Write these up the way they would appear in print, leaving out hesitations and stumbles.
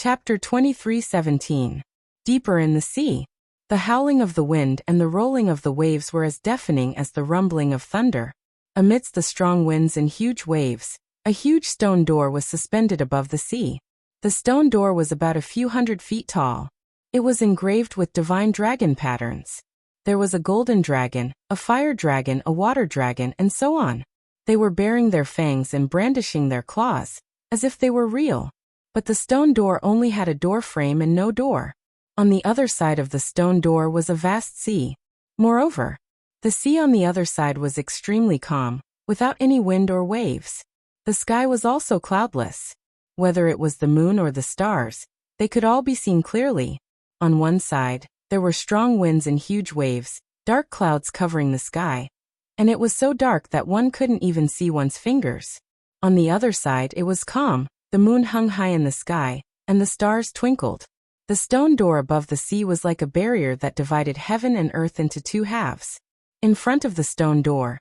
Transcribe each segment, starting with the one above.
Chapter 23:17. Deeper in the sea. The howling of the wind and the rolling of the waves were as deafening as the rumbling of thunder. Amidst the strong winds and huge waves, a huge stone door was suspended above the sea. The stone door was about a few 100 feet tall. It was engraved with divine dragon patterns. There was a golden dragon, a fire dragon, a water dragon, and so on. They were baring their fangs and brandishing their claws, as if they were real. But the stone door only had a door frame and no door. On the other side of the stone door was a vast sea. Moreover, the sea on the other side was extremely calm, without any wind or waves. The sky was also cloudless. Whether it was the moon or the stars, they could all be seen clearly. On one side, there were strong winds and huge waves, dark clouds covering the sky, and it was so dark that one couldn't even see one's fingers. On the other side it was calm. The moon hung high in the sky, and the stars twinkled. The stone door above the sea was like a barrier that divided heaven and earth into two halves. In front of the stone door,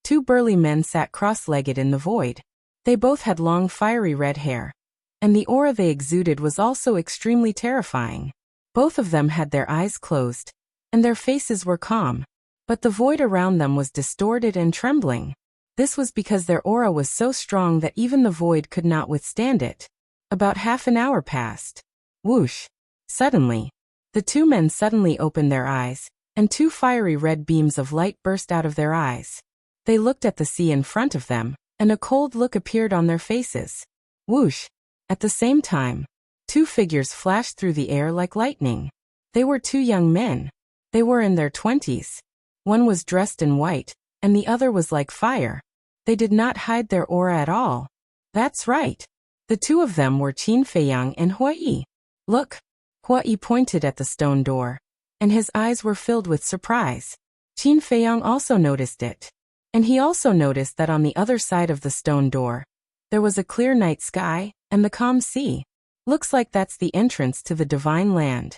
two burly men sat cross-legged in the void. They both had long fiery red hair, and the aura they exuded was also extremely terrifying. Both of them had their eyes closed, and their faces were calm, but the void around them was distorted and trembling. This was because their aura was so strong that even the void could not withstand it. About half an hour passed. Whoosh! Suddenly, the two men suddenly opened their eyes, and two fiery red beams of light burst out of their eyes. They looked at the sea in front of them, and a cold look appeared on their faces. Whoosh! At the same time, two figures flashed through the air like lightning. They were two young men. They were in their 20s. One was dressed in white, and the other was like fire. They did not hide their aura at all. That's right. The two of them were Qin Feiyang and Hua Yi. Look! Hua Yi pointed at the stone door, and his eyes were filled with surprise. Qin Feiyang also noticed it. And he also noticed that on the other side of the stone door, there was a clear night sky and the calm sea. Looks like that's the entrance to the divine land.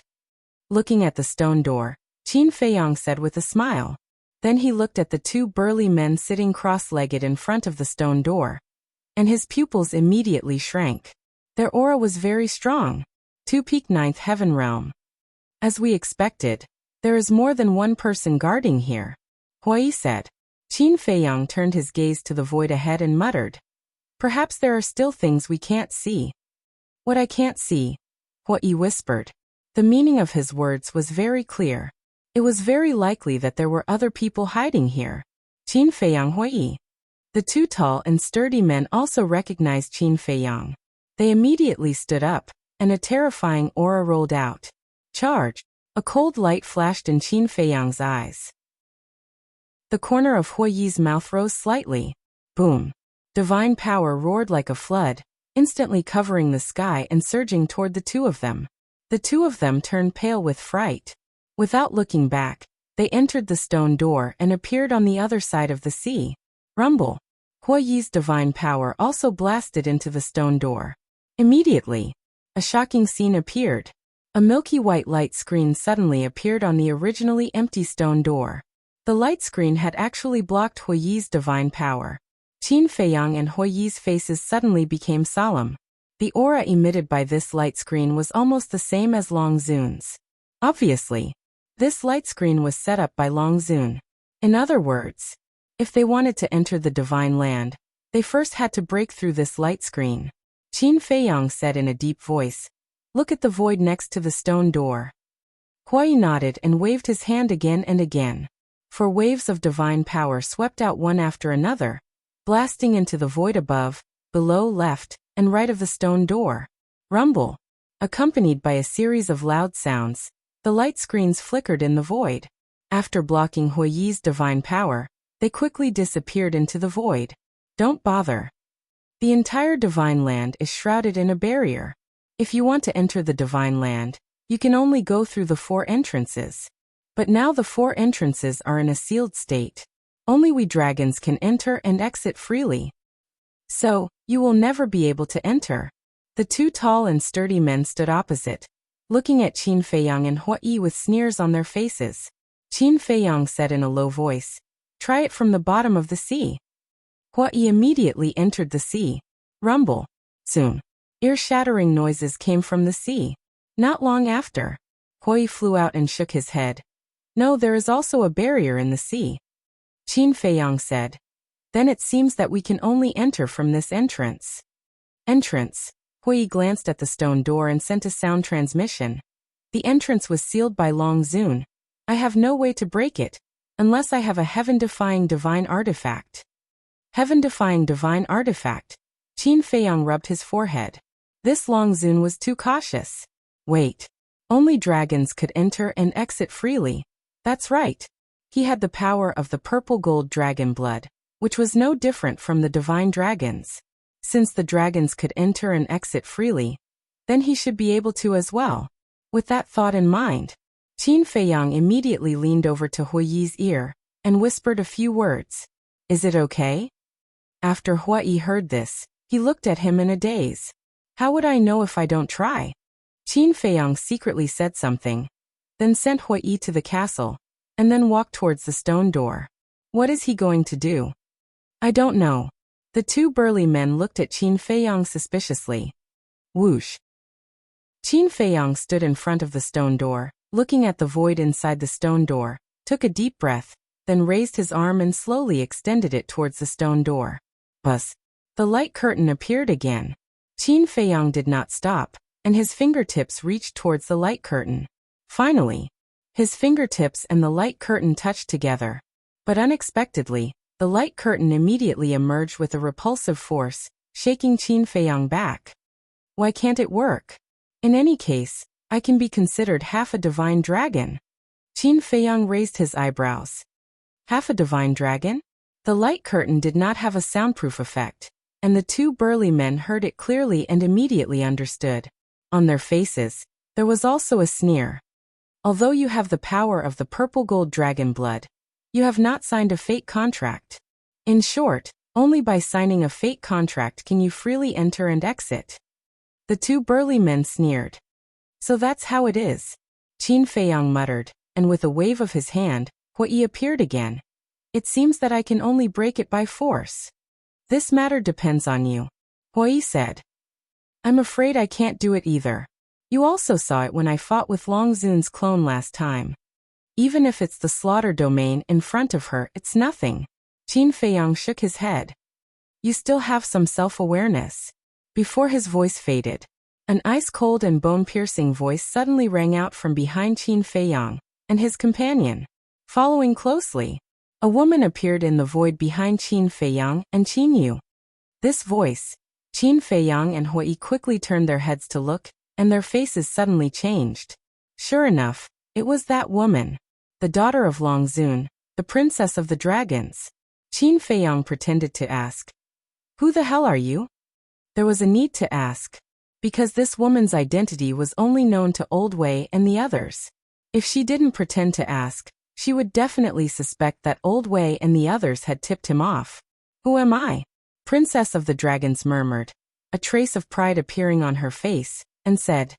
Looking at the stone door, Qin Feiyang said with a smile. Then he looked at the two burly men sitting cross-legged in front of the stone door, and his pupils immediately shrank. Their aura was very strong. To peak ninth heaven realm. As we expected, there is more than one person guarding here, Hua Yi said. Qin Feiyang turned his gaze to the void ahead and muttered. Perhaps there are still things we can't see. What I can't see, Hua Yi whispered. The meaning of his words was very clear. It was very likely that there were other people hiding here. Qin Feiyang, Hua Yi. The two tall and sturdy men also recognized Qin Feiyang. They immediately stood up, and a terrifying aura rolled out. Charge! A cold light flashed in Qin Feiyang's eyes. The corner of Hua Yi's mouth rose slightly. Boom! Divine power roared like a flood, instantly covering the sky and surging toward the two of them. The two of them turned pale with fright. Without looking back, they entered the stone door and appeared on the other side of the sea. Rumble! Hua Yi's divine power also blasted into the stone door. Immediately, a shocking scene appeared. A milky white light screen suddenly appeared on the originally empty stone door. The light screen had actually blocked Hua Yi's divine power. Qin Feiyang and Hua Yi's faces suddenly became solemn. The aura emitted by this light screen was almost the same as Long Zun's. Obviously, this light screen was set up by Long Zun. In other words, if they wanted to enter the divine land, they first had to break through this light screen. Qin Feiyang said in a deep voice, "Look at the void next to the stone door." Hua Yi nodded and waved his hand again and again. For waves of divine power swept out one after another, blasting into the void above, below, left, and right of the stone door. Rumble! Accompanied by a series of loud sounds, the light screens flickered in the void. After blocking Hua Yi's divine power, they quickly disappeared into the void. Don't bother. The entire divine land is shrouded in a barrier. If you want to enter the divine land, you can only go through the 4 entrances. But now the 4 entrances are in a sealed state. Only we dragons can enter and exit freely. So, you will never be able to enter. The two tall and sturdy men stood opposite, looking at Qin Feiyang and Hua Yi with sneers on their faces. Qin Feiyang said in a low voice, "Try it from the bottom of the sea." Hua Yi immediately entered the sea. Rumble! Soon. Ear-shattering noises came from the sea. Not long after, Hui flew out and shook his head. No, there is also a barrier in the sea. Qin Feiyang said. Then it seems that we can only enter from this entrance. Entrance. Hui glanced at the stone door and sent a sound transmission. The entrance was sealed by Long Zun. I have no way to break it, unless I have a heaven-defying divine artifact. Heaven-defying divine artifact. Qin Feiyang rubbed his forehead. This Long Zun was too cautious. Wait. Only dragons could enter and exit freely. That's right. He had the power of the purple gold dragon blood, which was no different from the divine dragons. Since the dragons could enter and exit freely, then he should be able to as well. With that thought in mind, Qin Feiyang immediately leaned over to Hui's ear and whispered a few words. Is it okay? After Hui heard this, he looked at him in a daze. How would I know if I don't try? Qin Feiyang secretly said something, then sent Hui to the castle, and then walked towards the stone door. What is he going to do? I don't know. The two burly men looked at Qin Feiyang suspiciously. Whoosh. Qin Feiyang stood in front of the stone door, looking at the void inside the stone door, took a deep breath, then raised his arm and slowly extended it towards the stone door. Buzz. The light curtain appeared again. Qin Feiyang did not stop, and his fingertips reached towards the light curtain. Finally, his fingertips and the light curtain touched together. But unexpectedly, the light curtain immediately emerged with a repulsive force, shaking Qin Feiyang back. Why can't it work? In any case, I can be considered half a divine dragon. Qin Feiyang raised his eyebrows. Half a divine dragon? The light curtain did not have a soundproof effect, and the two burly men heard it clearly and immediately understood. On their faces, there was also a sneer. Although you have the power of the purple gold dragon blood, you have not signed a fate contract. In short, only by signing a fate contract can you freely enter and exit. The two burly men sneered. So that's how it is. Qin Feiyang muttered, and with a wave of his hand, Hui appeared again. It seems that I can only break it by force. This matter depends on you, Hui said. I'm afraid I can't do it either. You also saw it when I fought with Long Zun's clone last time. Even if it's the slaughter domain in front of her, it's nothing. Qin Feiyang shook his head. You still have some self-awareness. Before his voice faded, an ice-cold and bone-piercing voice suddenly rang out from behind Qin Feiyang and his companion. Following closely, a woman appeared in the void behind Qin Feiyang and Qin Yu. This voice, Qin Feiyang and Hui quickly turned their heads to look, and their faces suddenly changed. Sure enough, it was that woman. The daughter of Long Zun, the princess of the dragons. Qin Feiyang pretended to ask. Who the hell are you? There was a need to ask, because this woman's identity was only known to Old Wei and the others. If she didn't pretend to ask, she would definitely suspect that Old Wei and the others had tipped him off. Who am I? Princess of the Dragons murmured, a trace of pride appearing on her face, and said,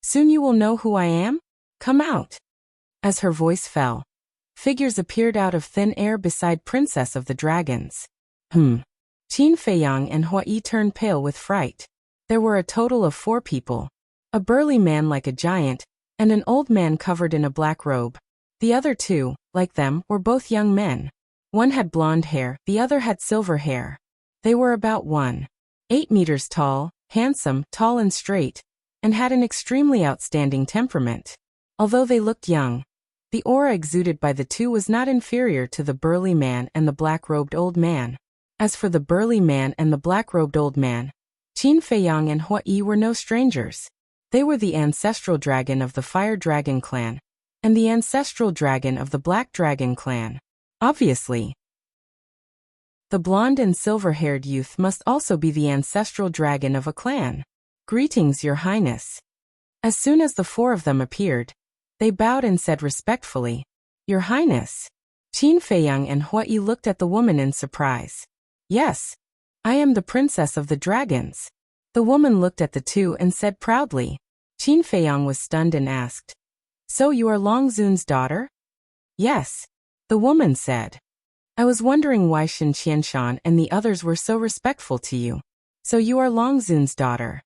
Soon you will know who I am? Come out. As her voice fell, figures appeared out of thin air beside Princess of the Dragons. Qin Feiyang and Hui turned pale with fright. There were a total of 4 people. A burly man like a giant, and an old man covered in a black robe. The other 2, like them, were both young men. One had blonde hair, the other had silver hair. They were about 1.8 meters tall, handsome, tall and straight, and had an extremely outstanding temperament. Although they looked young, the aura exuded by the 2 was not inferior to the burly man and the black-robed old man. As for the burly man and the black-robed old man, Qin Feiyang and Hui were no strangers. They were the ancestral dragon of the Fire Dragon clan, and the ancestral dragon of the Black Dragon clan. Obviously, the blonde and silver-haired youth must also be the ancestral dragon of a clan. Greetings, Your Highness. As soon as the 4 of them appeared, they bowed and said respectfully, Your Highness. Qin Feiyang and Hui looked at the woman in surprise. Yes, I am the Princess of the Dragons. The woman looked at the 2 and said proudly. Qin Feiyang was stunned and asked, So you are Long Zun's daughter? Yes, the woman said. I was wondering why Shin Qianshan and the others were so respectful to you. So you are Long Zun's daughter.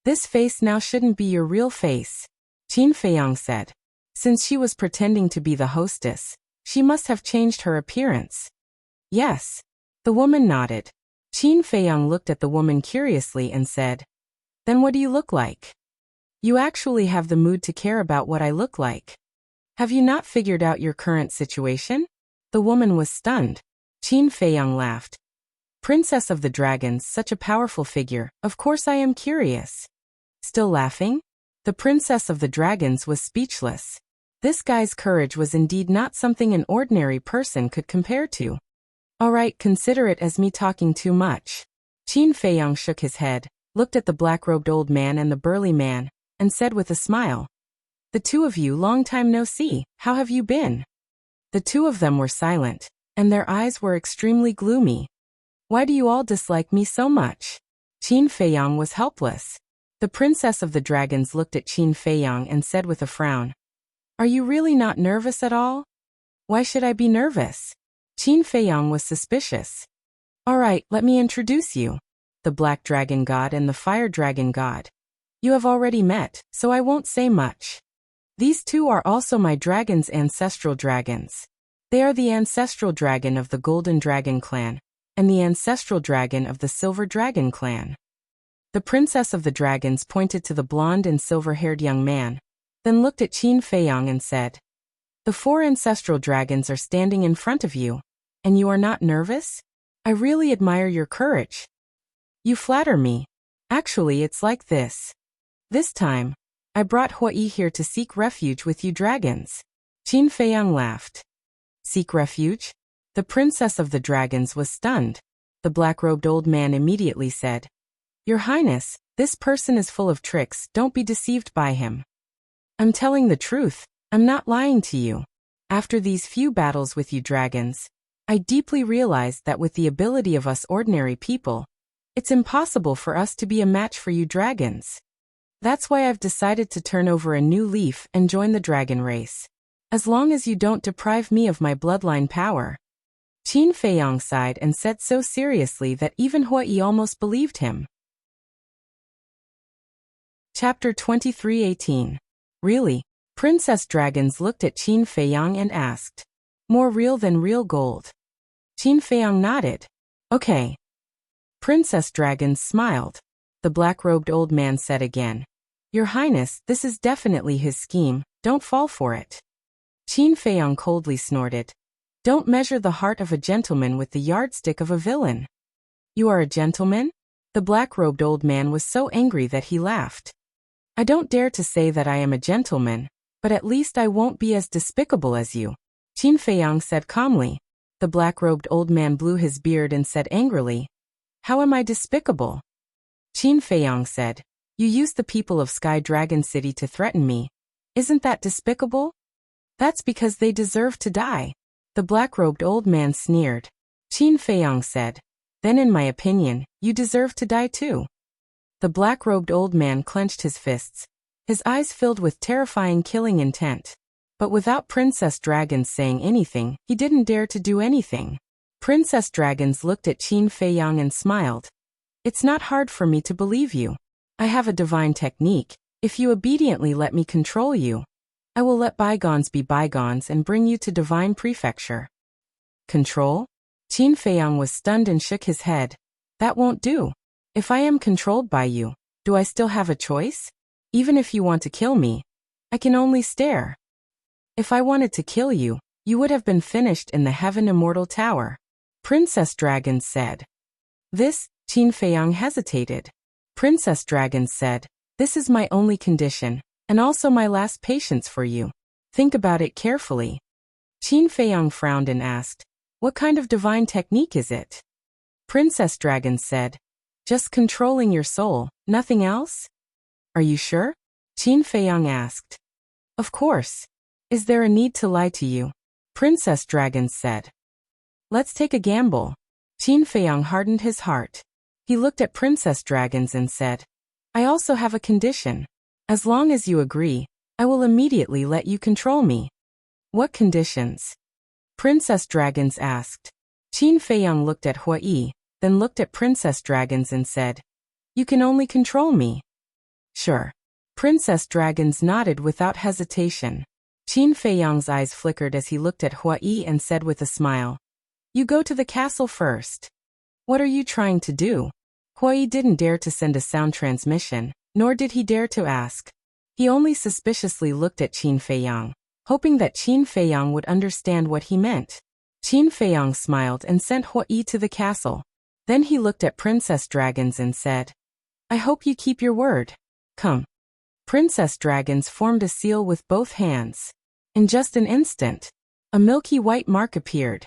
This face now shouldn't be your real face, Qin Feiyang said. Since she was pretending to be the hostess, she must have changed her appearance. Yes. The woman nodded. Qin Feiyang looked at the woman curiously and said, Then what do you look like? You actually have the mood to care about what I look like. Have you not figured out your current situation? The woman was stunned. Qin Feiyang laughed. Princess of the Dragons, such a powerful figure, of course I am curious. Still laughing? The Princess of the Dragons was speechless. This guy's courage was indeed not something an ordinary person could compare to. All right, consider it as me talking too much. Qin Feiyang shook his head, looked at the black-robed old man and the burly man, and said with a smile, The two of you, long time no see, how have you been? The two of them were silent, and their eyes were extremely gloomy. Why do you all dislike me so much? Qin Feiyang was helpless. The Princess of the Dragons looked at Qin Feiyang and said with a frown, Are you really not nervous at all? Why should I be nervous? Qin Feiyang was suspicious. All right, let me introduce you. The Black Dragon God and the Fire Dragon God. You have already met, so I won't say much. These two are also my dragon's ancestral dragons. They are the ancestral dragon of the Golden Dragon clan, and the ancestral dragon of the Silver Dragon clan. The Princess of the Dragons pointed to the blonde and silver-haired young man, then looked at Qin Feiyang and said, The 4 ancestral dragons are standing in front of you, and you are not nervous? I really admire your courage. You flatter me. Actually, it's like this. This time, I brought Hui here to seek refuge with you dragons. Qin Feiyang laughed. Seek refuge? The Princess of the Dragons was stunned. The black-robed old man immediately said, Your Highness, this person is full of tricks, don't be deceived by him. I'm telling the truth, I'm not lying to you. After these few battles with you dragons, I deeply realized that with the ability of us ordinary people, it's impossible for us to be a match for you dragons. That's why I've decided to turn over a new leaf and join the dragon race. As long as you don't deprive me of my bloodline power. Qin Feiyang sighed and said so seriously that even Hui almost believed him. Chapter 23:18. Really? Princess Dragons looked at Qin Feiyang and asked, More real than real gold? Qin Feiyang nodded. Okay. Princess Dragons smiled. The black-robed old man said again, Your Highness, this is definitely his scheme, don't fall for it. Qin Feiyang coldly snorted, Don't measure the heart of a gentleman with the yardstick of a villain. You are a gentleman? The black-robed old man was so angry that he laughed. I don't dare to say that I am a gentleman, but at least I won't be as despicable as you. Qin Feiyang said calmly. The black-robed old man blew his beard and said angrily, How am I despicable? Qin Feiyang said, You used the people of Sky Dragon City to threaten me. Isn't that despicable? That's because they deserve to die. The black-robed old man sneered. Qin Feiyang said, Then in my opinion, you deserve to die too. The black-robed old man clenched his fists, his eyes filled with terrifying killing intent. But without Princess Dragons saying anything, he didn't dare to do anything. Princess Dragons looked at Qin Feiyang and smiled. It's not hard for me to believe you. I have a divine technique. If you obediently let me control you, I will let bygones be bygones and bring you to divine prefecture. Control? Qin Feiyang was stunned and shook his head. That won't do. If I am controlled by you, do I still have a choice? Even if you want to kill me, I can only stare. If I wanted to kill you, you would have been finished in the Heaven Immortal Tower. Princess Dragons said. This, Qin Feiyang hesitated. Princess Dragons said, This is my only condition, and also my last patience for you. Think about it carefully. Qin Feiyang frowned and asked, What kind of divine technique is it? Princess Dragons said, Just controlling your soul, nothing else? Are you sure? Qin Feiyang asked. Of course. Is there a need to lie to you? Princess Dragons said. Let's take a gamble. Qin Feiyang hardened his heart. He looked at Princess Dragons and said, I also have a condition. As long as you agree, I will immediately let you control me. What conditions? Princess Dragons asked. Qin Feiyang looked at Hui, then looked at Princess Dragons and said, You can only control me. Sure. Princess Dragons nodded without hesitation. Qin Feiyang's eyes flickered as he looked at Hua Yi and said with a smile, "You go to the castle first." "What are you trying to do?" Hua Yi didn't dare to send a sound transmission, nor did he dare to ask. He only suspiciously looked at Qin Feiyang, hoping that Qin Feiyang would understand what he meant. Qin Feiyang smiled and sent Hua Yi to the castle. Then he looked at Princess Dragons and said, "I hope you keep your word. Come." Princess Dragons formed a seal with both hands. In just an instant, a milky white mark appeared.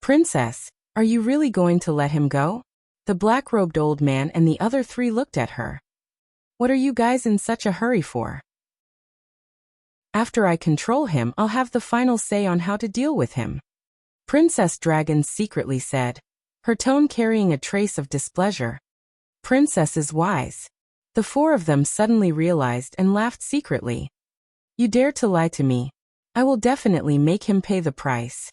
"Princess, are you really going to let him go?" The black-robed old man and the other three looked at her. "What are you guys in such a hurry for?" "After I control him, I'll have the final say on how to deal with him," Princess Dragons secretly said, her tone carrying a trace of displeasure. "Princess is wise." The four of them suddenly realized and laughed secretly. "You dare to lie to me? I will definitely make him pay the price."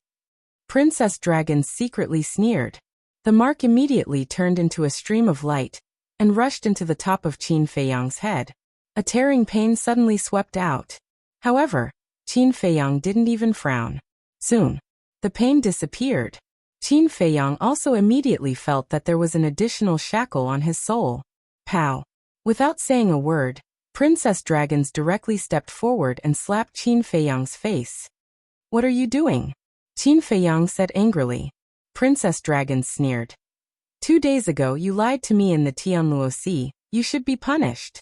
Princess Dragons secretly sneered. The mark immediately turned into a stream of light and rushed into the top of Qin Feiyang's head. A tearing pain suddenly swept out. However, Qin Feiyang didn't even frown. Soon, the pain disappeared. Qin Feiyang also immediately felt that there was an additional shackle on his soul. Pow! Without saying a word, Princess Dragons directly stepped forward and slapped Qin Feiyang's face. "What are you doing?" Qin Feiyang said angrily. Princess Dragons sneered. 2 days ago you lied to me in the Tianluo Sea, you should be punished."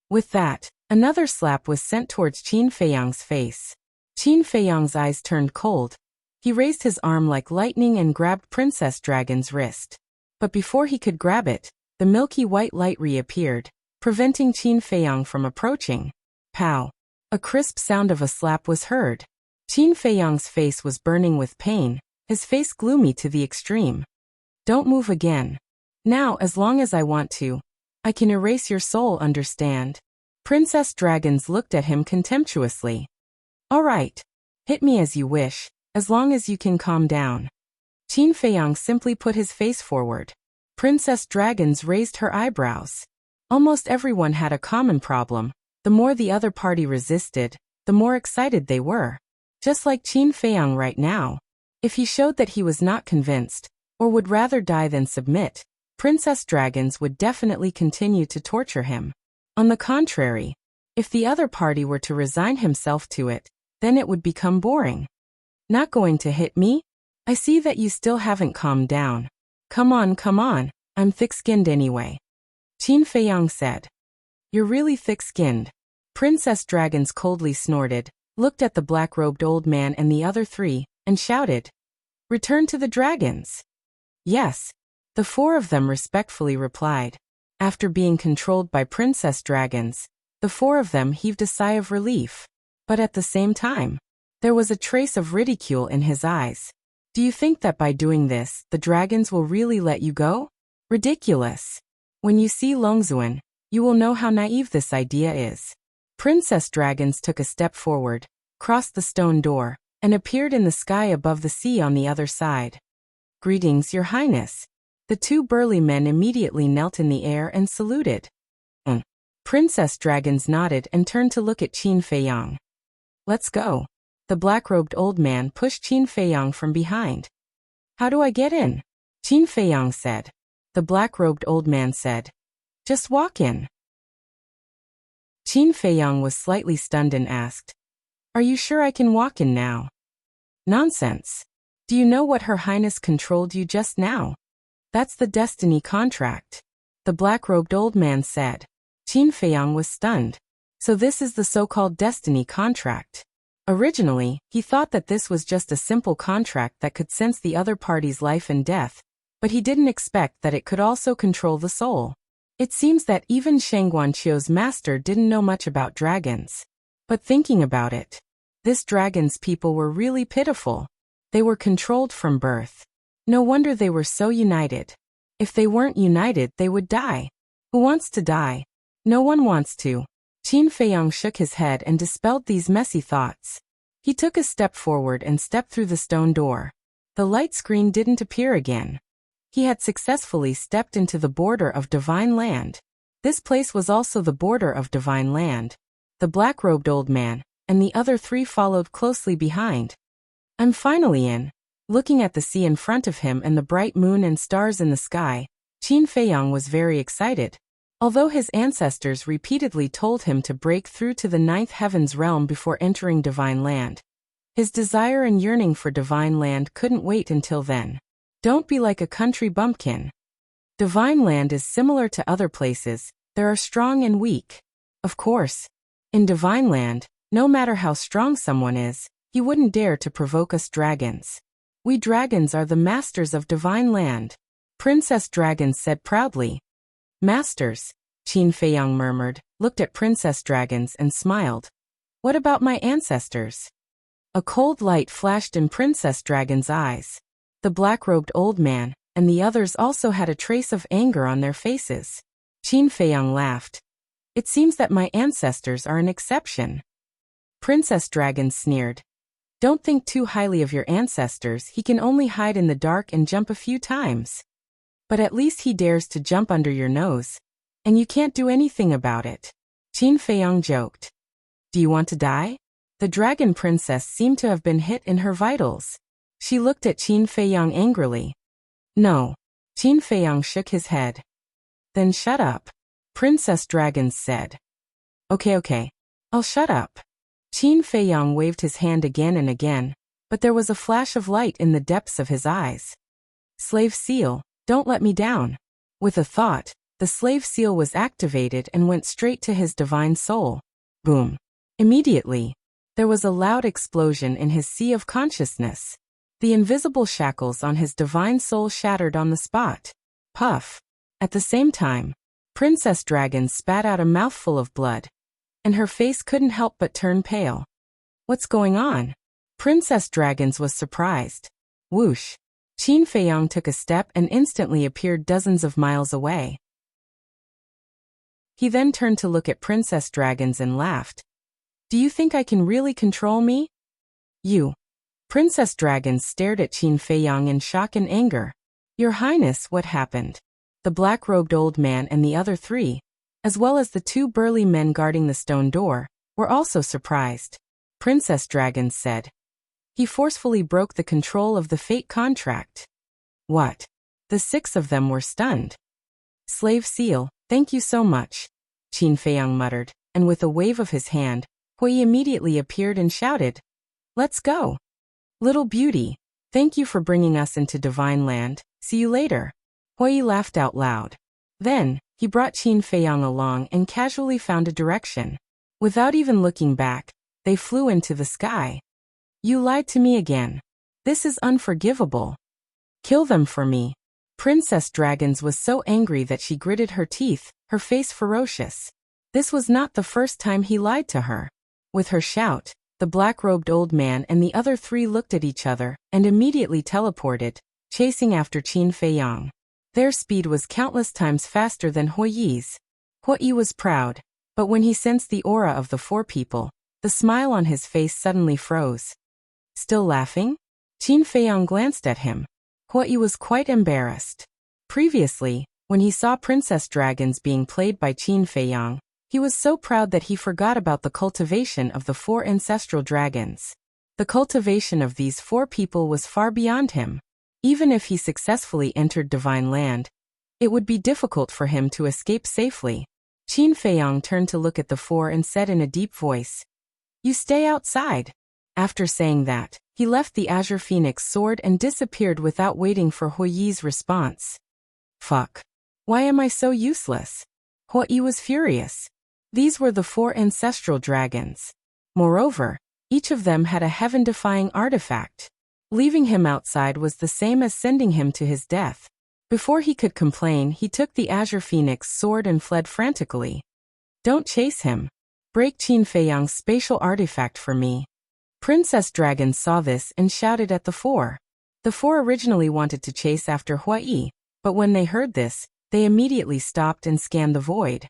With that, another slap was sent towards Qin Feiyang's face. Qin Feiyang's eyes turned cold. He raised his arm like lightning and grabbed Princess Dragon's wrist. But before he could grab it, the milky white light reappeared, preventing Qin Feiyang from approaching. Pow! A crisp sound of a slap was heard. Qin Feiyang's face was burning with pain, his face gloomy to the extreme. "Don't move again. Now, as long as I want to, I can erase your soul, understand?" Princess Dragons looked at him contemptuously. "All right. Hit me as you wish, as long as you can calm down." Qin Feiyang simply put his face forward. Princess Dragons raised her eyebrows. Almost everyone had a common problem. The more the other party resisted, the more excited they were. Just like Qin Feiyang right now. If he showed that he was not convinced, or would rather die than submit, Princess Dragons would definitely continue to torture him. On the contrary, if the other party were to resign himself to it, then it would become boring. "Not going to hit me? I see that you still haven't calmed down. Come on, I'm thick-skinned anyway," Qin Feiyang said. "You're really thick-skinned." Princess Dragons coldly snorted, looked at the black-robed old man and the other three, and shouted, "Return to the dragons." "Yes," the four of them respectfully replied. After being controlled by Princess Dragons, the four of them heaved a sigh of relief. But at the same time, there was a trace of ridicule in his eyes. "Do you think that by doing this, the dragons will really let you go? Ridiculous. When you see Longzuan, you will know how naive this idea is." Princess Dragons took a step forward, crossed the stone door, and appeared in the sky above the sea on the other side. "Greetings, Your Highness." The two burly men immediately knelt in the air and saluted. Princess Dragons nodded and turned to look at Qin Feiyang. "Let's go." The black-robed old man pushed Qin Feiyang from behind. "How do I get in?" Qin Feiyang said. The black-robed old man said, "Just walk in." Qin Feiyang was slightly stunned and asked, "Are you sure I can walk in now?" "Nonsense. Do you know what Her Highness controlled you just now? That's the destiny contract," the black-robed old man said. Qin Feiyang was stunned. So this is the so-called destiny contract. Originally, he thought that this was just a simple contract that could sense the other party's life and death, but he didn't expect that it could also control the soul. It seems that even Sheng Guanqiu's master didn't know much about dragons. But thinking about it, this dragon's people were really pitiful. They were controlled from birth. No wonder they were so united. If they weren't united, they would die. Who wants to die? No one wants to. Qin Feiyang shook his head and dispelled these messy thoughts. He took a step forward and stepped through the stone door. The light screen didn't appear again. He had successfully stepped into the border of divine land. This place was also the border of divine land. The black-robed old man and the other three followed closely behind. I'm finally in. Looking at the sea in front of him and the bright moon and stars in the sky, Qin Feiyang was very excited. Although his ancestors repeatedly told him to break through to the ninth heaven's realm before entering divine land, his desire and yearning for divine land couldn't wait until then. Don't be like a country bumpkin. Divine land is similar to other places. There are strong and weak. Of course, in divine land, no matter how strong someone is, he wouldn't dare to provoke us dragons. We dragons are the masters of divine land, Princess Dragon said proudly. Masters, Qin Feiyang murmured, looked at Princess Dragons and smiled. What about my ancestors? A cold light flashed in Princess Dragon's eyes. The black-robed old man and the others also had a trace of anger on their faces. Qin Feiyang laughed. It seems that my ancestors are an exception. Princess Dragon sneered. Don't think too highly of your ancestors. He can only hide in the dark and jump a few times. But at least he dares to jump under your nose. And you can't do anything about it. Qin Feiyang joked. Do you want to die? The dragon princess seemed to have been hit in her vitals. She looked at Qin Feiyang angrily. No. Qin Feiyang shook his head. Then shut up. Princess Dragon said. Okay. I'll shut up. Qin Feiyang waved his hand again and again, but there was a flash of light in the depths of his eyes. Slave seal, don't let me down. With a thought, the slave seal was activated and went straight to his divine soul. Boom. Immediately, there was a loud explosion in his sea of consciousness. The invisible shackles on his divine soul shattered on the spot. Puff. At the same time, Princess Dragon spat out a mouthful of blood, and her face couldn't help but turn pale. What's going on? Princess Dragons was surprised. Whoosh. Qin Feiyang took a step and instantly appeared dozens of miles away. He then turned to look at Princess Dragons and laughed. Do you think I can really control me? You. Princess Dragons stared at Qin Feiyang in shock and anger. Your Highness, what happened? The black-robed old man and the other three, as well as the two burly men guarding the stone door, were also surprised. Princess Dragon said. He forcefully broke the control of the fate contract. What? The six of them were stunned. Slave seal, thank you so much, Qin Feiyang muttered, and with a wave of his hand, Hui immediately appeared and shouted. Let's go. Little beauty, thank you for bringing us into divine land. See you later. Hui laughed out loud. Then, he brought Qin Feiyang along and casually found a direction. Without even looking back, they flew into the sky. You lied to me again. This is unforgivable. Kill them for me. Princess Dragons was so angry that she gritted her teeth, her face ferocious. This was not the first time he lied to her. With her shout, the black-robed old man and the other three looked at each other and immediately teleported, chasing after Qin Feiyang. Their speed was countless times faster than Hui's. Hui was proud, but when he sensed the aura of the four people, the smile on his face suddenly froze. Still laughing? Qin Feiyang glanced at him. Hui was quite embarrassed. Previously, when he saw Princess Dragons being played by Qin Feiyang, he was so proud that he forgot about the cultivation of the four ancestral dragons. The cultivation of these four people was far beyond him. Even if he successfully entered divine land, it would be difficult for him to escape safely. Qin Feiyang turned to look at the four and said in a deep voice, You stay outside. After saying that, he left the Azure Phoenix sword and disappeared without waiting for Hui's response. Fuck. Why am I so useless? Hui was furious. These were the four ancestral dragons. Moreover, each of them had a heaven-defying artifact. Leaving him outside was the same as sending him to his death. Before he could complain, he took the Azure Phoenix sword and fled frantically. Don't chase him. Break Qin Feiyang's spatial artifact for me. Princess Dragon saw this and shouted at the four. The four originally wanted to chase after Hui, but when they heard this, they immediately stopped and scanned the void.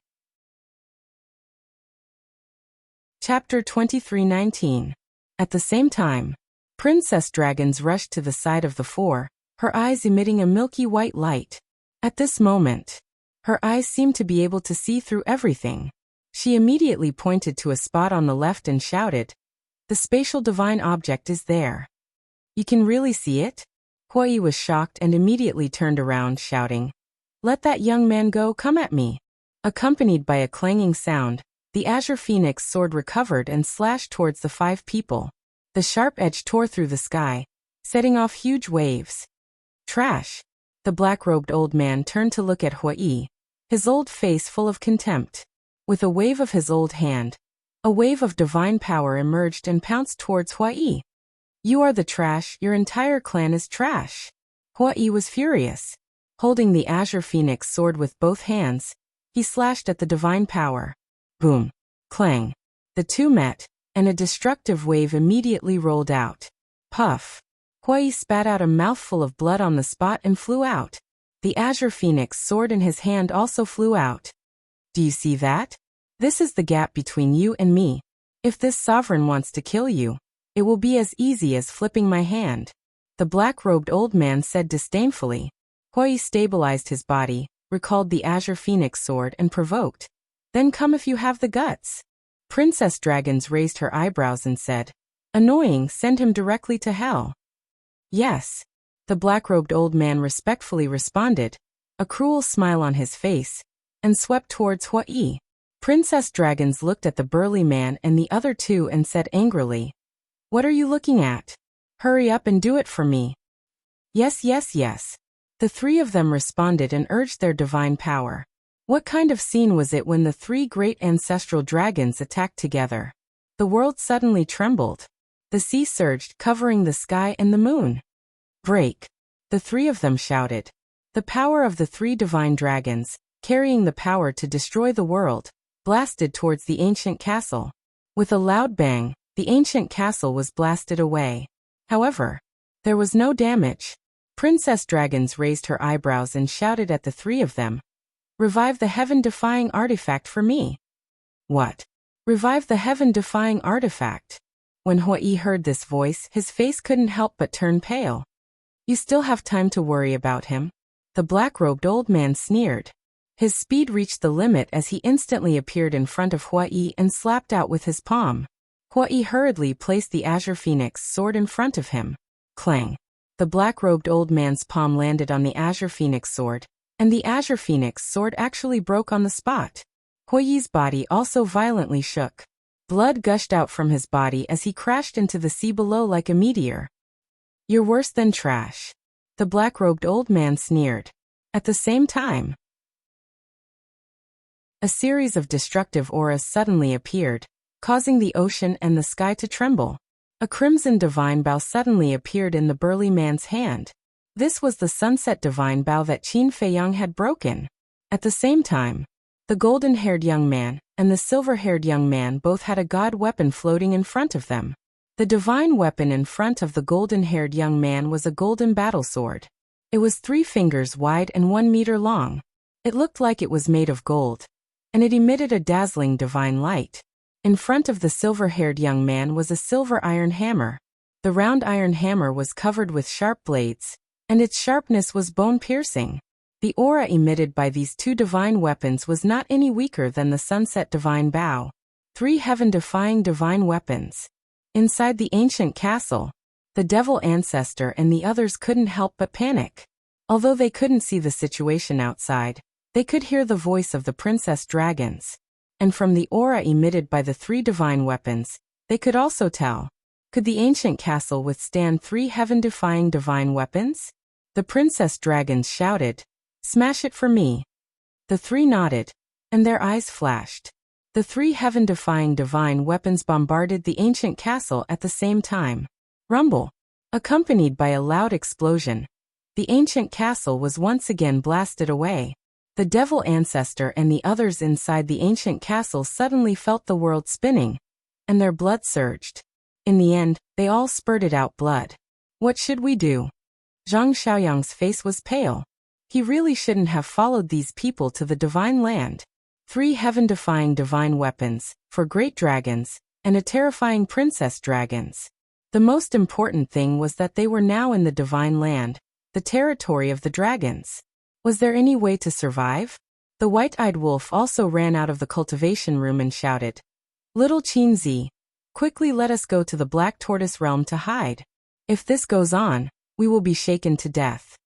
Chapter 23:19. At the same time, Princess Dragons rushed to the side of the four, her eyes emitting a milky white light. At this moment, Her eyes seemed to be able to see through everything. She immediately pointed to a spot on the left and shouted, "The spatial divine object is there. You can really see it?" Hui was shocked and immediately turned around, shouting, "Let that young man go, come at me." Accompanied by a clanging sound, the Azure Phoenix sword recovered and slashed towards the 5 people. The sharp edge tore through the sky, setting off huge waves. "Trash!" The black-robed old man turned to look at Hui, his old face full of contempt. With a wave of his old hand, a wave of divine power emerged and pounced towards Hui. "You are the trash, your entire clan is trash." Hui was furious. Holding the Azure Phoenix sword with both hands, he slashed at the divine power. Boom! Clang! The two met, and a destructive wave immediately rolled out. Puff! Hui spat out a mouthful of blood on the spot and flew out. The Azure Phoenix sword in his hand also flew out. "Do you see that? This is the gap between you and me. If this sovereign wants to kill you, it will be as easy as flipping my hand," the black-robed old man said disdainfully. Hui stabilized his body, recalled the Azure Phoenix sword and provoked, "Then come if you have the guts." Princess Dragons raised her eyebrows and said, "Annoying, send him directly to hell." "Yes," the black-robed old man respectfully responded, a cruel smile on his face, and swept towards Hui. Princess Dragons looked at the burly man and the other two and said angrily, "What are you looking at? Hurry up and do it for me." "Yes, yes, yes." The 3 of them responded and urged their divine power. What kind of scene was it when the 3 great ancestral dragons attacked together? The world suddenly trembled. The sea surged, covering the sky and the moon. "Break!" the 3 of them shouted. The power of the 3 divine dragons, carrying the power to destroy the world, blasted towards the ancient castle. With a loud bang, the ancient castle was blasted away. However, there was no damage. Princess Dragons raised her eyebrows and shouted at the 3 of them, "Revive the heaven-defying artifact for me." "What? Revive the heaven-defying artifact?" When Hui heard this voice, his face couldn't help but turn pale. "You still have time to worry about him," the black-robed old man sneered. His speed reached the limit as he instantly appeared in front of Hui and slapped out with his palm. Hui hurriedly placed the Azure Phoenix sword in front of him. Clang! The black-robed old man's palm landed on the Azure Phoenix sword, and the Azure Phoenix sword actually broke on the spot. Hui's body also violently shook. Blood gushed out from his body as he crashed into the sea below like a meteor. "You're worse than trash," the black-robed old man sneered. At the same time, a series of destructive auras suddenly appeared, causing the ocean and the sky to tremble. A crimson divine bow suddenly appeared in the burly man's hand. This was the sunset divine bow that Qin Feiyang had broken. At the same time, the golden-haired young man and the silver-haired young man both had a god weapon floating in front of them. The divine weapon in front of the golden-haired young man was a golden battle sword. It was 3 fingers wide and 1 meter long. It looked like it was made of gold, and it emitted a dazzling divine light. In front of the silver-haired young man was a silver iron hammer. The round iron hammer was covered with sharp blades, and its sharpness was bone-piercing. The aura emitted by these 2 divine weapons was not any weaker than the sunset divine bow. 3 heaven-defying divine weapons. Inside the ancient castle, the devil ancestor and the others couldn't help but panic. Although they couldn't see the situation outside, they could hear the voice of the Princess Dragons. And from the aura emitted by the 3 divine weapons, they could also tell. Could the ancient castle withstand 3 heaven-defying divine weapons? The Princess Dragons shouted, "Smash it for me." The 3 nodded, and their eyes flashed. The 3 heaven-defying divine weapons bombarded the ancient castle at the same time. Rumble! Accompanied by a loud explosion, the ancient castle was once again blasted away. The devil ancestor and the others inside the ancient castle suddenly felt the world spinning, and their blood surged. In the end, they all spurted out blood. "What should we do?" Zhang Xiaoyang's face was pale. He really shouldn't have followed these people to the divine land. 3 heaven-defying divine weapons, 4 great dragons, and a terrifying princess dragons. The most important thing was that they were now in the divine land, the territory of the dragons. Was there any way to survive? The white-eyed wolf also ran out of the cultivation room and shouted, "Little Qinzi, quickly let us go to the Black Tortoise realm to hide. If this goes on, we will be shaken to death."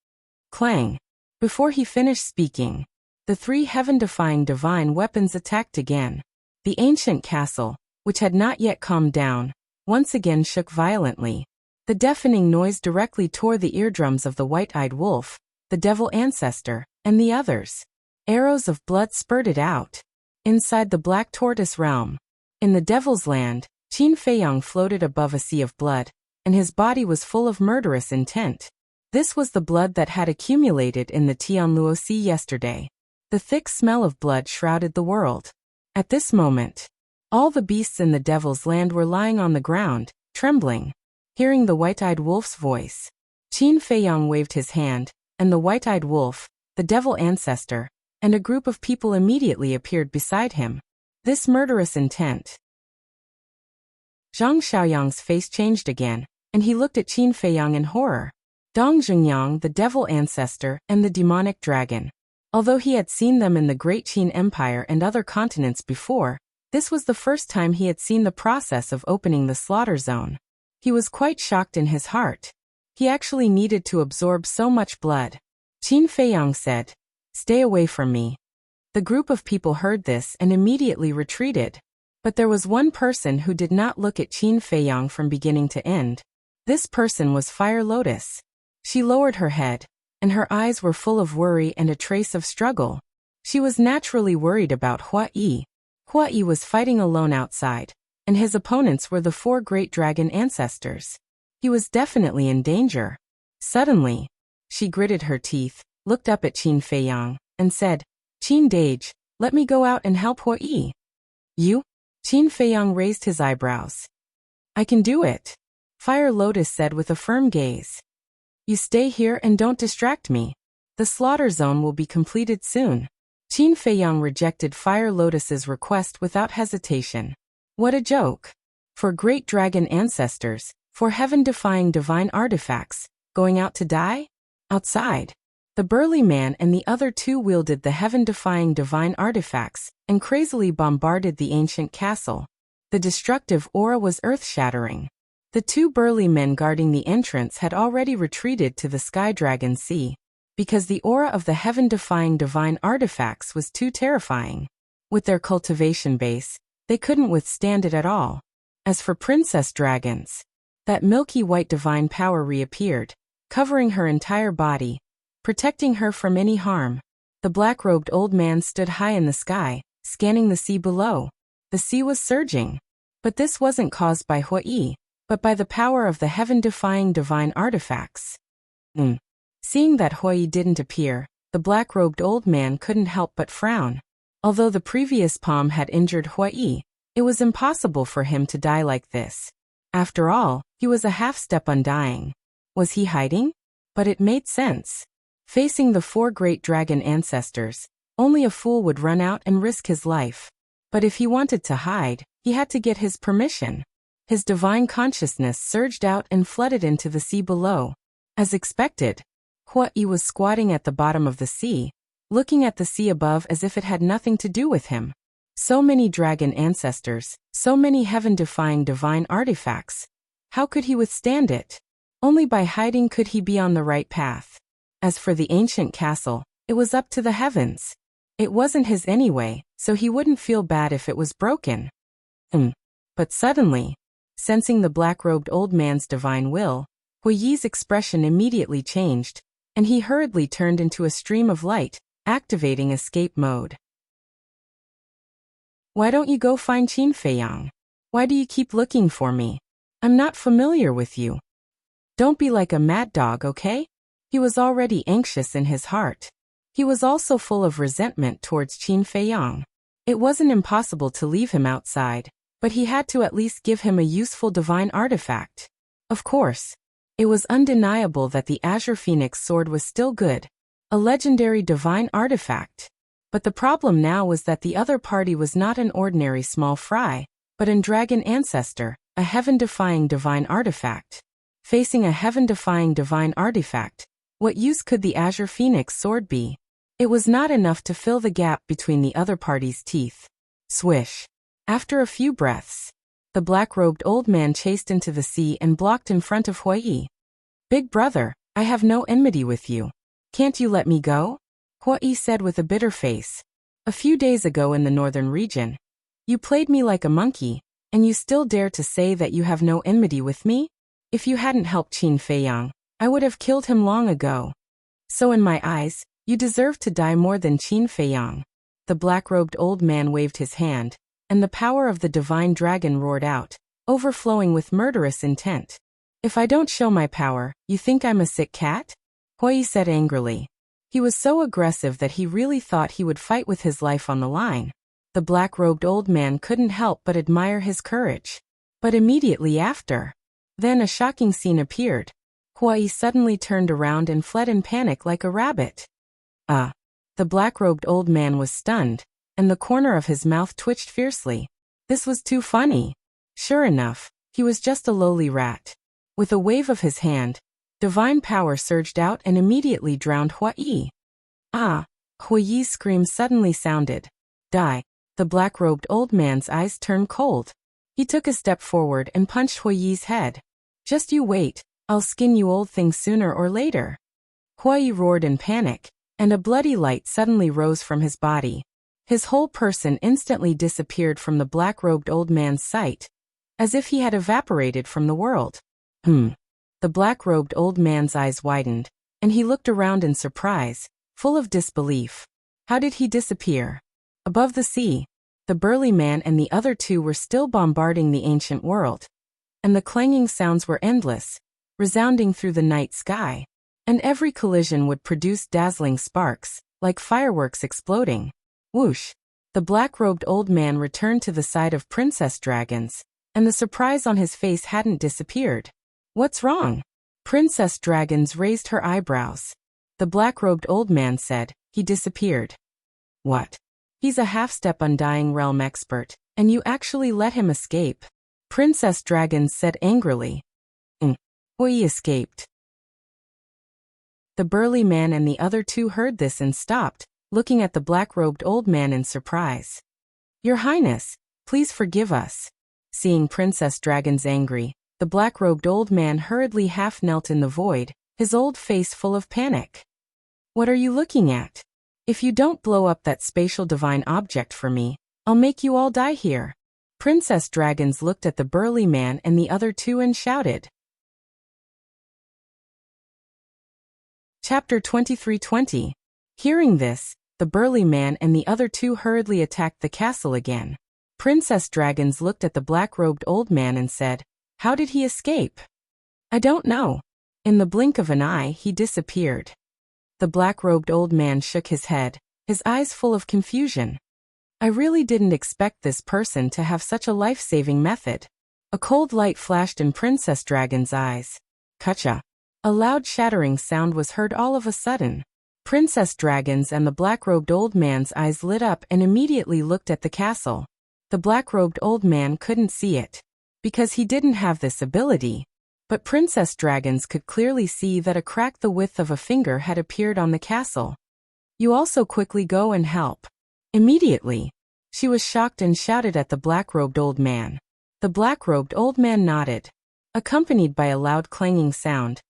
Clang! Before he finished speaking, the three heaven-defying divine weapons attacked again. The ancient castle, which had not yet calmed down, once again shook violently. The deafening noise directly tore the eardrums of the white-eyed wolf, the devil ancestor, and the others. Arrows of blood spurted out. Inside the Black Tortoise realm, in the Devil's Land, Qin Feiyang floated above a sea of blood, and his body was full of murderous intent. This was the blood that had accumulated in the Tianluo Sea yesterday. The thick smell of blood shrouded the world. At this moment, all the beasts in the Devil's Land were lying on the ground, trembling. Hearing the white-eyed wolf's voice, Qin Feiyang waved his hand, and the white-eyed wolf, the devil ancestor, and a group of people immediately appeared beside him. This murderous intent. Zhang Xiaoyang's face changed again, and he looked at Qin Feiyang in horror. Dong Zhengyang, the devil ancestor, and the demonic dragon. Although he had seen them in the Great Qin Empire and other continents before, this was the first time he had seen the process of opening the slaughter zone. He was quite shocked in his heart. He actually needed to absorb so much blood. Qin Feiyang said, "Stay away from me." The group of people heard this and immediately retreated. But there was one person who did not look at Qin Feiyang from beginning to end. This person was Fire Lotus. She lowered her head, and her eyes were full of worry and a trace of struggle. She was naturally worried about Hua Yi. Hua Yi was fighting alone outside, and his opponents were the four great dragon ancestors. He was definitely in danger. Suddenly, she gritted her teeth, looked up at Qin Feiyang, and said, "Qin Dage, let me go out and help Hua Yi." "You?" Qin Feiyang raised his eyebrows. "I can do it," Fire Lotus said with a firm gaze. "You stay here and don't distract me. The slaughter zone will be completed soon." Qin Feiyang rejected Fire Lotus's request without hesitation. What a joke. For great dragon ancestors, for heaven-defying divine artifacts, going out to die? Outside, the burly man and the other two wielded the heaven-defying divine artifacts and crazily bombarded the ancient castle. The destructive aura was earth-shattering. The two burly men guarding the entrance had already retreated to the Sky Dragon Sea, because the aura of the heaven-defying divine artifacts was too terrifying. With their cultivation base, they couldn't withstand it at all. As for Princess Dragons, that milky white divine power reappeared, covering her entire body, protecting her from any harm. The black-robed old man stood high in the sky, scanning the sea below. The sea was surging. But this wasn't caused by Hua Yi, but by the power of the heaven-defying divine artifacts. Seeing that Hua Yi didn't appear, the black-robed old man couldn't help but frown. Although the previous palm had injured Hua Yi, it was impossible for him to die like this. After all, he was a half-step undying. Was he hiding? But it made sense. Facing the four great dragon ancestors, only a fool would run out and risk his life. But if he wanted to hide, he had to get his permission. His divine consciousness surged out and flooded into the sea below. As expected, Hua Yi was squatting at the bottom of the sea, looking at the sea above as if it had nothing to do with him. So many dragon ancestors, so many heaven-defying divine artifacts. How could he withstand it? Only by hiding could he be on the right path. As for the ancient castle, it was up to the heavens. It wasn't his anyway, so he wouldn't feel bad if it was broken. But suddenly, sensing the black-robed old man's divine will, Hua Yi's expression immediately changed, and he hurriedly turned into a stream of light, activating escape mode. "Why don't you go find Qin Feiyang? Why do you keep looking for me? I'm not familiar with you. Don't be like a mad dog, okay?" He was already anxious in his heart. He was also full of resentment towards Qin Feiyang. It wasn't impossible to leave him outside, but he had to at least give him a useful divine artifact. Of course, it was undeniable that the Azure Phoenix sword was still good, a legendary divine artifact. But the problem now was that the other party was not an ordinary small fry, but a dragon ancestor, a heaven-defying divine artifact. Facing a heaven-defying divine artifact, what use could the Azure Phoenix sword be? It was not enough to fill the gap between the other party's teeth. Swish. After a few breaths, the black-robed old man chased into the sea and blocked in front of Huai. Big brother, I have no enmity with you. Can't you let me go? Huai said with a bitter face. A few days ago in the northern region, you played me like a monkey, and you still dare to say that you have no enmity with me? If you hadn't helped Qin Feiyang, I would have killed him long ago. So in my eyes, you deserve to die more than Qin Feiyang. The black-robed old man waved his hand, and the power of the divine dragon roared out, overflowing with murderous intent. If I don't show my power, you think I'm a sick cat? Huai said angrily. He was so aggressive that he really thought he would fight with his life on the line. The black-robed old man couldn't help but admire his courage. But immediately after, then a shocking scene appeared. Huai suddenly turned around and fled in panic like a rabbit. The black-robed old man was stunned, and the corner of his mouth twitched fiercely. This was too funny. Sure enough, he was just a lowly rat. With a wave of his hand, divine power surged out and immediately drowned Huai. Huai's scream suddenly sounded. Die. The black-robed old man's eyes turned cold. He took a step forward and punched Huai's head. Just you wait, I'll skin you old thing sooner or later. Huai roared in panic, and a bloody light suddenly rose from his body. His whole person instantly disappeared from the black-robed old man's sight, as if he had evaporated from the world. The black-robed old man's eyes widened, and he looked around in surprise, full of disbelief. How did he disappear? Above the sea, the burly man and the other two were still bombarding the ancient world, and the clanging sounds were endless, resounding through the night sky, and every collision would produce dazzling sparks, like fireworks exploding. Whoosh! The black-robed old man returned to the side of Princess Dragons, and the surprise on his face hadn't disappeared. What's wrong? Princess Dragons raised her eyebrows. The black-robed old man said, he disappeared. What? He's a half-step Undying Realm expert, and you actually let him escape. Princess Dragons said angrily. Huai escaped. The burly man and the other two heard this and stopped, looking at the black-robed old man in surprise. Your Highness, please forgive us. Seeing Princess Dragons angry, the black-robed old man hurriedly half-knelt in the void, his old face full of panic. What are you looking at? If you don't blow up that spatial divine object for me, I'll make you all die here. Princess Dragons looked at the burly man and the other two and shouted. Chapter 23:20. Hearing this, the burly man and the other two hurriedly attacked the castle again. Princess Dragons looked at the black-robed old man and said, How did he escape? I don't know. In the blink of an eye, he disappeared. The black-robed old man shook his head, his eyes full of confusion. I really didn't expect this person to have such a life-saving method. A cold light flashed in Princess Dragon's eyes. Kacha. A loud shattering sound was heard all of a sudden. Princess Dragons and the black-robed old man's eyes lit up and immediately looked at the castle. The black-robed old man couldn't see it, because he didn't have this ability. But Princess Dragons could clearly see that a crack the width of a finger had appeared on the castle. You also quickly go and help. Immediately. She was shocked and shouted at the black-robed old man. The black-robed old man nodded. Accompanied by a loud clanging sound,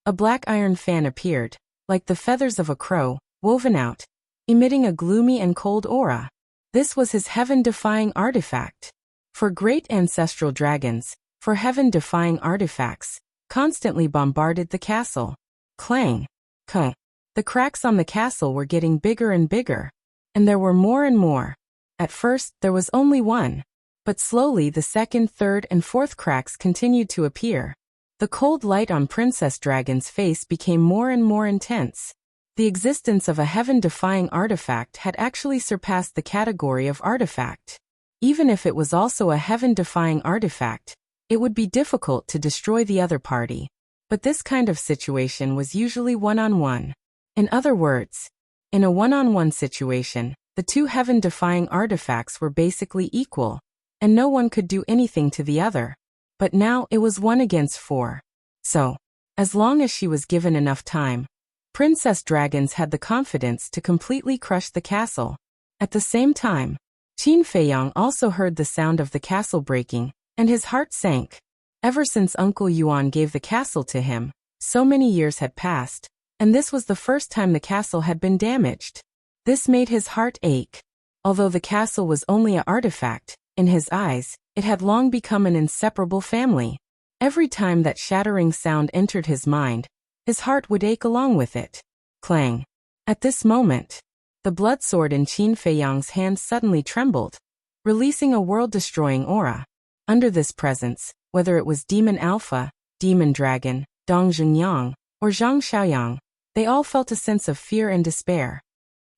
a black iron fan appeared, like the feathers of a crow, woven out, emitting a gloomy and cold aura. This was his heaven-defying artifact. For great ancestral dragons, for heaven-defying artifacts, constantly bombarded the castle. Clang. Ka. The cracks on the castle were getting bigger and bigger, and there were more and more. At first, there was only one, but slowly the second, third, and fourth cracks continued to appear. The cold light on Princess Dragon's face became more and more intense. The existence of a heaven-defying artifact had actually surpassed the category of artifact. Even if it was also a heaven-defying artifact, it would be difficult to destroy the other party. But this kind of situation was usually one-on-one. In other words, in a one-on-one situation, the two heaven-defying artifacts were basically equal, and no one could do anything to the other. But now it was 1 against 4. So, as long as she was given enough time, Princess Dragons had the confidence to completely crush the castle. At the same time, Qin Feiyang also heard the sound of the castle breaking, and his heart sank. Ever since Uncle Yuan gave the castle to him, so many years had passed, and this was the first time the castle had been damaged. This made his heart ache. Although the castle was only an artifact, in his eyes, it had long become an inseparable family. Every time that shattering sound entered his mind, his heart would ache along with it. Clang. At this moment, the blood sword in Qin Feiyang's hand suddenly trembled, releasing a world-destroying aura. Under this presence, whether it was Demon Alpha, Demon Dragon, Dong Zhengyang, or Zhang Xiaoyang, they all felt a sense of fear and despair.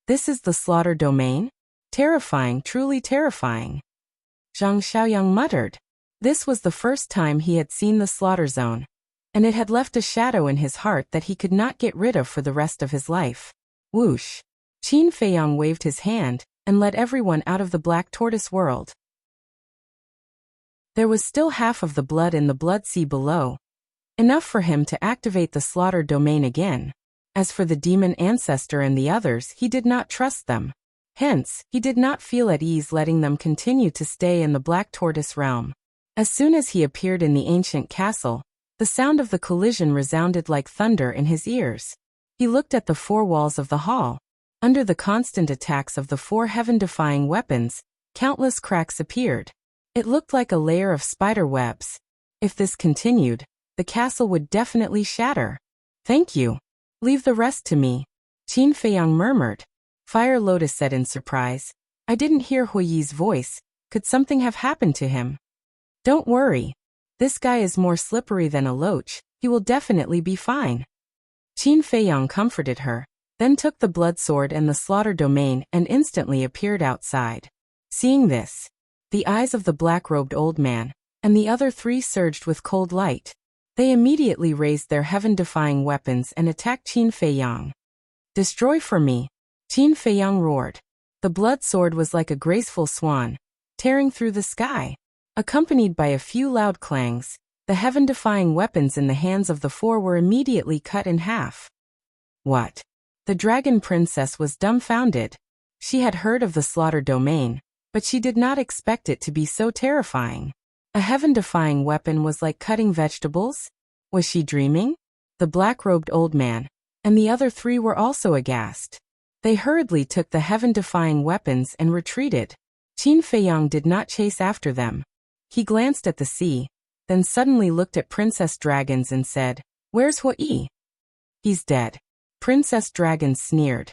This is the slaughter domain? Terrifying, truly terrifying. Zhang Xiaoyang muttered. This was the first time he had seen the slaughter zone, and it had left a shadow in his heart that he could not get rid of for the rest of his life. Whoosh! Qin Feiyang waved his hand and led everyone out of the Black Tortoise world. There was still half of the blood in the blood sea below, enough for him to activate the slaughter domain again. As for the demon ancestor and the others, he did not trust them. Hence, he did not feel at ease letting them continue to stay in the Black Tortoise realm. As soon as he appeared in the ancient castle, the sound of the collision resounded like thunder in his ears. He looked at the four walls of the hall. Under the constant attacks of the four heaven-defying weapons, countless cracks appeared. It looked like a layer of spider webs. If this continued, the castle would definitely shatter. Thank you. Leave the rest to me, Qin Feiyang murmured. Fire Lotus said in surprise. I didn't hear Huiyi's voice. Could something have happened to him? Don't worry. This guy is more slippery than a loach. He will definitely be fine. Qin Feiyang comforted her, then took the blood sword and the slaughter domain and instantly appeared outside. Seeing this, the eyes of the black-robed old man and the other three surged with cold light. They immediately raised their heaven-defying weapons and attacked Qin Feiyang. Destroy for me, Qin Feiyang roared. The blood sword was like a graceful swan, tearing through the sky. Accompanied by a few loud clangs, the heaven-defying weapons in the hands of the four were immediately cut in half. What? The dragon princess was dumbfounded. She had heard of the slaughter domain, but she did not expect it to be so terrifying. A heaven-defying weapon was like cutting vegetables? Was she dreaming? The black-robed old man and the other three were also aghast. They hurriedly took the heaven-defying weapons and retreated. Qin Feiyang did not chase after them. He glanced at the sea, then suddenly looked at Princess Dragons and said, Where's Huiyi? He's dead. Princess Dragons sneered.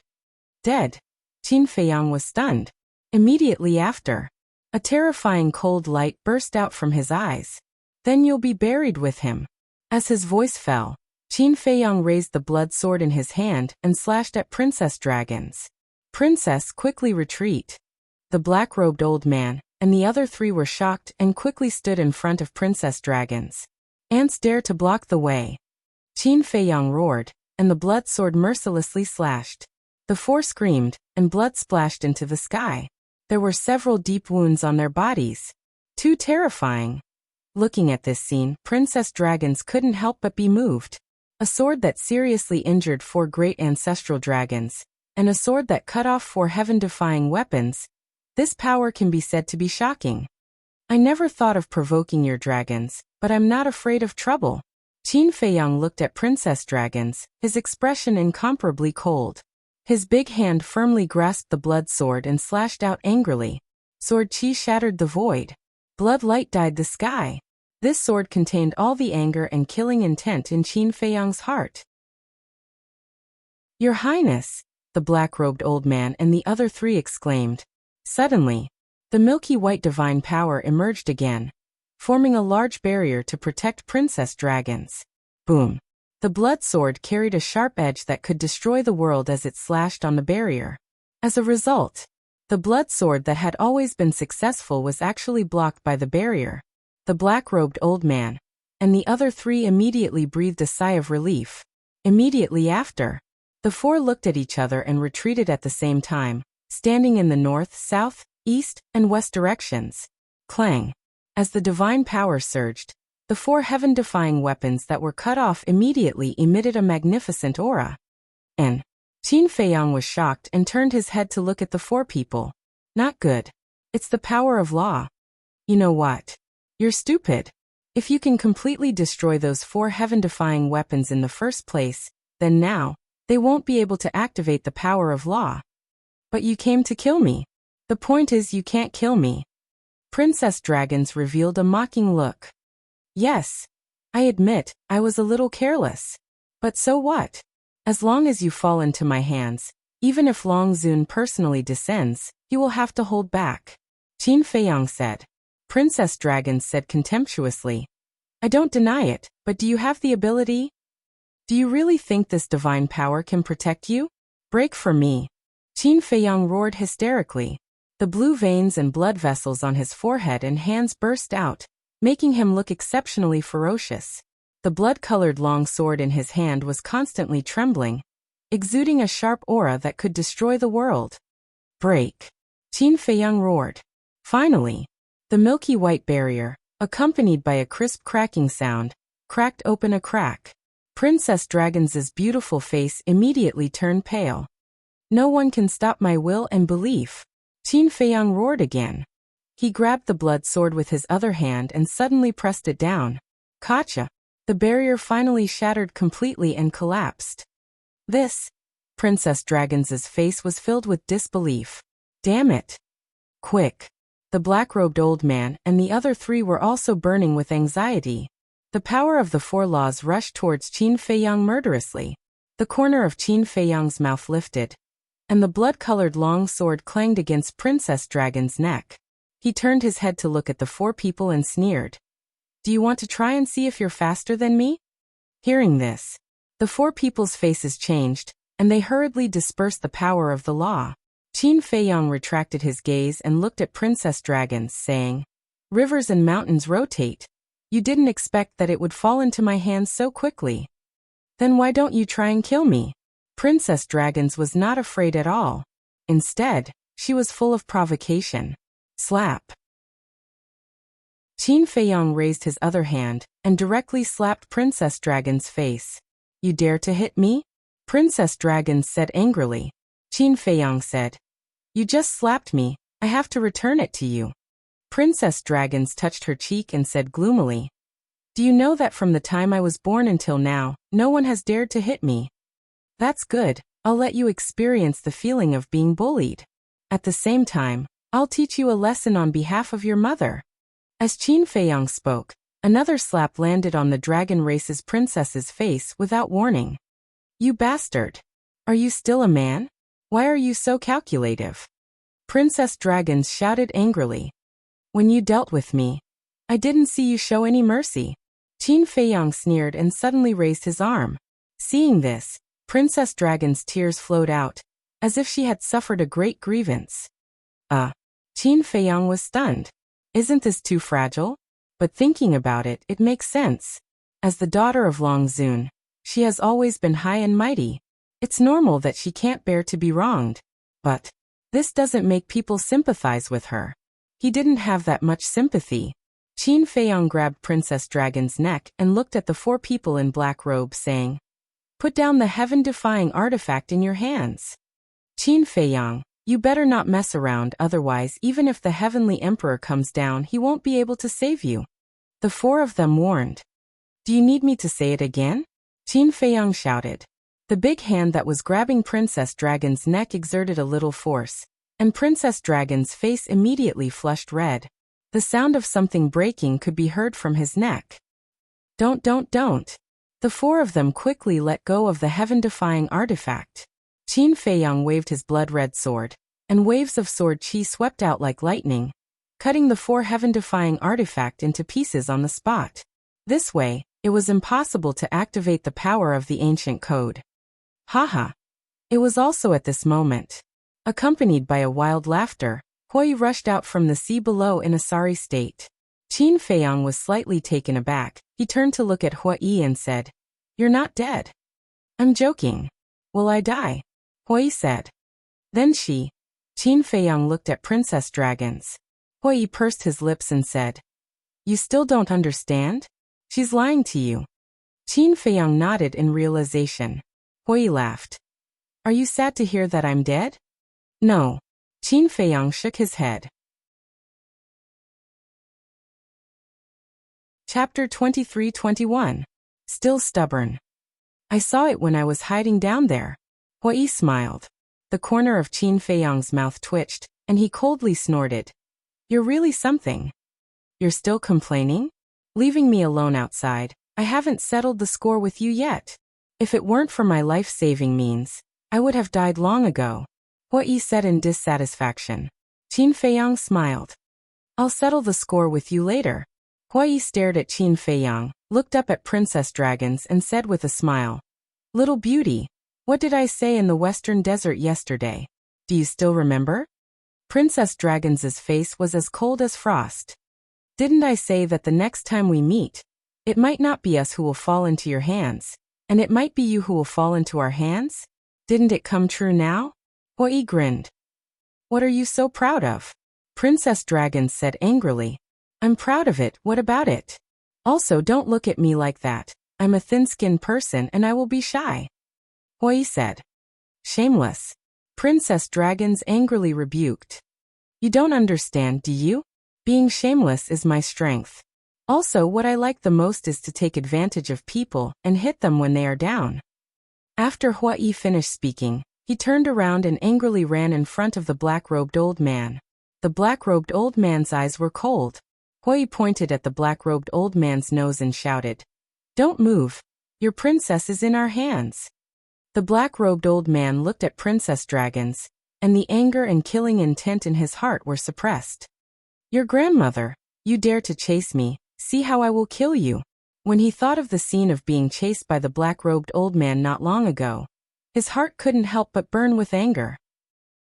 Dead? Qin Feiyang was stunned. Immediately after, a terrifying cold light burst out from his eyes. Then you'll be buried with him. As his voice fell, Qin Feiyang raised the blood sword in his hand and slashed at Princess Dragons. Princess, quickly retreat. The black-robed old man and the other three were shocked and quickly stood in front of Princess Dragons. Ants dare to block the way. Qin Feiyang roared, and the blood sword mercilessly slashed. The four screamed, and blood splashed into the sky. There were several deep wounds on their bodies. Too terrifying. Looking at this scene, Princess Dragons couldn't help but be moved. A sword that seriously injured four great ancestral dragons, and a sword that cut off four heaven-defying weapons. This power can be said to be shocking. I never thought of provoking your dragons, but I'm not afraid of trouble. Qin Feiyang looked at Princess Dragons, his expression incomparably cold. His big hand firmly grasped the blood sword and slashed out angrily. Sword chi shattered the void. Blood light dyed the sky. This sword contained all the anger and killing intent in Qin Feiyang's heart. Your Highness, the black-robed old man and the other three exclaimed. Suddenly, the milky white divine power emerged again, forming a large barrier to protect Princess Dragons. Boom! The blood sword carried a sharp edge that could destroy the world as it slashed on the barrier. As a result, the blood sword that had always been successful was actually blocked by the barrier. The black-robed old man and the other three immediately breathed a sigh of relief. Immediately after, the four looked at each other and retreated at the same time, standing in the north, south, east, and west directions. Clang! As the divine power surged, the four heaven-defying weapons that were cut off immediately emitted a magnificent aura. And Qin Feiyang was shocked and turned his head to look at the four people. Not good. It's the power of law. You know what? You're stupid. If you can completely destroy those four heaven-defying weapons in the first place, then now, they won't be able to activate the power of law. But you came to kill me. The point is you can't kill me. Princess Dragons revealed a mocking look. Yes. I admit, I was a little careless. But so what? As long as you fall into my hands, even if Long Zun personally descends, you will have to hold back. Qin Feiyang said. Princess Dragons said contemptuously. I don't deny it, but do you have the ability? Do you really think this divine power can protect you? Break for me. Qin Feiyang roared hysterically. The blue veins and blood vessels on his forehead and hands burst out, making him look exceptionally ferocious. The blood-colored long sword in his hand was constantly trembling, exuding a sharp aura that could destroy the world. Break. Qin Feiyang roared. Finally, the milky white barrier, accompanied by a crisp cracking sound, cracked open a crack. Princess Dragons' beautiful face immediately turned pale. No one can stop my will and belief. Qin Feiyang roared again. He grabbed the blood sword with his other hand and suddenly pressed it down. Gotcha. The barrier finally shattered completely and collapsed. This. Princess Dragons' face was filled with disbelief. Damn it. Quick. The black-robed old man and the other three were also burning with anxiety. The power of the four laws rushed towards Qin Feiyang murderously. The corner of Qin Feiyang's mouth lifted, and the blood-colored long sword clanged against Princess Dragon's neck. He turned his head to look at the four people and sneered. Do you want to try and see if you're faster than me? Hearing this, the four people's faces changed, and they hurriedly dispersed the power of the law. Qin Feiyang retracted his gaze and looked at Princess Dragons, saying, Rivers and mountains rotate. You didn't expect that it would fall into my hands so quickly. Then why don't you try and kill me? Princess Dragons was not afraid at all. Instead, she was full of provocation. Slap. Qin Feiyang raised his other hand and directly slapped Princess Dragon's face. You dare to hit me? Princess Dragons said angrily. Qin Feiyang said, You just slapped me, I have to return it to you. Princess Dragons touched her cheek and said gloomily, Do you know that from the time I was born until now, no one has dared to hit me? That's good, I'll let you experience the feeling of being bullied. At the same time, I'll teach you a lesson on behalf of your mother. As Qin Feiyang spoke, another slap landed on the dragon race's princess's face without warning. You bastard! Are you still a man? Why are you so calculative? Princess Dragons shouted angrily. When you dealt with me, I didn't see you show any mercy. Qin Feiyang sneered and suddenly raised his arm. Seeing this, Princess Dragon's tears flowed out, as if she had suffered a great grievance. Qin Feiyang was stunned. Isn't this too fragile? But thinking about it, it makes sense. As the daughter of Long Zun, she has always been high and mighty. It's normal that she can't bear to be wronged. But this doesn't make people sympathize with her. He didn't have that much sympathy. Qin Feiyang grabbed Princess Dragon's neck and looked at the four people in black robes, saying, Put down the heaven-defying artifact in your hands. Qin Feiyang, you better not mess around, otherwise even if the Heavenly Emperor comes down he won't be able to save you. The four of them warned. Do you need me to say it again? Qin Feiyang shouted. The big hand that was grabbing Princess Dragon's neck exerted a little force, and Princess Dragon's face immediately flushed red. The sound of something breaking could be heard from his neck. Don't. The four of them quickly let go of the heaven-defying artifact. Qin Feiyang waved his blood-red sword, and waves of sword chi swept out like lightning, cutting the four heaven-defying artifact into pieces on the spot. This way, it was impossible to activate the power of the ancient code. Haha. It was also at this moment, accompanied by a wild laughter, Hui rushed out from the sea below in a sorry state. Qin Feiyang was slightly taken aback. He turned to look at Hui and said, You're not dead. I'm joking. Will I die? Hui said. Then Qin Feiyang looked at Princess Dragons. Hui pursed his lips and said, You still don't understand? She's lying to you. Qin Feiyang nodded in realization. Hui laughed. Are you sad to hear that I'm dead? No. Qin Feiyang shook his head. Chapter 23-21. Still stubborn. I saw it when I was hiding down there. Hui smiled. The corner of Qin Feiyang's mouth twitched, and he coldly snorted. You're really something. You're still complaining? Leaving me alone outside. I haven't settled the score with you yet. If it weren't for my life-saving means, I would have died long ago. Hui said in dissatisfaction. Qin Feiyang smiled. I'll settle the score with you later. Hui stared at Qin Feiyang, looked up at Princess Dragons and said with a smile. Little beauty, what did I say in the Western Desert yesterday? Do you still remember? Princess Dragons's face was as cold as frost. Didn't I say that the next time we meet, it might not be us who will fall into your hands, and it might be you who will fall into our hands? Didn't it come true now? Hui grinned. What are you so proud of? Princess Dragons said angrily. I'm proud of it, what about it? Also, don't look at me like that. I'm a thin-skinned person and I will be shy. Hui said. Shameless. Princess Dragons angrily rebuked. You don't understand, do you? Being shameless is my strength. Also, what I like the most is to take advantage of people and hit them when they are down. After Hui finished speaking, he turned around and angrily ran in front of the black-robed old man. The black-robed old man's eyes were cold. Hui pointed at the black-robed old man's nose and shouted, Don't move. Your princess is in our hands. The black-robed old man looked at Princess Dragons, and the anger and killing intent in his heart were suppressed. Your grandmother, you dare to chase me, see how I will kill you. When he thought of the scene of being chased by the black-robed old man not long ago, his heart couldn't help but burn with anger.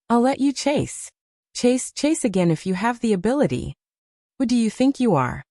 I'll let you chase. Chase again if you have the ability. Who do you think you are?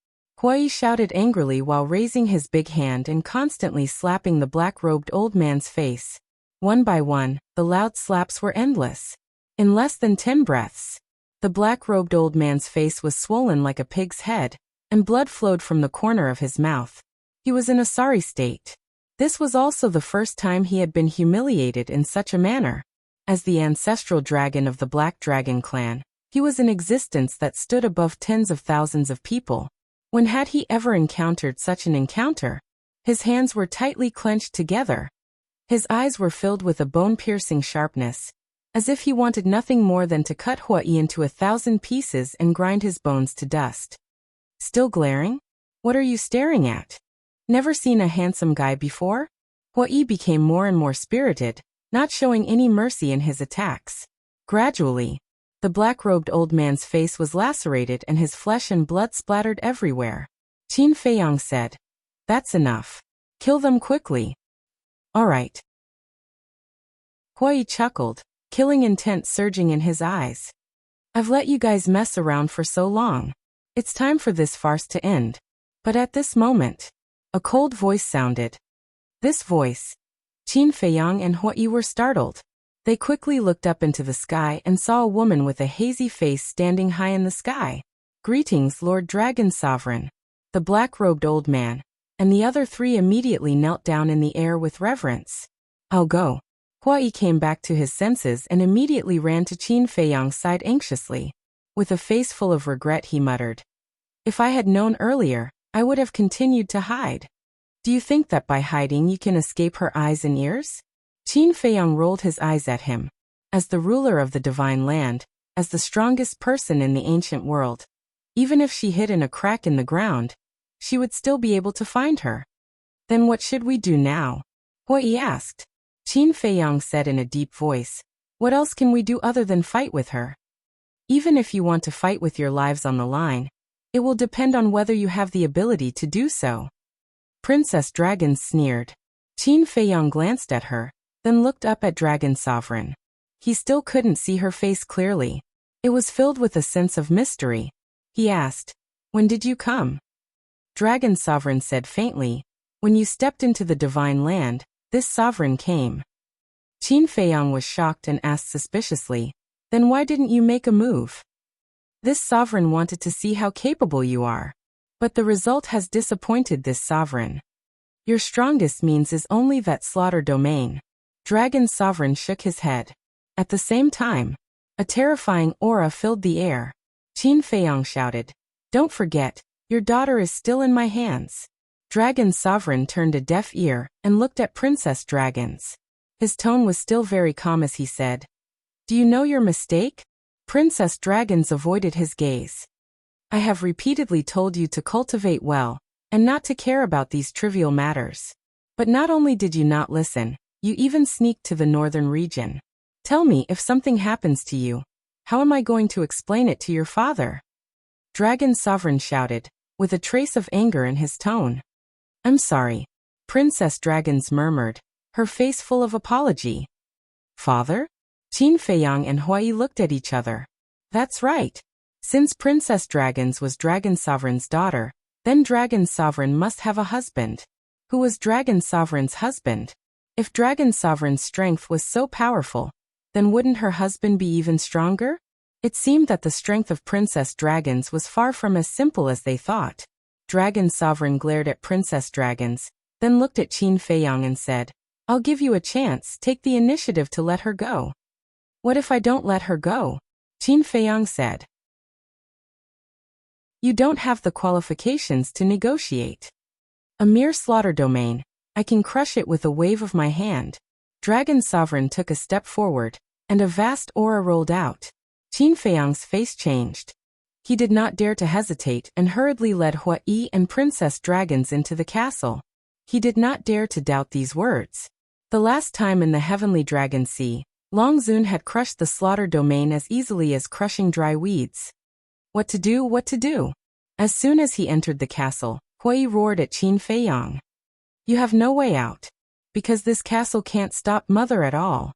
Hui shouted angrily while raising his big hand and constantly slapping the black-robed old man's face. One by one, the loud slaps were endless. In less than 10 breaths, the black-robed old man's face was swollen like a pig's head, and blood flowed from the corner of his mouth. He was in a sorry state. This was also the first time he had been humiliated in such a manner. As the ancestral dragon of the Black Dragon clan, he was an existence that stood above tens of thousands of people. When had he ever encountered such an encounter? His hands were tightly clenched together. His eyes were filled with a bone-piercing sharpness, as if he wanted nothing more than to cut Hui into 1,000 pieces and grind his bones to dust. Still glaring? What are you staring at? Never seen a handsome guy before? Hui became more and more spirited, not showing any mercy in his attacks. Gradually, the black-robed old man's face was lacerated and his flesh and blood splattered everywhere. Qin Feiyang said, That's enough. Kill them quickly. All right. Hui chuckled, killing intent surging in his eyes. I've let you guys mess around for so long. It's time for this farce to end. But at this moment, a cold voice sounded. This voice. Qin Feiyang and Hui were startled. They quickly looked up into the sky and saw a woman with a hazy face standing high in the sky. Greetings, Lord Dragon Sovereign. The black-robed old man and the other 3 immediately knelt down in the air with reverence. I'll go. Hui came back to his senses and immediately ran to Qin Feiyang's side anxiously. With a face full of regret he muttered, If I had known earlier, I would have continued to hide. Do you think that by hiding you can escape her eyes and ears? Qin Feiyang rolled his eyes at him. As the ruler of the divine land, as the strongest person in the ancient world, even if she hid in a crack in the ground, she would still be able to find her. Then what should we do now? Hui asked. Qin Feiyang said in a deep voice, What else can we do other than fight with her? Even if you want to fight with your lives on the line, it will depend on whether you have the ability to do so. Princess Dragon sneered. Qin Feiyang glanced at her, then looked up at Dragon Sovereign. He still couldn't see her face clearly. It was filled with a sense of mystery. He asked, When did you come? Dragon Sovereign said faintly, When you stepped into the divine land, this sovereign came. Qin Feiyang was shocked and asked suspiciously, Then why didn't you make a move? This sovereign wanted to see how capable you are. But the result has disappointed this sovereign. Your strongest means is only that slaughter domain. Dragon Sovereign shook his head. At the same time, a terrifying aura filled the air. Qin Feiyang shouted, "Don't forget, your daughter is still in my hands." Dragon Sovereign turned a deaf ear and looked at Princess Dragons. His tone was still very calm as he said, "Do you know your mistake?" Princess Dragons avoided his gaze. "I have repeatedly told you to cultivate well, and not to care about these trivial matters. But not only did you not listen, you even sneaked to the northern region. Tell me, if something happens to you, how am I going to explain it to your father?" Dragon Sovereign shouted, with a trace of anger in his tone. "I'm sorry," Princess Dragons murmured, her face full of apology. "Father?" Qin Feiyang and Huai looked at each other. That's right. Since Princess Dragons was Dragon Sovereign's daughter, then Dragon Sovereign must have a husband. Who was Dragon Sovereign's husband? If Dragon Sovereign's strength was so powerful, then wouldn't her husband be even stronger? It seemed that the strength of Princess Dragons was far from as simple as they thought. Dragon Sovereign glared at Princess Dragons, then looked at Qin Feiyang and said, "I'll give you a chance, take the initiative to let her go." "What if I don't let her go?" Qin Feiyang said. "You don't have the qualifications to negotiate. A mere slaughter domain, I can crush it with a wave of my hand." Dragon Sovereign took a step forward, and a vast aura rolled out. Qin Feiyang's face changed. He did not dare to hesitate and hurriedly led Huai and Princess Dragons into the castle. He did not dare to doubt these words. The last time in the Heavenly Dragon Sea, Long Zun had crushed the slaughter domain as easily as crushing dry weeds. What to do, what to do? As soon as he entered the castle, Huai roared at Qin Feiyang. "You have no way out. Because this castle can't stop Mother at all.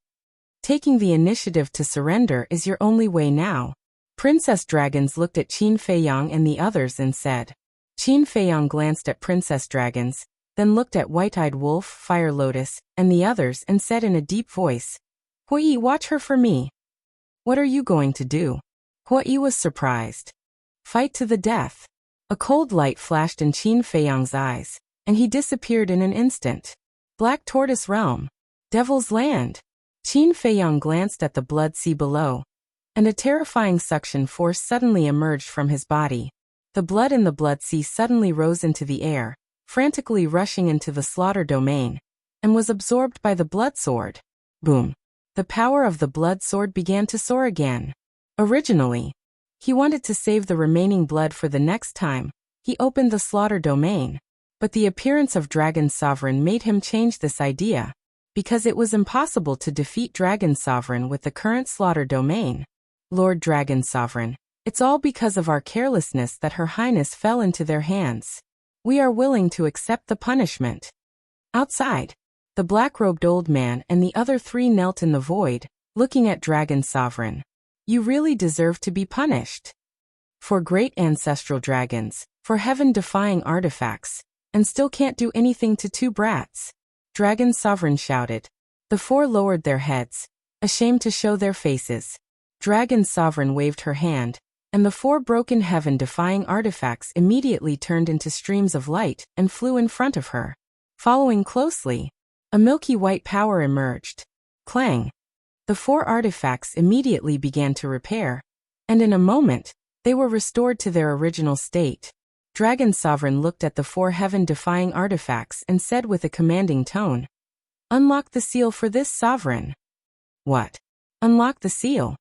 Taking the initiative to surrender is your only way now." Princess Dragons looked at Qin Feiyang and the others and said. Qin Feiyang glanced at Princess Dragons, then looked at White-Eyed Wolf, Fire Lotus, and the others and said in a deep voice, "Huai, watch her for me." "What are you going to do?" Huai was surprised. "Fight to the death." A cold light flashed in Qin Feiyang's eyes, and he disappeared in an instant. Black Tortoise Realm. Devil's Land. Qin Feiyang glanced at the blood sea below, and a terrifying suction force suddenly emerged from his body. The blood in the blood sea suddenly rose into the air, frantically rushing into the slaughter domain, and was absorbed by the blood sword. Boom. The power of the blood sword began to soar again. Originally, he wanted to save the remaining blood for the next time he opened the slaughter domain, but the appearance of Dragon Sovereign made him change this idea, because it was impossible to defeat Dragon Sovereign with the current slaughter domain. "Lord Dragon Sovereign, it's all because of our carelessness that Her Highness fell into their hands. We are willing to accept the punishment." Outside, the black-robed old man and the other three knelt in the void, looking at Dragon Sovereign. "You really deserve to be punished. For great ancestral dragons, for heaven-defying artifacts, and still can't do anything to two brats." Dragon Sovereign shouted. The four lowered their heads, ashamed to show their faces. Dragon Sovereign waved her hand, and the four broken heaven-defying artifacts immediately turned into streams of light and flew in front of her. Following closely, a milky white power emerged. Clang! The four artifacts immediately began to repair, and in a moment, they were restored to their original state. Dragon Sovereign looked at the four heaven-defying artifacts and said with a commanding tone, "Unlock the seal for this sovereign." "What? Unlock the seal?"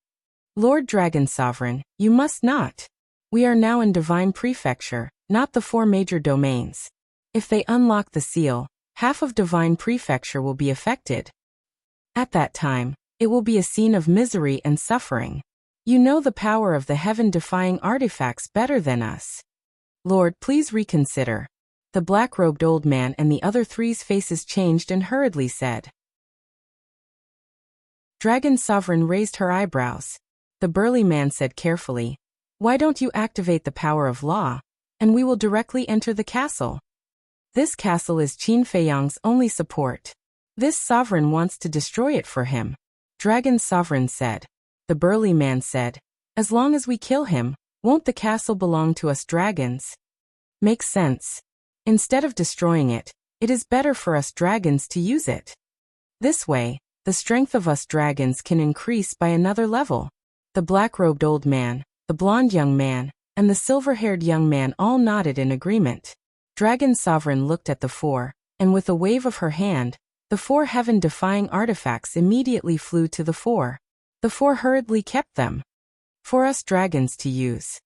"Lord Dragon Sovereign, you must not. We are now in Divine Prefecture, not the four major domains. If they unlock the seal, half of Divine Prefecture will be affected. At that time, it will be a scene of misery and suffering. You know the power of the heaven-defying artifacts better than us. Lord, please reconsider." The black-robed old man and the other three's faces changed and hurriedly said. Dragon Sovereign raised her eyebrows. The burly man said carefully, "Why don't you activate the power of law, and we will directly enter the castle? This castle is Qin Feiyang's only support. This sovereign wants to destroy it for him." Dragon Sovereign said. The burly man said, "As long as we kill him, won't the castle belong to us dragons?" "Makes sense. Instead of destroying it, it is better for us dragons to use it. This way, the strength of us dragons can increase by another level. The black-robed old man, the blonde young man, and the silver-haired young man all nodded in agreement. Dragon Sovereign looked at the four, and with a wave of her hand, the four heaven-defying artifacts immediately flew to the four. The four hurriedly kept them for us dragons to use.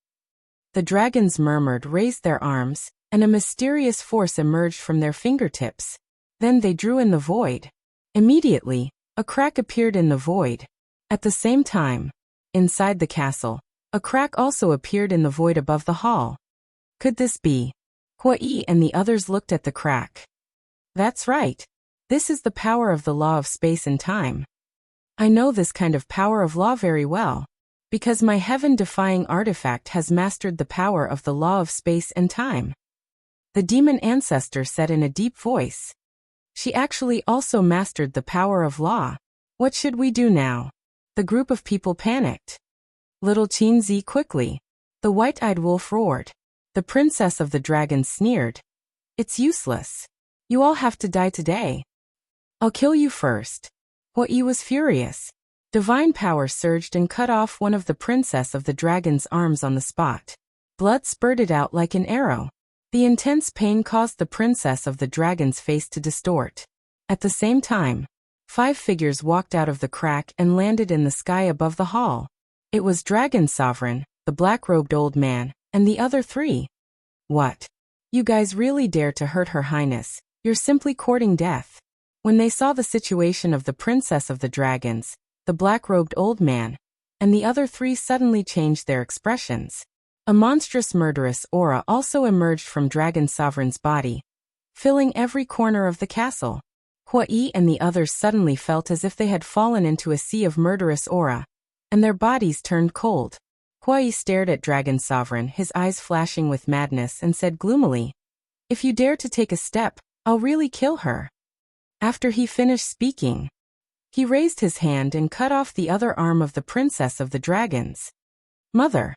The dragons murmured, raised their arms, and a mysterious force emerged from their fingertips. Then they drew in the void. Immediately, a crack appeared in the void. At the same time, inside the castle, a crack also appeared in the void above the hall. Could this be? Huai and the others looked at the crack. That's right. This is the power of the law of space and time. I know this kind of power of law very well, because my heaven-defying artifact has mastered the power of the law of space and time. The demon ancestor said in a deep voice. She actually also mastered the power of law. What should we do now? The group of people panicked. Little Qinzi quickly. The white-eyed wolf roared. The princess of the dragons sneered. It's useless. You all have to die today. I'll kill you first. Huai was furious. Divine power surged and cut off one of the princess of the dragon's arms on the spot. Blood spurted out like an arrow. The intense pain caused the princess of the dragon's face to distort. At the same time, 5 figures walked out of the crack and landed in the sky above the hall. It was Dragon Sovereign, the black-robed old man, and the other 3. What? You guys really dare to hurt Her Highness? You're simply courting death. When they saw the situation of the princess of the dragons, the black-robed old man, and the other 3 suddenly changed their expressions. A monstrous murderous aura also emerged from Dragon Sovereign's body, filling every corner of the castle. Huai and the others suddenly felt as if they had fallen into a sea of murderous aura, and their bodies turned cold. Huai stared at Dragon Sovereign, his eyes flashing with madness, and said gloomily, "If you dare to take a step, I'll really kill her." After he finished speaking, he raised his hand and cut off the other arm of the princess of the dragons. Mother!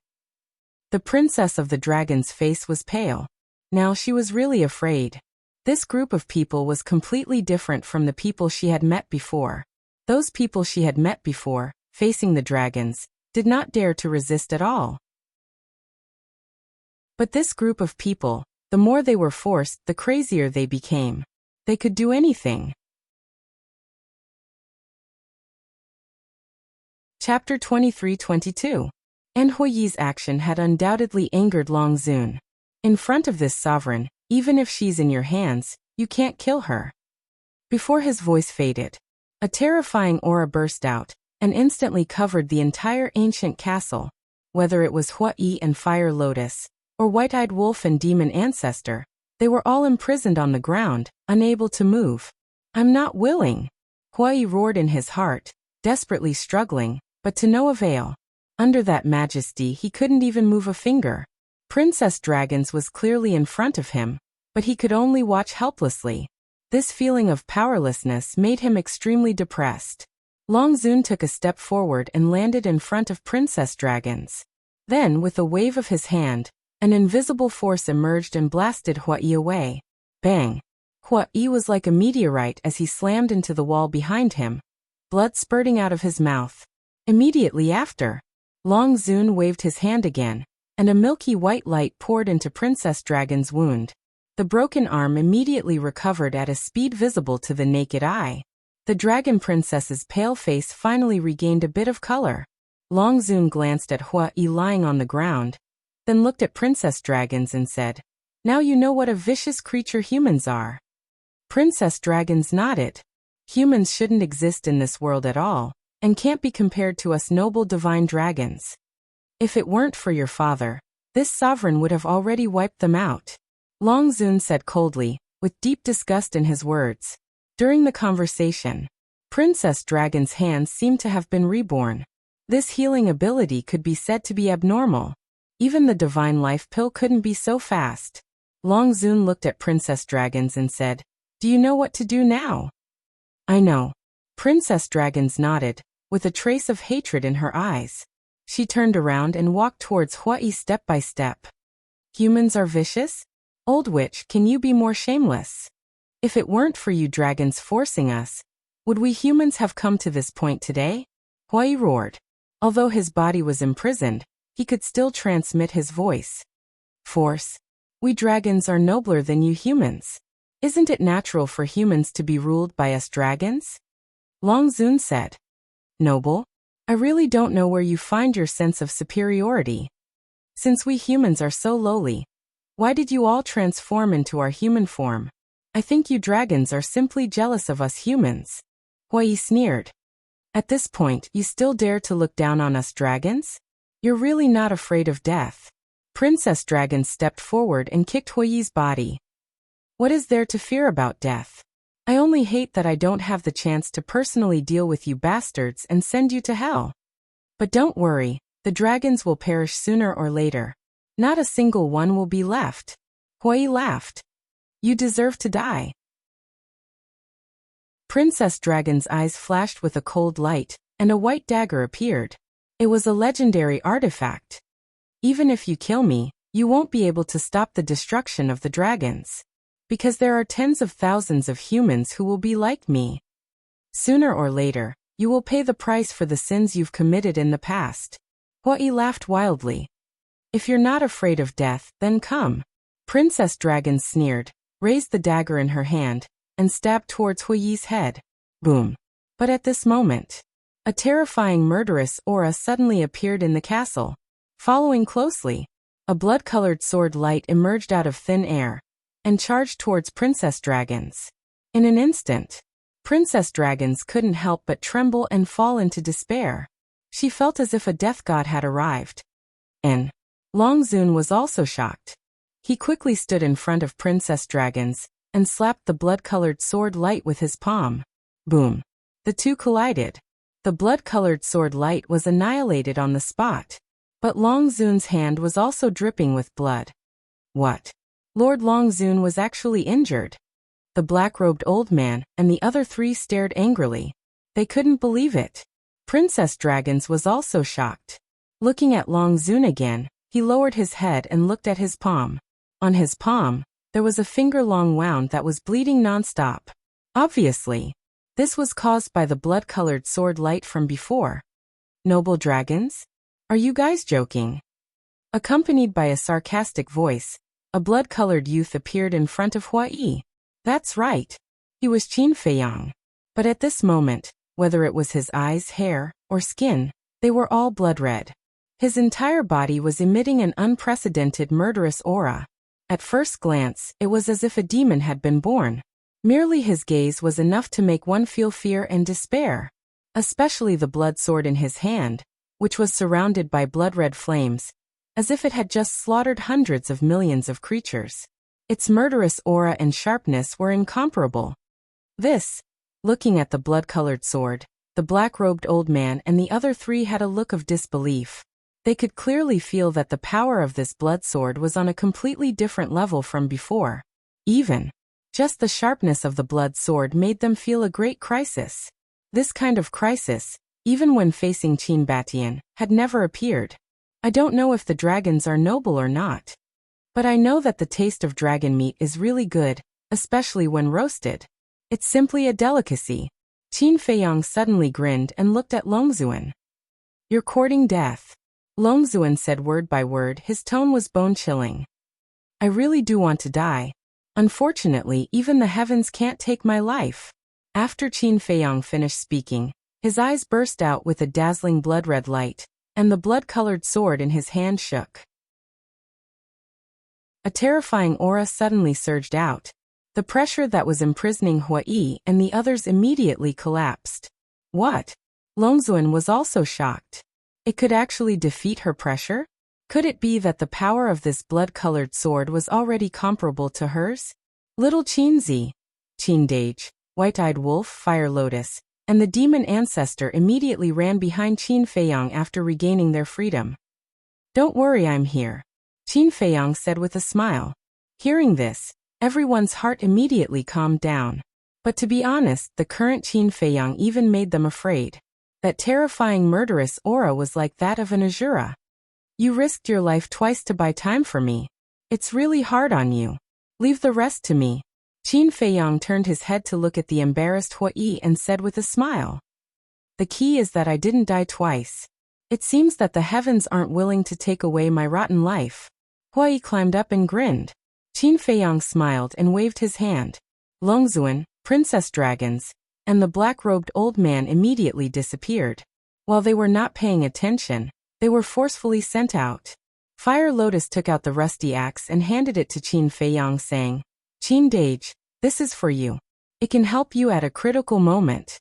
The princess of the dragons' face was pale. Now she was really afraid. This group of people was completely different from the people she had met before. Those people she had met before, facing the dragons, did not dare to resist at all. But this group of people, the more they were forced, the crazier they became. They could do anything. Chapter 23-22. And Huai's action had undoubtedly angered Long Zun. In front of this sovereign, even if she's in your hands, you can't kill her. Before his voice faded, a terrifying aura burst out, and instantly covered the entire ancient castle. Whether it was Huai and Fire Lotus, or White-Eyed Wolf and Demon Ancestor, they were all imprisoned on the ground, unable to move. I'm not willing. Huai roared in his heart, desperately struggling, but to no avail. Under that majesty he couldn't even move a finger. Princess Dragons was clearly in front of him, but he could only watch helplessly. This feeling of powerlessness made him extremely depressed. Long Zun took a step forward and landed in front of Princess Dragons. Then, with a wave of his hand, an invisible force emerged and blasted Huai away. Bang! Huai was like a meteorite as he slammed into the wall behind him, blood spurting out of his mouth. Immediately after, Long Zun waved his hand again, and a milky white light poured into Princess Dragon's wound. The broken arm immediately recovered at a speed visible to the naked eye. The Dragon Princess's pale face finally regained a bit of color. Long Zun glanced at Huai lying on the ground, then looked at Princess Dragons and said, "Now you know what a vicious creature humans are." Princess Dragons nodded. Humans shouldn't exist in this world at all, and can't be compared to us noble divine dragons. If it weren't for your father, this sovereign would have already wiped them out. Long Zun said coldly, with deep disgust in his words. During the conversation, Princess Dragon's hands seemed to have been reborn. This healing ability could be said to be abnormal. Even the divine life pill couldn't be so fast. Long Zun looked at Princess Dragons and said, "Do you know what to do now?" "I know." Princess Dragons nodded, with a trace of hatred in her eyes. She turned around and walked towards Huai step by step. "Humans are vicious? Old witch, can you be more shameless? If it weren't for you dragons forcing us, Would we humans have come to this point today? Huai roared. Although his body was imprisoned, he could still transmit his voice. Force. We dragons are nobler than you humans. Isn't it natural for humans to be ruled by us dragons? Long Zun said. Noble? I really don't know where you find your sense of superiority. Since we humans are so lowly, why did you all transform into our human form? I think you dragons are simply jealous of us humans. Huai sneered. At this point, you still dare to look down on us dragons? You're really not afraid of death. Princess Dragon stepped forward and kicked Huai's body. What is there to fear about death? I only hate that I don't have the chance to personally deal with you bastards and send you to hell. But don't worry, the dragons will perish sooner or later. Not a single one will be left. Huai laughed. You deserve to die. Princess Dragon's eyes flashed with a cold light, and a white dagger appeared. It was a legendary artifact. Even if you kill me, you won't be able to stop the destruction of the dragons. Because there are tens of thousands of humans who will be like me. Sooner or later, you will pay the price for the sins you've committed in the past. Huai laughed wildly. If you're not afraid of death, then come. Princess Dragon sneered, raised the dagger in her hand, and stabbed towards Huai's head. Boom. But at this moment, a terrifying murderous aura suddenly appeared in the castle. Following closely, a blood-colored sword light emerged out of thin air and charged towards Princess Dragons. In an instant, Princess Dragons couldn't help but tremble and fall into despair. She felt as if a death god had arrived. And Long Zun was also shocked. He quickly stood in front of Princess Dragons and slapped the blood-colored sword light with his palm. Boom. The two collided. The blood-colored sword light was annihilated on the spot. But Long Zun's hand was also dripping with blood. What? Lord Long Zun was actually injured. The black-robed old man and the other three stared angrily. They couldn't believe it. Princess Dragons was also shocked. Looking at Long Zun again, he lowered his head and looked at his palm. On his palm, there was a finger-long wound that was bleeding non-stop. Obviously, this was caused by the blood-colored sword light from before. Noble dragons? Are you guys joking? Accompanied by a sarcastic voice, a blood-colored youth appeared in front of Huai. That's right. He was Qin Feiyang. But at this moment, whether it was his eyes, hair, or skin, they were all blood-red. His entire body was emitting an unprecedented murderous aura. At first glance, it was as if a demon had been born. Merely his gaze was enough to make one feel fear and despair. Especially the blood sword in his hand, which was surrounded by blood-red flames, as if it had just slaughtered hundreds of millions of creatures. Its murderous aura and sharpness were incomparable. Looking at the blood-colored sword, the black-robed old man and the other three had a look of disbelief. They could clearly feel that the power of this blood sword was on a completely different level from before. Even just the sharpness of the blood sword made them feel a great crisis. This kind of crisis, even when facing Qin Batian, had never appeared. I don't know if the dragons are noble or not. But I know that the taste of dragon meat is really good, especially when roasted. It's simply a delicacy. Qin Feiyang suddenly grinned and looked at Longzuan. You're courting death. Longzuan said word by word, his tone was bone-chilling. I really do want to die. Unfortunately, even the heavens can't take my life. After Qin Feiyang finished speaking, his eyes burst out with a dazzling blood-red light, and the blood-colored sword in his hand shook. A terrifying aura suddenly surged out. The pressure that was imprisoning Huai and the others immediately collapsed. What? Longzuan was also shocked. It could actually defeat her pressure? Could it be that the power of this blood-colored sword was already comparable to hers? Little Qinzi, Qin Dage, White-Eyed Wolf, Fire Lotus, and the demon ancestor immediately ran behind Qin Feiyang after regaining their freedom. Don't worry, I'm here, Qin Feiyang said with a smile. Hearing this, everyone's heart immediately calmed down. But to be honest, the current Qin Feiyang even made them afraid. That terrifying murderous aura was like that of an Azura. You risked your life twice to buy time for me. It's really hard on you. Leave the rest to me. Qin Feiyang turned his head to look at the embarrassed Hui and said with a smile. The key is that I didn't die twice. It seems that the heavens aren't willing to take away my rotten life. Hui climbed up and grinned. Qin Feiyang smiled and waved his hand. Longzuan, princess dragons, and the black-robed old man immediately disappeared. While they were not paying attention, they were forcefully sent out. Fire Lotus took out the rusty axe and handed it to Qin Feiyang, saying, Qin Dage, this is for you. It can help you at a critical moment.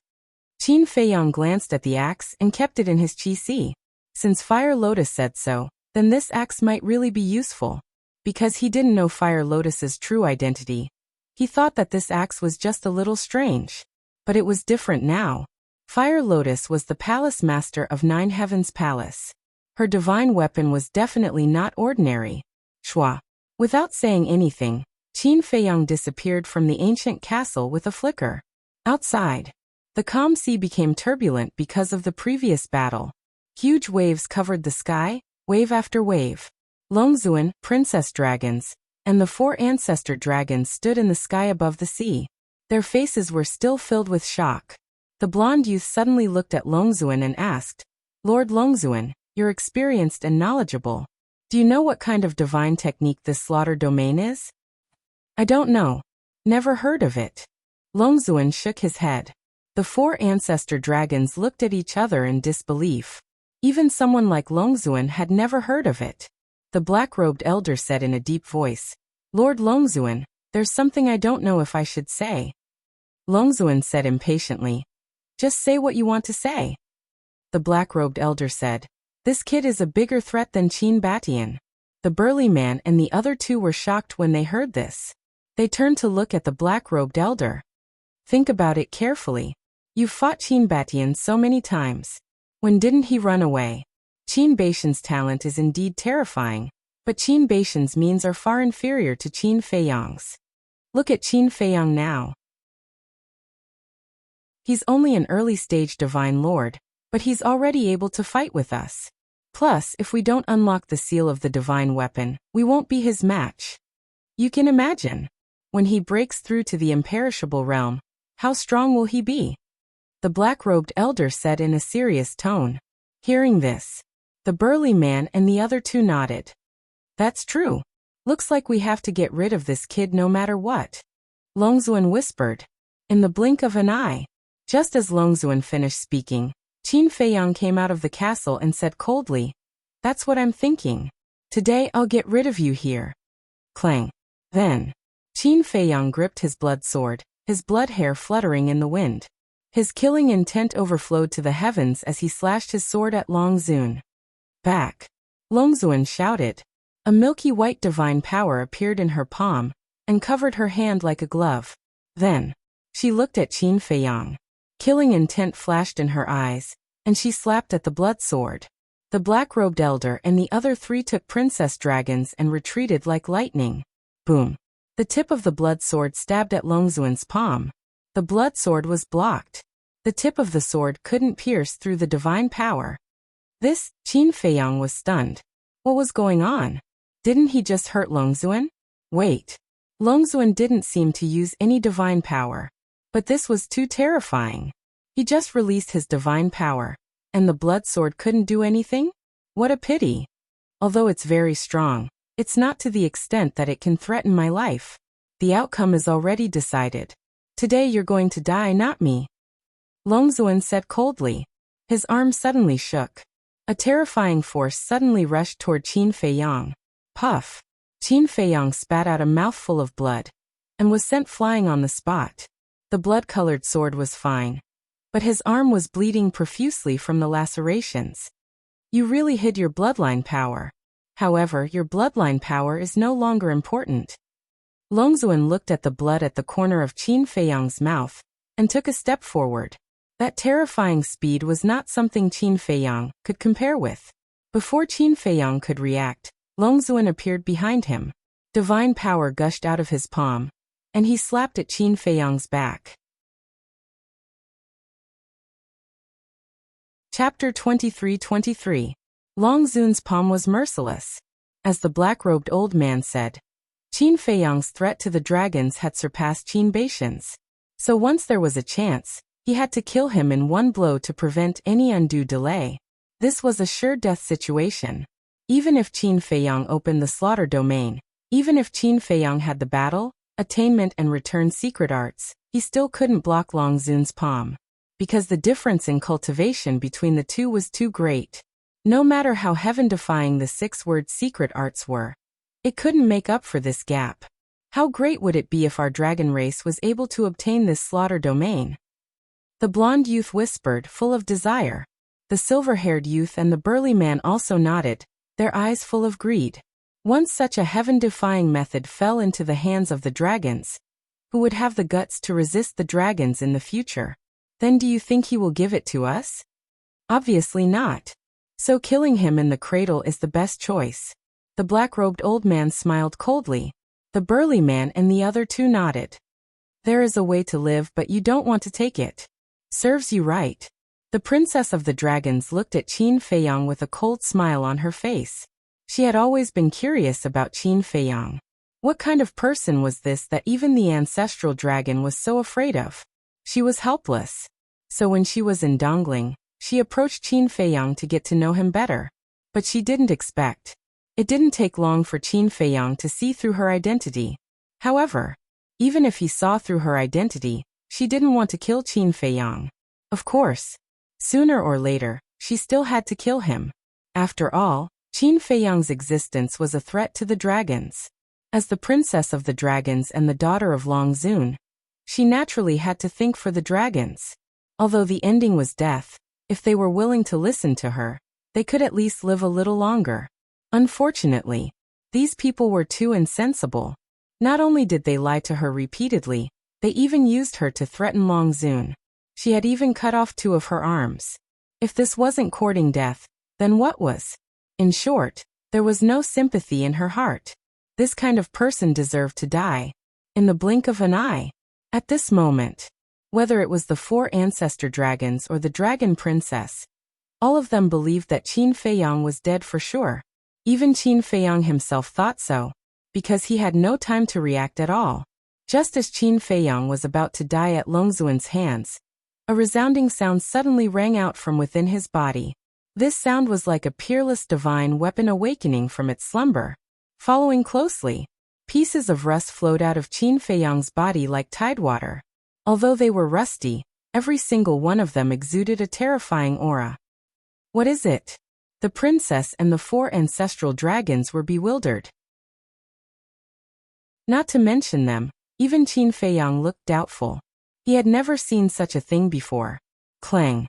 Qin Feiyang glanced at the axe and kept it in his qi. Since Fire Lotus said so, then this axe might really be useful. Because he didn't know Fire Lotus's true identity, he thought that this axe was just a little strange. But it was different now. Fire Lotus was the palace master of Nine Heavens Palace. Her divine weapon was definitely not ordinary. Shua. Without saying anything, Qin Feiyang disappeared from the ancient castle with a flicker. Outside, the calm sea became turbulent because of the previous battle. Huge waves covered the sky, wave after wave. Longzuan, princess dragons, and the 4 ancestor dragons stood in the sky above the sea. Their faces were still filled with shock. The blonde youth suddenly looked at Longzuan and asked, Lord Longzuan, you're experienced and knowledgeable. Do you know what kind of divine technique this slaughter domain is? I don't know. Never heard of it. Longzuan shook his head. The 4 ancestor dragons looked at each other in disbelief. Even someone like Longzuan had never heard of it. The black-robed elder said in a deep voice, Lord Longzuan, there's something I don't know if I should say. Longzuan said impatiently, Just say what you want to say. The black-robed elder said, This kid is a bigger threat than Qin Batian. The burly man and the other 2 were shocked when they heard this. They turned to look at the black-robed elder. Think about it carefully. You've fought Qin Batian so many times. When didn't he run away? Qin Batian's talent is indeed terrifying, but Qin Batian's means are far inferior to Qin Feiyang's. Look at Qin Feiyang now. He's only an early-stage divine lord, but he's already able to fight with us. Plus, if we don't unlock the seal of the divine weapon, we won't be his match. You can imagine. When he breaks through to the imperishable realm, how strong will he be? The black-robed elder said in a serious tone. Hearing this, the burly man and the other 2 nodded. That's true. Looks like we have to get rid of this kid no matter what. Longzuan whispered. In the blink of an eye. Just as Longzuan finished speaking, Qin Feiyang came out of the castle and said coldly, That's what I'm thinking. Today I'll get rid of you here. Clang. Then, Qin Feiyang gripped his blood sword, his blood hair fluttering in the wind. His killing intent overflowed to the heavens as he slashed his sword at Longzuan. Back. Longzuan shouted. A milky white divine power appeared in her palm, and covered her hand like a glove. Then, she looked at Qin Feiyang. Killing intent flashed in her eyes, and she slapped at the blood sword. The black-robed elder and the other 3 took princess dragons and retreated like lightning. Boom. The tip of the blood sword stabbed at Longzuan's palm. The blood sword was blocked. The tip of the sword couldn't pierce through the divine power. Qin Feiyang was stunned. What was going on? Didn't he just hurt Longzuan? Wait. Longzuan didn't seem to use any divine power. But this was too terrifying. He just released his divine power, and the blood sword couldn't do anything? What a pity. Although it's very strong, it's not to the extent that it can threaten my life. The outcome is already decided. Today you're going to die, not me. Longzuan said coldly. His arm suddenly shook. A terrifying force suddenly rushed toward Qin Feiyang. Puff. Qin Feiyang spat out a mouthful of blood, and was sent flying on the spot. The blood-colored sword was fine, but his arm was bleeding profusely from the lacerations. You really hid your bloodline power. However, your bloodline power is no longer important. Longzuan looked at the blood at the corner of Qin Feiyang's mouth, and took a step forward. That terrifying speed was not something Qin Feiyang could compare with. Before Qin Feiyang could react, Longzuan appeared behind him. Divine power gushed out of his palm, and he slapped at Qin Feiyang's back. Chapter 23-23. Longzuan's palm was merciless. As the black-robed old man said, Qin Feiyang's threat to the dragons had surpassed Qin Baishan's. So once there was a chance, he had to kill him in one blow to prevent any undue delay. This was a sure death situation. Even if Qin Feiyang opened the slaughter domain, even if Qin Feiyang had the battle, attainment and return secret arts, he still couldn't block Long Zun's palm. Because the difference in cultivation between the two was too great. No matter how heaven-defying the six-word secret arts were, it couldn't make up for this gap. How great would it be if our dragon race was able to obtain this slaughter domain? The blonde youth whispered, full of desire. The silver-haired youth and the burly man also nodded, their eyes full of greed. Once such a heaven-defying method fell into the hands of the dragons, who would have the guts to resist the dragons in the future? Then do you think he will give it to us? Obviously not. So killing him in the cradle is the best choice. The black-robed old man smiled coldly. The burly man and the other two nodded. There is a way to live, but you don't want to take it. Serves you right. The princess of the dragons looked at Qin Feiyang with a cold smile on her face. She had always been curious about Qin Feiyang. What kind of person was this that even the ancestral dragon was so afraid of? She was helpless. So when she was in Dongling, she approached Qin Feiyang to get to know him better. But she didn't expect. It didn't take long for Qin Feiyang to see through her identity. However, even if he saw through her identity, she didn't want to kill Qin Feiyang. Of course. Sooner or later, she still had to kill him. After all, Qin Feiyang's existence was a threat to the dragons. As the princess of the dragons and the daughter of Long Zun, she naturally had to think for the dragons. Although the ending was death, if they were willing to listen to her, they could at least live a little longer. Unfortunately, these people were too insensible. Not only did they lie to her repeatedly, they even used her to threaten Long Zun. She had even cut off 2 of her arms. If this wasn't courting death, then what was? In short, there was no sympathy in her heart. This kind of person deserved to die. In the blink of an eye. At this moment, whether it was the 4 ancestor dragons or the dragon princess, all of them believed that Qin Feiyang was dead for sure. Even Qin Feiyang himself thought so, because he had no time to react at all. Just as Qin Feiyang was about to die at Longzuan's hands, a resounding sound suddenly rang out from within his body. This sound was like a peerless divine weapon awakening from its slumber. Following closely, pieces of rust flowed out of Qin Feiyang's body like tidewater. Although they were rusty, every single one of them exuded a terrifying aura. What is it? The princess and the 4 ancestral dragons were bewildered. Not to mention them, even Qin Feiyang looked doubtful. He had never seen such a thing before. Clang.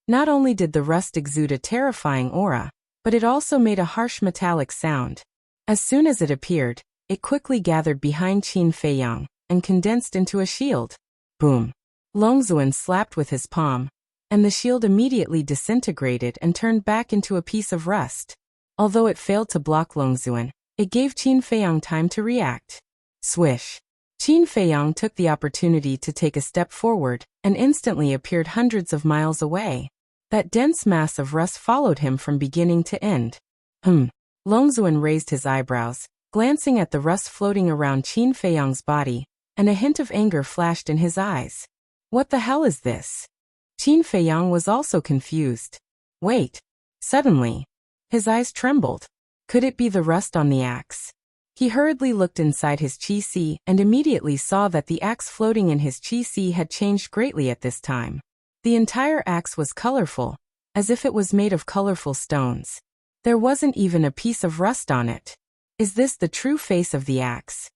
Not only did the rust exude a terrifying aura, but it also made a harsh metallic sound. As soon as it appeared, it quickly gathered behind Qin Feiyang and condensed into a shield. Boom. Longzuan slapped with his palm, and the shield immediately disintegrated and turned back into a piece of rust. Although it failed to block Longzuan, it gave Qin Feiyang time to react. Swish. Qin Feiyang took the opportunity to take a step forward and instantly appeared hundreds of miles away. That dense mass of rust followed him from beginning to end. Longzuan raised his eyebrows, glancing at the rust floating around Qin Feiyang's body, and a hint of anger flashed in his eyes. What the hell is this? Qin Feiyang was also confused. Wait. Suddenly, his eyes trembled. Could it be the rust on the axe? He hurriedly looked inside his qi and immediately saw that the axe floating in his qi had changed greatly at this time. The entire axe was colorful, as if it was made of colorful stones. There wasn't even a piece of rust on it. Is this the true face of the axe?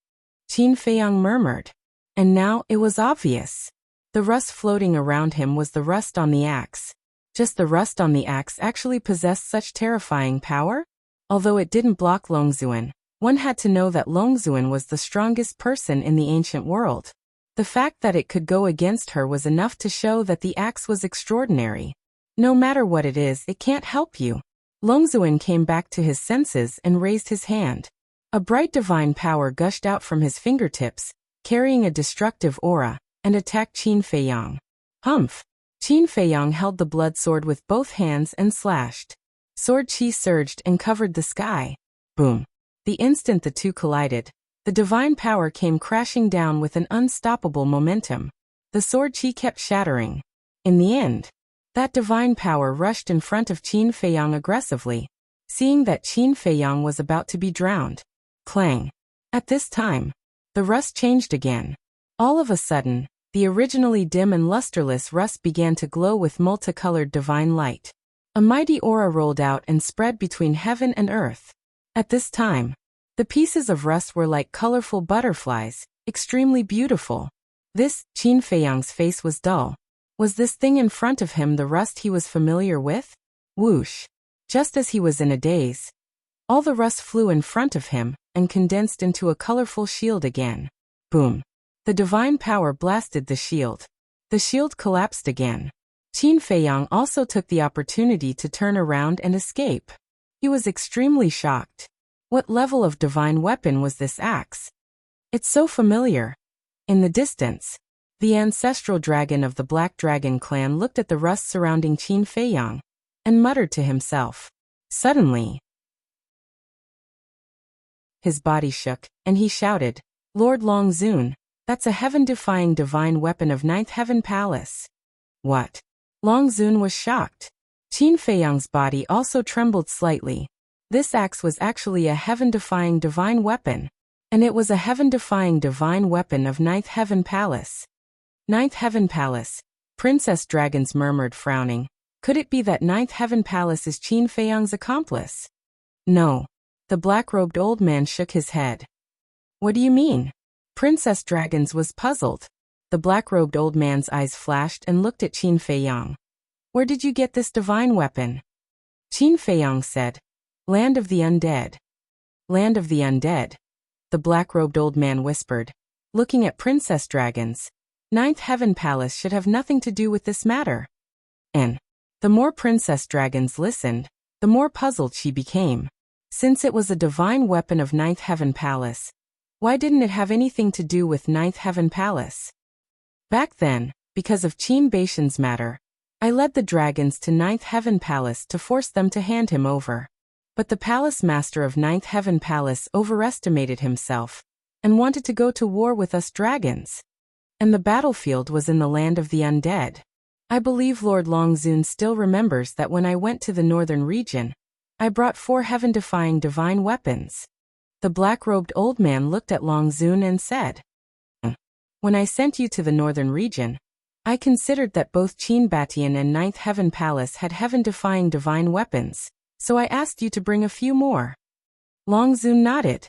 Qin Feiyang murmured. And now it was obvious. The rust floating around him was the rust on the axe. Just the rust on the axe actually possessed such terrifying power? Although it didn't block Longzuan, one had to know that Longzuan was the strongest person in the ancient world. The fact that it could go against her was enough to show that the axe was extraordinary. No matter what it is, it can't help you. Longzuan came back to his senses and raised his hand. A bright divine power gushed out from his fingertips, carrying a destructive aura, and attacked Qin Feiyang. Humph! Qin Feiyang held the blood sword with both hands and slashed. Sword chi surged and covered the sky. Boom! The instant the two collided, The divine power came crashing down with an unstoppable momentum. The sword chi kept shattering. In the end, that divine power rushed in front of Qin Feiyang aggressively, seeing that Qin Feiyang was about to be drowned. Clang. At this time, the rust changed again. All of a sudden, the originally dim and lusterless rust began to glow with multicolored divine light. A mighty aura rolled out and spread between heaven and earth. At this time, the pieces of rust were like colorful butterflies, extremely beautiful. Qin Feiyang's face was dull. Was this thing in front of him the rust he was familiar with? Whoosh! Just as he was in a daze, all the rust flew in front of him and condensed into a colorful shield again. Boom! The divine power blasted the shield. The shield collapsed again. Qin Feiyang also took the opportunity to turn around and escape. He was extremely shocked. What level of divine weapon was this axe? It's so familiar. In the distance, the ancestral dragon of the Black Dragon clan looked at the rust surrounding Qin Feiyang and muttered to himself. Suddenly, his body shook, and he shouted, "Lord Long Zun, that's a heaven-defying divine weapon of Ninth Heaven Palace." What? Long Zun was shocked. Qin Feiyang's body also trembled slightly. This axe was actually a heaven-defying divine weapon, and it was a heaven-defying divine weapon of Ninth Heaven Palace. Ninth Heaven Palace, Princess Dragons murmured, frowning. Could it be that Ninth Heaven Palace is Qin Feiyang's accomplice? No. The black-robed old man shook his head. What do you mean? Princess Dragons was puzzled. The black-robed old man's eyes flashed and looked at Qin Feiyang. Where did you get this divine weapon? Qin Feiyang said, Land of the Undead. Land of the Undead, the black-robed old man whispered, looking at Princess Dragons. Ninth Heaven Palace should have nothing to do with this matter. And the more Princess Dragons listened, the more puzzled she became. Since it was a divine weapon of Ninth Heaven Palace, why didn't it have anything to do with Ninth Heaven Palace? Back then, because of Qin Baishan's matter, I led the dragons to Ninth Heaven Palace to force them to hand him over. But the palace master of Ninth Heaven Palace overestimated himself and wanted to go to war with us dragons. And the battlefield was in the land of the undead. I believe Lord Long Zun still remembers that when I went to the northern region, I brought 4 heaven-defying divine weapons. The black-robed old man looked at Long Zun and said, When I sent you to the northern region, I considered that both Qin Batian and Ninth Heaven Palace had heaven-defying divine weapons, so I asked you to bring a few more. Long Zun nodded.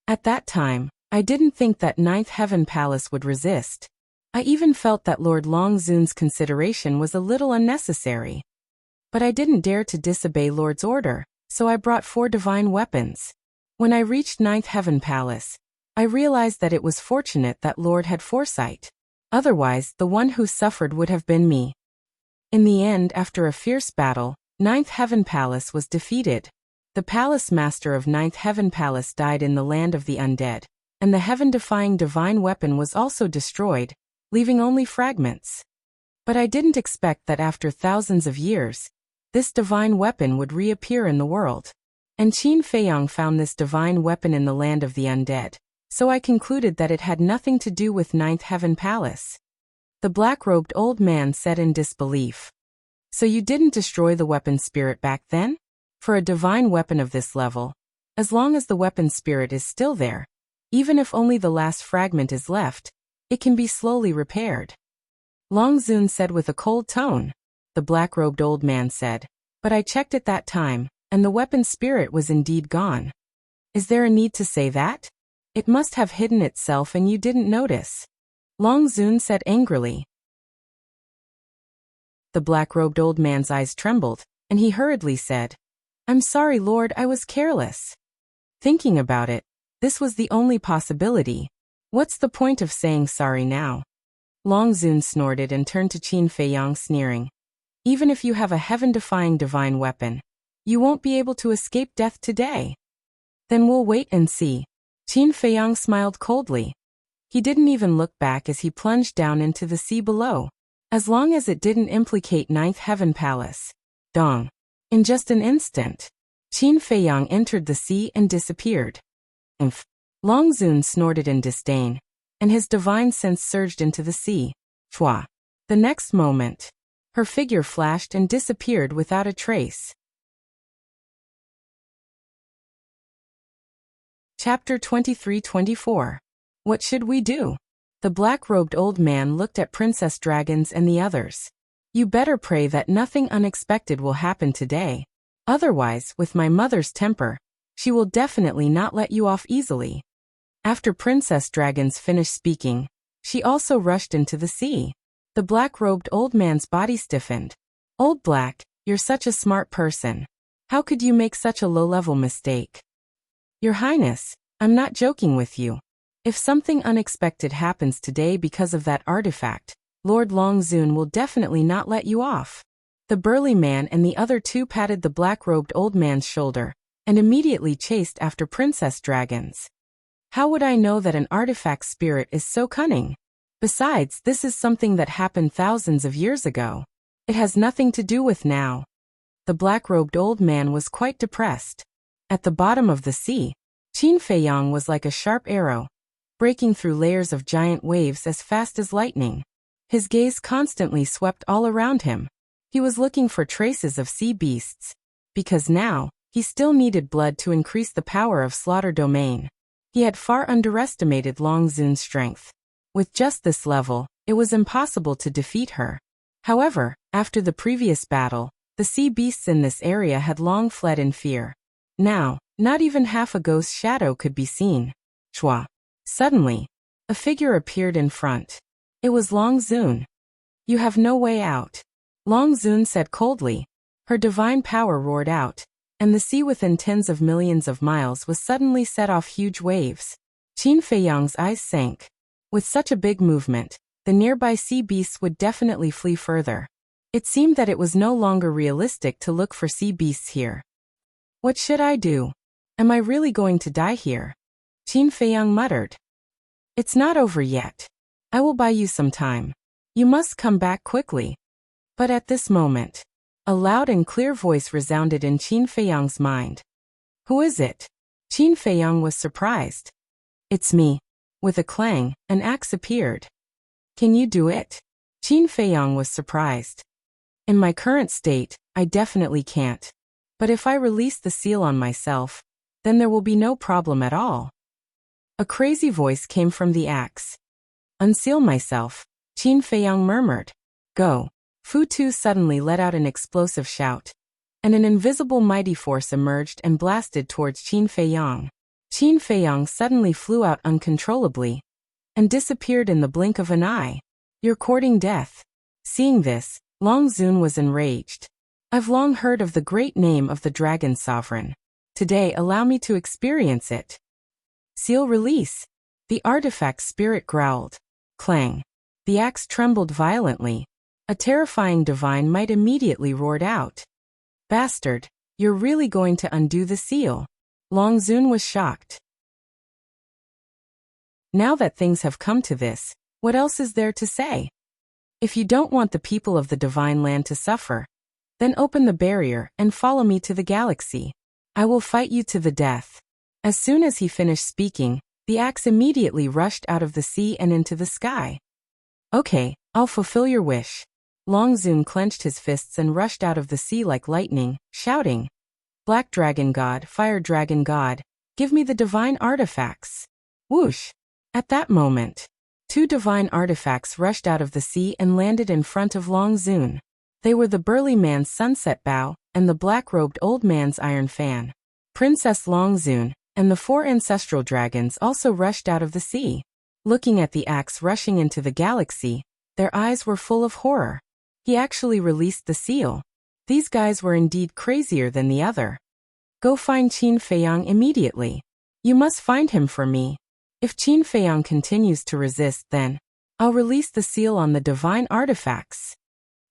At that time, I didn't think that Ninth Heaven Palace would resist. I even felt that Lord Long Zun's consideration was a little unnecessary. But I didn't dare to disobey Lord's order, so I brought 4 divine weapons. When I reached Ninth Heaven Palace, I realized that it was fortunate that Lord had foresight. Otherwise, the one who suffered would have been me. In the end, after a fierce battle, Ninth Heaven Palace was defeated. The palace master of Ninth Heaven Palace died in the land of the undead, and the heaven-defying divine weapon was also destroyed, leaving only fragments. But I didn't expect that after thousands of years, this divine weapon would reappear in the world. And Qin Feiyang found this divine weapon in the land of the undead, so I concluded that it had nothing to do with Ninth Heaven Palace. The black-robed old man said in disbelief. So you didn't destroy the weapon spirit back then? For a divine weapon of this level, as long as the weapon spirit is still there, even if only the last fragment is left, it can be slowly repaired. Long Zun said with a cold tone. The black-robed old man said, But I checked at that time, and the weapon spirit was indeed gone. Is there a need to say that? It must have hidden itself and you didn't notice. Long Zun said angrily. The black-robed old man's eyes trembled, and he hurriedly said, I'm sorry, Lord, I was careless. Thinking about it, this was the only possibility. What's the point of saying sorry now? Long Zun snorted and turned to Qin Feiyang, sneering. Even if you have a heaven-defying divine weapon, you won't be able to escape death today. Then we'll wait and see. Qin Feiyang smiled coldly. He didn't even look back as he plunged down into the sea below. As long as it didn't implicate Ninth Heaven Palace. Dong. In just an instant, Qin Feiyang entered the sea and disappeared. Long Zun snorted in disdain, and his divine sense surged into the sea. Chua. The next moment, her figure flashed and disappeared without a trace. Chapter 23-24. What should we do? The black-robed old man looked at Princess Dragons and the others. You better pray that nothing unexpected will happen today. Otherwise, with my mother's temper, she will definitely not let you off easily. After Princess Dragons finished speaking, she also rushed into the sea. The black-robed old man's body stiffened. Old Black, you're such a smart person. How could you make such a low-level mistake? Your Highness, I'm not joking with you. If something unexpected happens today because of that artifact, Lord Long Zun will definitely not let you off. The burly man and the other two patted the black-robed old man's shoulder, and immediately chased after Princess Dragons. How would I know that an artifact spirit is so cunning? Besides, this is something that happened thousands of years ago. It has nothing to do with now. The black-robed old man was quite depressed. At the bottom of the sea, Qin Feiyang was like a sharp arrow, breaking through layers of giant waves as fast as lightning. His gaze constantly swept all around him. He was looking for traces of sea beasts, because now, he still needed blood to increase the power of Slaughter Domain. He had far underestimated Long Zun's strength. With just this level, it was impossible to defeat her. However, after the previous battle, the sea beasts in this area had long fled in fear. Now, not even half a ghost shadow could be seen. Chua. Suddenly, a figure appeared in front. It was Long Zun. You have no way out. Long Zun said coldly. Her divine power roared out, and the sea within tens of millions of miles was suddenly set off huge waves. Qin Feiyang's eyes sank. With such a big movement, the nearby sea beasts would definitely flee further. It seemed that it was no longer realistic to look for sea beasts here. What should I do? Am I really going to die here? Qin Feiyang muttered. It's not over yet. I will buy you some time. You must come back quickly. But at this moment, a loud and clear voice resounded in Qin Feiyang's mind. Who is it? Qin Feiyang was surprised. It's me. With a clang, an axe appeared. Can you do it? Qin Feiyang was surprised. In my current state, I definitely can't. But if I release the seal on myself, then there will be no problem at all. A crazy voice came from the axe. Unseal myself, Qin Feiyang murmured. Go. Fu Tu suddenly let out an explosive shout, and an invisible mighty force emerged and blasted towards Qin Feiyang. Qin Feiyang suddenly flew out uncontrollably, and disappeared in the blink of an eye. You're courting death. Seeing this, Long Zun was enraged. I've long heard of the great name of the Dragon Sovereign. Today allow me to experience it. Seal release. The artifact spirit growled. Clang. The axe trembled violently. A terrifying divine might immediately roared out. Bastard, you're really going to undo the seal? Long Zun was shocked. Now that things have come to this, what else is there to say? If you don't want the people of the Divine Land to suffer, then open the barrier and follow me to the galaxy. I will fight you to the death. As soon as he finished speaking, the axe immediately rushed out of the sea and into the sky. Okay, I'll fulfill your wish. Long Zun clenched his fists and rushed out of the sea like lightning, shouting, Black Dragon God, Fire Dragon God, give me the divine artifacts. Whoosh! At that moment, two divine artifacts rushed out of the sea and landed in front of Long Zun. They were the burly man's sunset bow and the black-robed old man's iron fan. Princess Long Zun and the four ancestral dragons also rushed out of the sea. Looking at the axe rushing into the galaxy, their eyes were full of horror. He actually released the seal. These guys were indeed crazier than the other. Go find Qin Feiyang immediately. You must find him for me. If Qin Feiyang continues to resist, then I'll release the seal on the divine artifacts.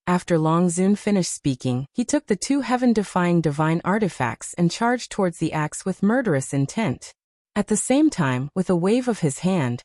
After Long Zun finished speaking, he took the two heaven-defying divine artifacts and charged towards the axe with murderous intent. At the same time, with a wave of his hand,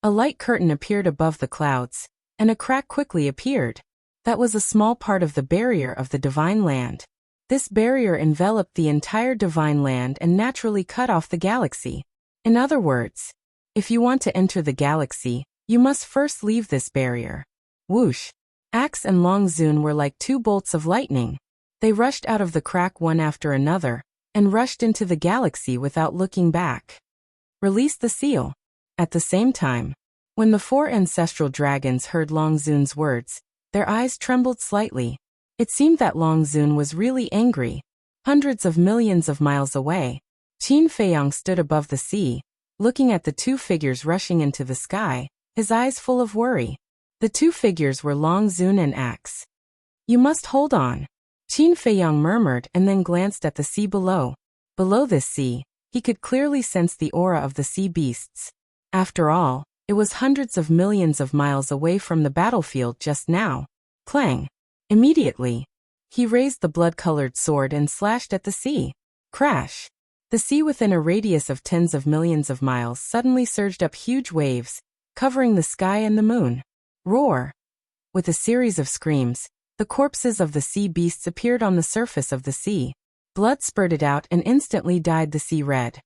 a light curtain appeared above the clouds, and a crack quickly appeared. That was a small part of the barrier of the Divine Land. This barrier enveloped the entire Divine Land and naturally cut off the galaxy. In other words, if you want to enter the galaxy, you must first leave this barrier. Whoosh! Axe and Long Zun were like two bolts of lightning. They rushed out of the crack one after another, and rushed into the galaxy without looking back. Release the seal. At the same time, when the four ancestral dragons heard Long Zun's words, their eyes trembled slightly. It seemed that Long Zun was really angry. Hundreds of millions of miles away, Qin Feiyang stood above the sea, looking at the two figures rushing into the sky, his eyes full of worry. The two figures were Long Zun and Axe. You must hold on, Qin Feiyang murmured and then glanced at the sea below. Below this sea, he could clearly sense the aura of the sea beasts. After all, it was hundreds of millions of miles away from the battlefield just now. Clang! Immediately, he raised the blood-colored sword and slashed at the sea. Crash! The sea within a radius of tens of millions of miles suddenly surged up huge waves, covering the sky and the moon. Roar! With a series of screams, the corpses of the sea beasts appeared on the surface of the sea. Blood spurted out and instantly dyed the sea red.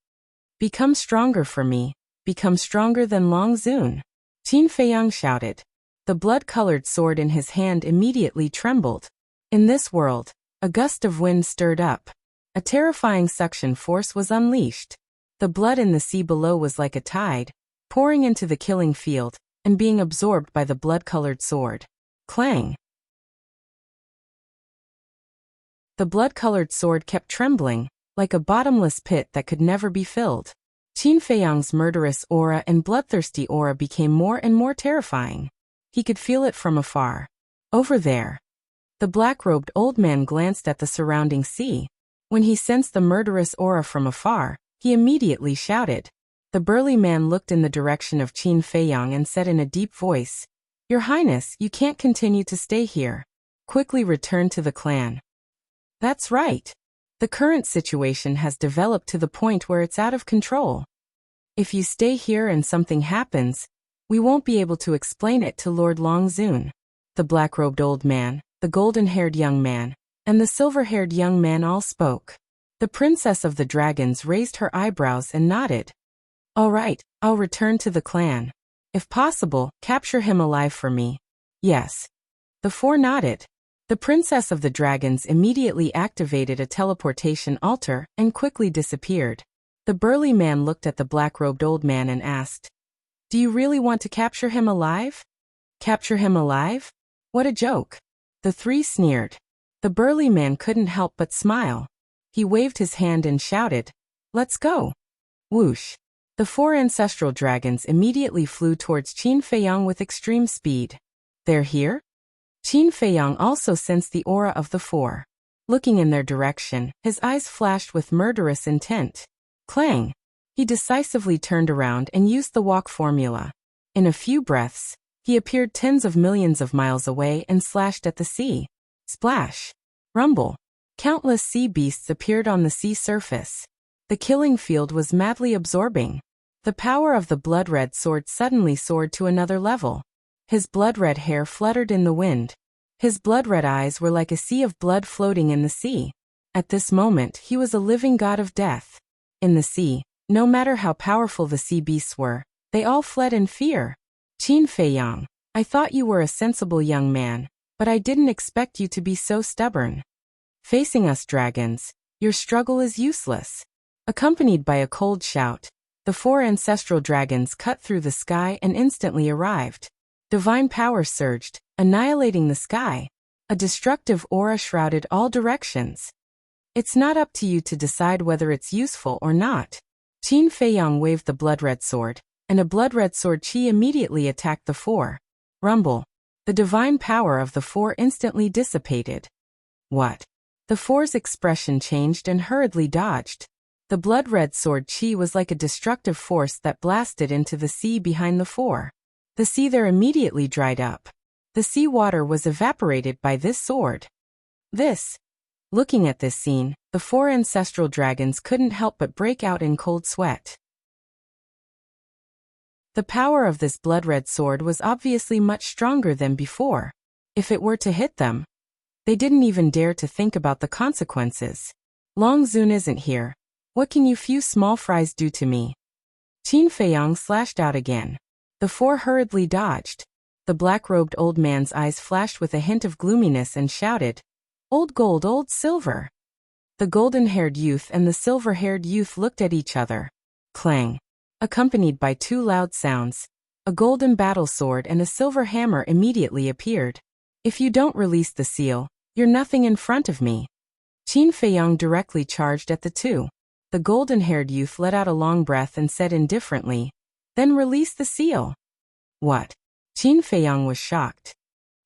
Become stronger for me. Become stronger than Long Zun. Qin Feiyang shouted. The blood-colored sword in his hand immediately trembled. In this world, a gust of wind stirred up. A terrifying suction force was unleashed. The blood in the sea below was like a tide, pouring into the killing field, and being absorbed by the blood-colored sword. Clang! The blood-colored sword kept trembling, like a bottomless pit that could never be filled. Qin Feiyang's murderous aura and bloodthirsty aura became more and more terrifying. He could feel it from afar. Over there. The black-robed old man glanced at the surrounding sea. When he sensed the murderous aura from afar, he immediately shouted. The burly man looked in the direction of Qin Feiyang and said in a deep voice, "Your Highness, you can't continue to stay here. Quickly return to the clan." That's right. The current situation has developed to the point where it's out of control. If you stay here and something happens, we won't be able to explain it to Lord Long Zun. The black-robed old man, the golden-haired young man, and the silver-haired young man all spoke. The princess of the dragons raised her eyebrows and nodded. All right, I'll return to the clan. If possible, capture him alive for me. Yes. The four nodded. The princess of the dragons immediately activated a teleportation altar and quickly disappeared. The burly man looked at the black-robed old man and asked, "Do you really want to capture him alive?" Capture him alive? What a joke. The three sneered. The burly man couldn't help but smile. He waved his hand and shouted, "Let's go." Whoosh! The four ancestral dragons immediately flew towards Qin Feiyang with extreme speed. They're here? Qin Feiyang also sensed the aura of the four. Looking in their direction, his eyes flashed with murderous intent. Clang! He decisively turned around and used the walk formula. In a few breaths, he appeared tens of millions of miles away and slashed at the sea. Splash! Rumble! Countless sea beasts appeared on the sea surface. The killing field was madly absorbing. The power of the blood-red sword suddenly soared to another level. His blood-red hair fluttered in the wind. His blood-red eyes were like a sea of blood floating in the sea. At this moment, he was a living god of death. In the sea, no matter how powerful the sea beasts were, they all fled in fear. Qin Feiyang, I thought you were a sensible young man, but I didn't expect you to be so stubborn. Facing us dragons, your struggle is useless. Accompanied by a cold shout, the four ancestral dragons cut through the sky and instantly arrived. Divine power surged, annihilating the sky. A destructive aura shrouded all directions. It's not up to you to decide whether it's useful or not. Qin Feiyang waved the blood-red sword, and a blood-red sword chi immediately attacked the four. Rumble. The divine power of the four instantly dissipated. What? The four's expression changed and hurriedly dodged. The blood-red sword chi was like a destructive force that blasted into the sea behind the four. The sea there immediately dried up. The sea water was evaporated by this sword. Looking at this scene, the four ancestral dragons couldn't help but break out in cold sweat. The power of this blood-red sword was obviously much stronger than before. If it were to hit them, they didn't even dare to think about the consequences. Long Zun isn't here. What can you few small fries do to me? Qin Feiyang slashed out again. The four hurriedly dodged. The black-robed old man's eyes flashed with a hint of gloominess and shouted, "Old gold, old silver!" The golden-haired youth and the silver-haired youth looked at each other. Clang! Accompanied by two loud sounds, a golden battle sword and a silver hammer immediately appeared. "If you don't release the seal, you're nothing in front of me." Qin Feiyang directly charged at the two. The golden-haired youth let out a long breath and said indifferently, "Then release the seal." "What?" Qin Feiyang was shocked.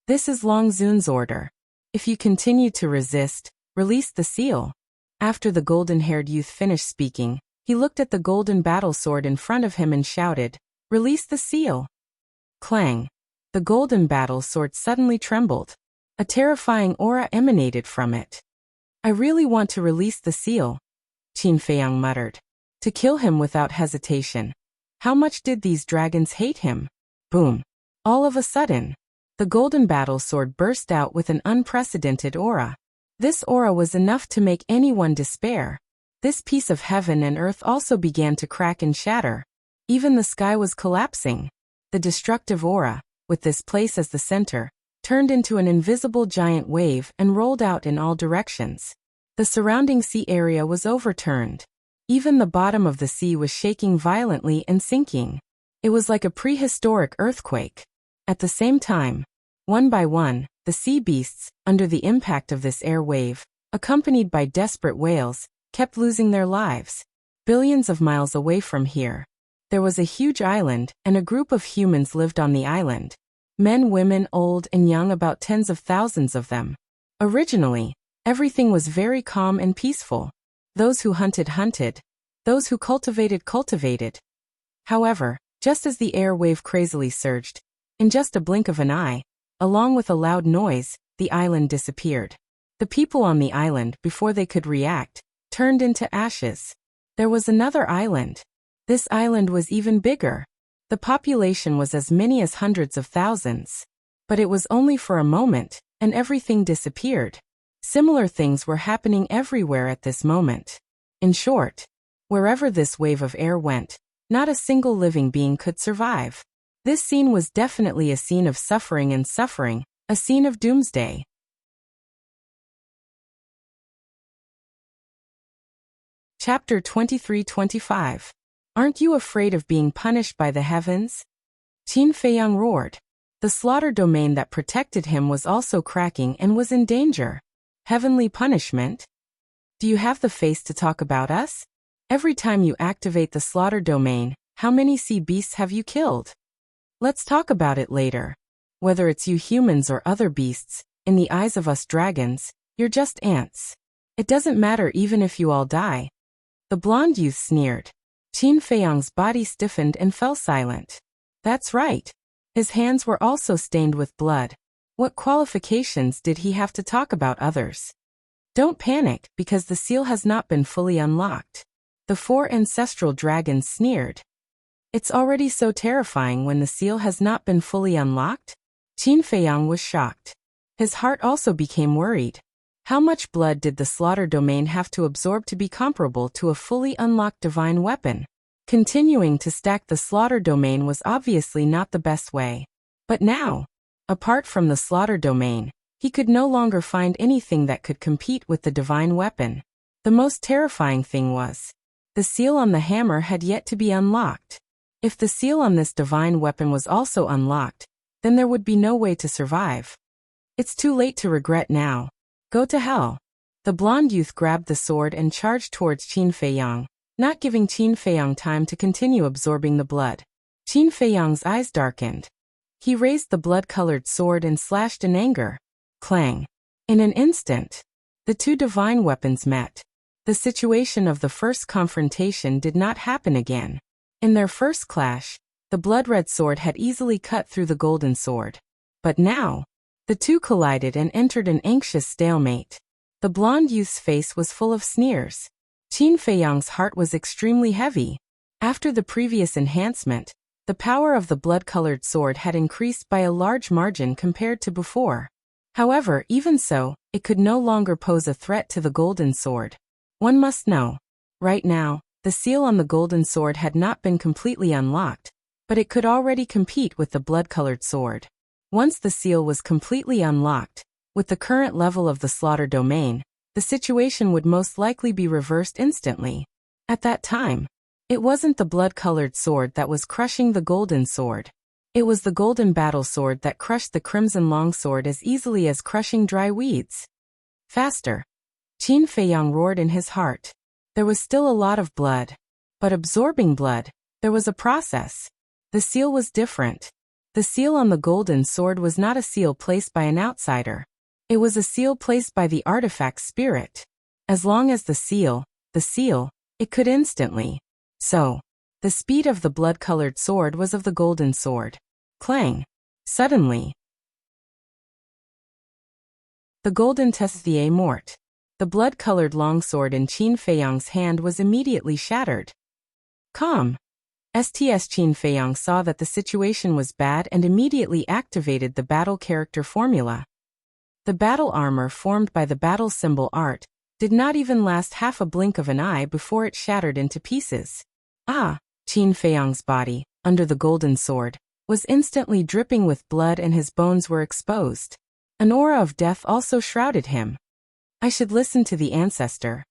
"This is Long Zun's order. If you continue to resist, release the seal." After the golden-haired youth finished speaking, he looked at the golden battle sword in front of him and shouted, "Release the seal." Clang! The golden battle sword suddenly trembled. A terrifying aura emanated from it. "I really want to release the seal," Qin Feiyang muttered. "To kill him without hesitation. How much did these dragons hate him?" Boom! All of a sudden, the golden battle sword burst out with an unprecedented aura. This aura was enough to make anyone despair. This piece of heaven and earth also began to crack and shatter. Even the sky was collapsing. The destructive aura, with this place as the center, turned into an invisible giant wave and rolled out in all directions. The surrounding sea area was overturned. Even the bottom of the sea was shaking violently and sinking. It was like a prehistoric earthquake. At the same time, one by one, the sea beasts, under the impact of this air wave, accompanied by desperate wails, kept losing their lives. Billions of miles away from here, there was a huge island, and a group of humans lived on the island. Men, women, old and young, about tens of thousands of them. Originally, everything was very calm and peaceful. Those who hunted, hunted. Those who cultivated, cultivated. However, just as the air wave crazily surged, in just a blink of an eye, along with a loud noise, the island disappeared. The people on the island, before they could react, turned into ashes. There was another island. This island was even bigger. The population was as many as hundreds of thousands. But it was only for a moment, and everything disappeared. Similar things were happening everywhere at this moment. In short, wherever this wave of air went, not a single living being could survive. This scene was definitely a scene of suffering and suffering, a scene of doomsday. Chapter 23-25. Aren't you afraid of being punished by the heavens? Qin Feiyang roared. The slaughter domain that protected him was also cracking and was in danger. Heavenly punishment? Do you have the face to talk about us? Every time you activate the slaughter domain, how many sea beasts have you killed? Let's talk about it later. Whether it's you humans or other beasts, in the eyes of us dragons, you're just ants. It doesn't matter even if you all die. The blonde youth sneered. Qin Feiyang's body stiffened and fell silent. That's right. His hands were also stained with blood. What qualifications did he have to talk about others? Don't panic, because the seal has not been fully unlocked. The four ancestral dragons sneered. It's already so terrifying when the seal has not been fully unlocked? Qin Feiyang was shocked. His heart also became worried. How much blood did the slaughter domain have to absorb to be comparable to a fully unlocked divine weapon? Continuing to stack the slaughter domain was obviously not the best way. But now, apart from the slaughter domain, he could no longer find anything that could compete with the divine weapon. The most terrifying thing was, the seal on the hammer had yet to be unlocked. If the seal on this divine weapon was also unlocked, then there would be no way to survive. It's too late to regret now. Go to hell. The blonde youth grabbed the sword and charged towards Qin Feiyang, not giving Qin Feiyang time to continue absorbing the blood. Qin Feiyang's eyes darkened. He raised the blood-colored sword and slashed in anger. Clang. In an instant, the two divine weapons met. The situation of the first confrontation did not happen again. In their first clash, the blood-red sword had easily cut through the golden sword. But now, the two collided and entered an anxious stalemate. The blonde youth's face was full of sneers. Qin Feiyang's heart was extremely heavy. After the previous enhancement, the power of the blood-colored sword had increased by a large margin compared to before. However, even so, it could no longer pose a threat to the golden sword. One must know. Right now, The seal on the golden sword had not been completely unlocked, but it could already compete with the blood-colored sword. Once the seal was completely unlocked, with the current level of the slaughter domain, the situation would most likely be reversed instantly. At that time, it wasn't the blood-colored sword that was crushing the golden sword. It was the golden battle sword that crushed the crimson longsword as easily as crushing dry weeds. Faster! Qin Feiyang roared in his heart. There was still a lot of blood. But absorbing blood, there was a process. The seal was different. The seal on the golden sword was not a seal placed by an outsider. It was a seal placed by the artifact spirit. As long as the seal, it could instantly. So, the speed of the blood-colored sword was of the golden sword. Clang! Suddenly, the golden tessier mort. The blood-colored longsword in Qin Feiyang's hand was immediately shattered. Calm. Qin Feiyang saw that the situation was bad and immediately activated the battle character formula. The battle armor formed by the battle symbol art did not even last half a blink of an eye before it shattered into pieces. Qin Feiyang's body, under the golden sword, was instantly dripping with blood and his bones were exposed. An aura of death also shrouded him. I should listen to the ancestor.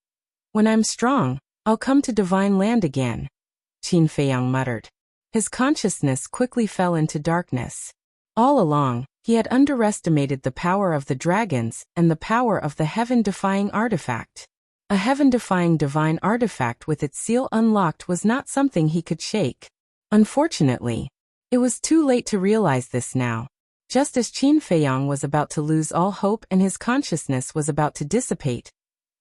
When I'm strong, I'll come to divine land again, Qin Feiyang muttered. His consciousness quickly fell into darkness. All along, he had underestimated the power of the dragons and the power of the heaven-defying artifact. A heaven-defying divine artifact with its seal unlocked was not something he could shake. Unfortunately, it was too late to realize this now. Just as Qin Feiyang was about to lose all hope and his consciousness was about to dissipate,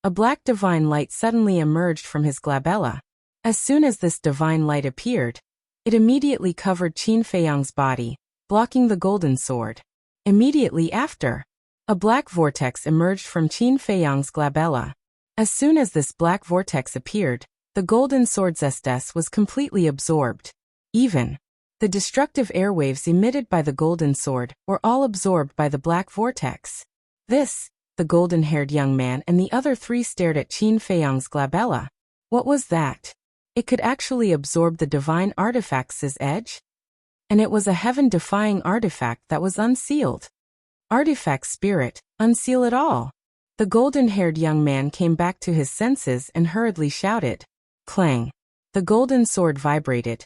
a black divine light suddenly emerged from his glabella. As soon as this divine light appeared, it immediately covered Qin Feiyang's body, blocking the golden sword. Immediately after, a black vortex emerged from Qin Feiyang's glabella. As soon as this black vortex appeared, the golden sword's estes was completely absorbed. Even the destructive airwaves emitted by the golden sword were all absorbed by the black vortex. The golden-haired young man and the other three stared at Qin Feiyang's glabella. What was that? It could actually absorb the divine artifact's edge? And it was a heaven-defying artifact that was unsealed. Artifact spirit, unseal it all. The golden-haired young man came back to his senses and hurriedly shouted. Clang! The golden sword vibrated,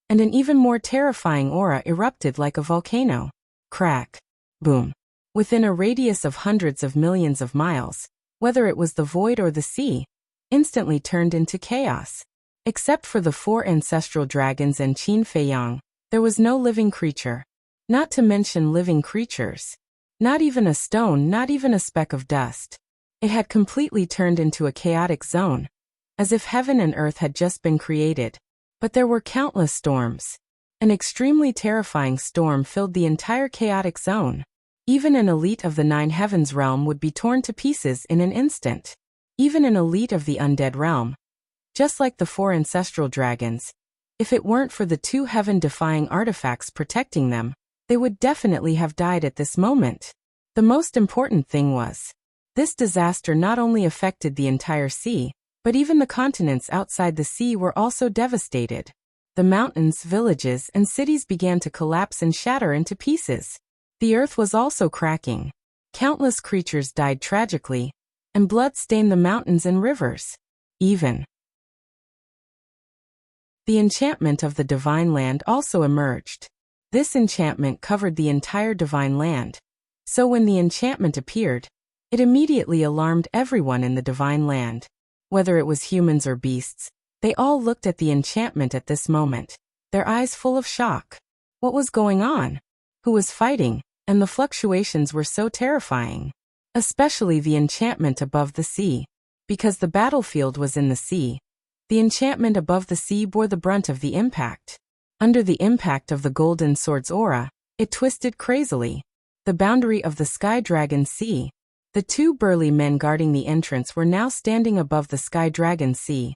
and an even more terrifying aura erupted like a volcano. Crack! Boom! Within a radius of hundreds of millions of miles, whether it was the void or the sea, instantly turned into chaos. Except for the 4 ancestral dragons and Qin Feiyang, there was no living creature. Not to mention living creatures. Not even a stone, not even a speck of dust. It had completely turned into a chaotic zone, as if heaven and earth had just been created. But there were countless storms. An extremely terrifying storm filled the entire chaotic zone. Even an elite of the 9 heavens realm would be torn to pieces in an instant. Even an elite of the undead realm. Just like the 4 ancestral dragons, if it weren't for the 2 heaven-defying artifacts protecting them, they would definitely have died at this moment. The most important thing was, this disaster not only affected the entire sea, but even the continents outside the sea were also devastated. The mountains, villages, and cities began to collapse and shatter into pieces. The earth was also cracking. Countless creatures died tragically, and blood stained the mountains and rivers. Even the enchantment of the divine land also emerged. This enchantment covered the entire divine land. So when the enchantment appeared, it immediately alarmed everyone in the divine land. Whether it was humans or beasts, they all looked at the enchantment at this moment, their eyes full of shock. What was going on? Who was fighting? And the fluctuations were so terrifying. Especially the enchantment above the sea. Because the battlefield was in the sea, the enchantment above the sea bore the brunt of the impact. Under the impact of the golden sword's aura, it twisted crazily. The boundary of the sky dragon sea. The 2 burly men guarding the entrance were now standing above the sky dragon sea,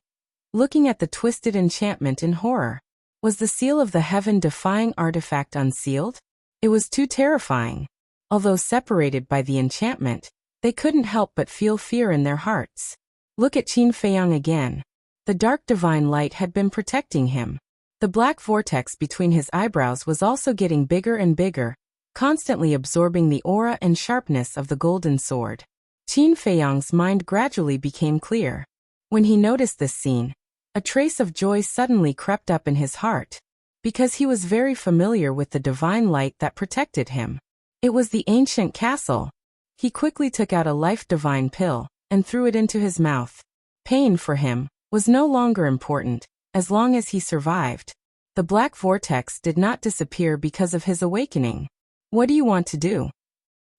looking at the twisted enchantment in horror. Was the seal of the heaven-defying artifact unsealed? It was too terrifying. Although separated by the enchantment, they couldn't help but feel fear in their hearts. Look at Qin Feiyang again. The dark divine light had been protecting him. The black vortex between his eyebrows was also getting bigger and bigger, constantly absorbing the aura and sharpness of the golden sword. Qin Feiyang's mind gradually became clear. When he noticed this scene, a trace of joy suddenly crept up in his heart, because he was very familiar with the divine light that protected him. It was the ancient castle. He quickly took out a life divine pill and threw it into his mouth. Pain for him was no longer important, as long as he survived. The black vortex did not disappear because of his awakening. What do you want to do?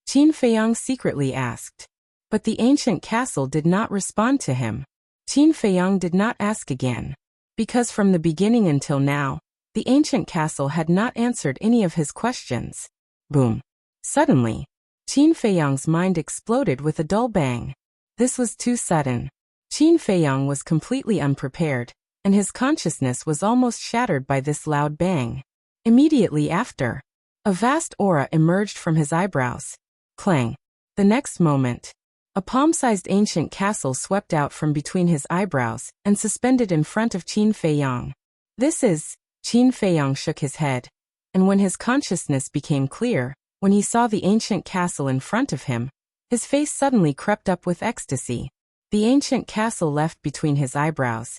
Qin Feiyang secretly asked. But the ancient castle did not respond to him. Qin Feiyang did not ask again, because from the beginning until now, the ancient castle had not answered any of his questions. Boom. Suddenly, Qin Feiyang's mind exploded with a dull bang. This was too sudden. Qin Feiyang was completely unprepared, and his consciousness was almost shattered by this loud bang. Immediately after, a vast aura emerged from his eyebrows. Clang. The next moment, a palm-sized ancient castle swept out from between his eyebrows and suspended in front of Qin Feiyang. This is... Qin Feiyang shook his head, and when his consciousness became clear, when he saw the ancient castle in front of him, his face suddenly crept up with ecstasy. The ancient castle left between his eyebrows.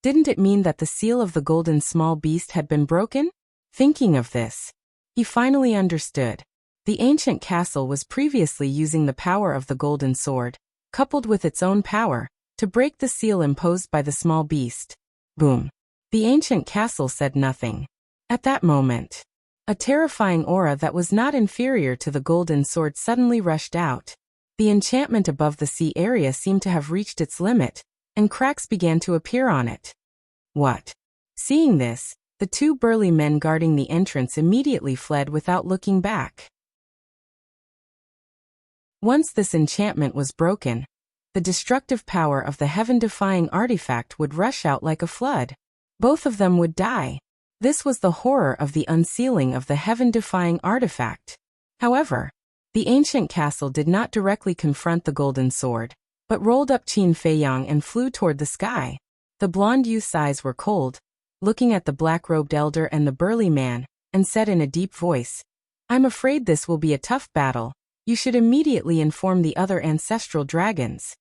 Didn't it mean that the seal of the golden small beast had been broken? Thinking of this, he finally understood. The ancient castle was previously using the power of the golden sword, coupled with its own power, to break the seal imposed by the small beast. Boom. The ancient castle said nothing. At that moment, a terrifying aura that was not inferior to the golden sword suddenly rushed out. The enchantment above the sea area seemed to have reached its limit, and cracks began to appear on it. What? Seeing this, the two burly men guarding the entrance immediately fled without looking back. Once this enchantment was broken, the destructive power of the heaven-defying artifact would rush out like a flood. Both of them would die. This was the horror of the unsealing of the heaven-defying artifact. However, the ancient castle did not directly confront the golden sword, but rolled up Qin Feiyang and flew toward the sky. The blonde youth's eyes were cold, looking at the black-robed elder and the burly man, and said in a deep voice, "I'm afraid this will be a tough battle. You should immediately inform the other ancestral dragons."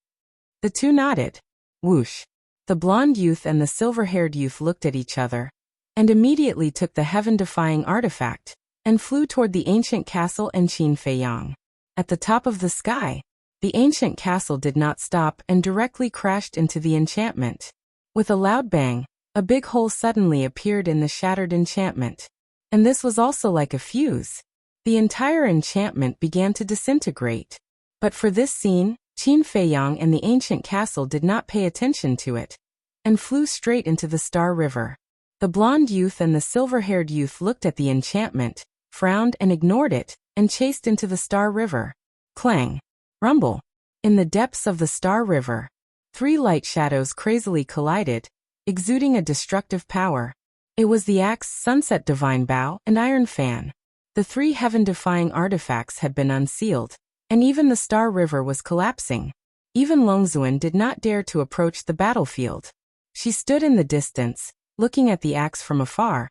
The two nodded. Whoosh. The blonde youth and the silver-haired youth looked at each other, and immediately took the heaven-defying artifact, and flew toward the ancient castle and Qin Feiyang. At the top of the sky, the ancient castle did not stop and directly crashed into the enchantment. With a loud bang, a big hole suddenly appeared in the shattered enchantment. And this was also like a fuse. The entire enchantment began to disintegrate. But for this scene, Qin Feiyang and the ancient castle did not pay attention to it, and flew straight into the Star River. The blonde youth and the silver-haired youth looked at the enchantment, frowned and ignored it, and chased into the Star River. Clang. Rumble. In the depths of the Star River, three light shadows crazily collided, exuding a destructive power. It was the axe, sunset divine bow, and iron fan. The three heaven-defying artifacts had been unsealed, and even the Star River was collapsing. Even Longzuan did not dare to approach the battlefield. She stood in the distance, looking at the axe from afar.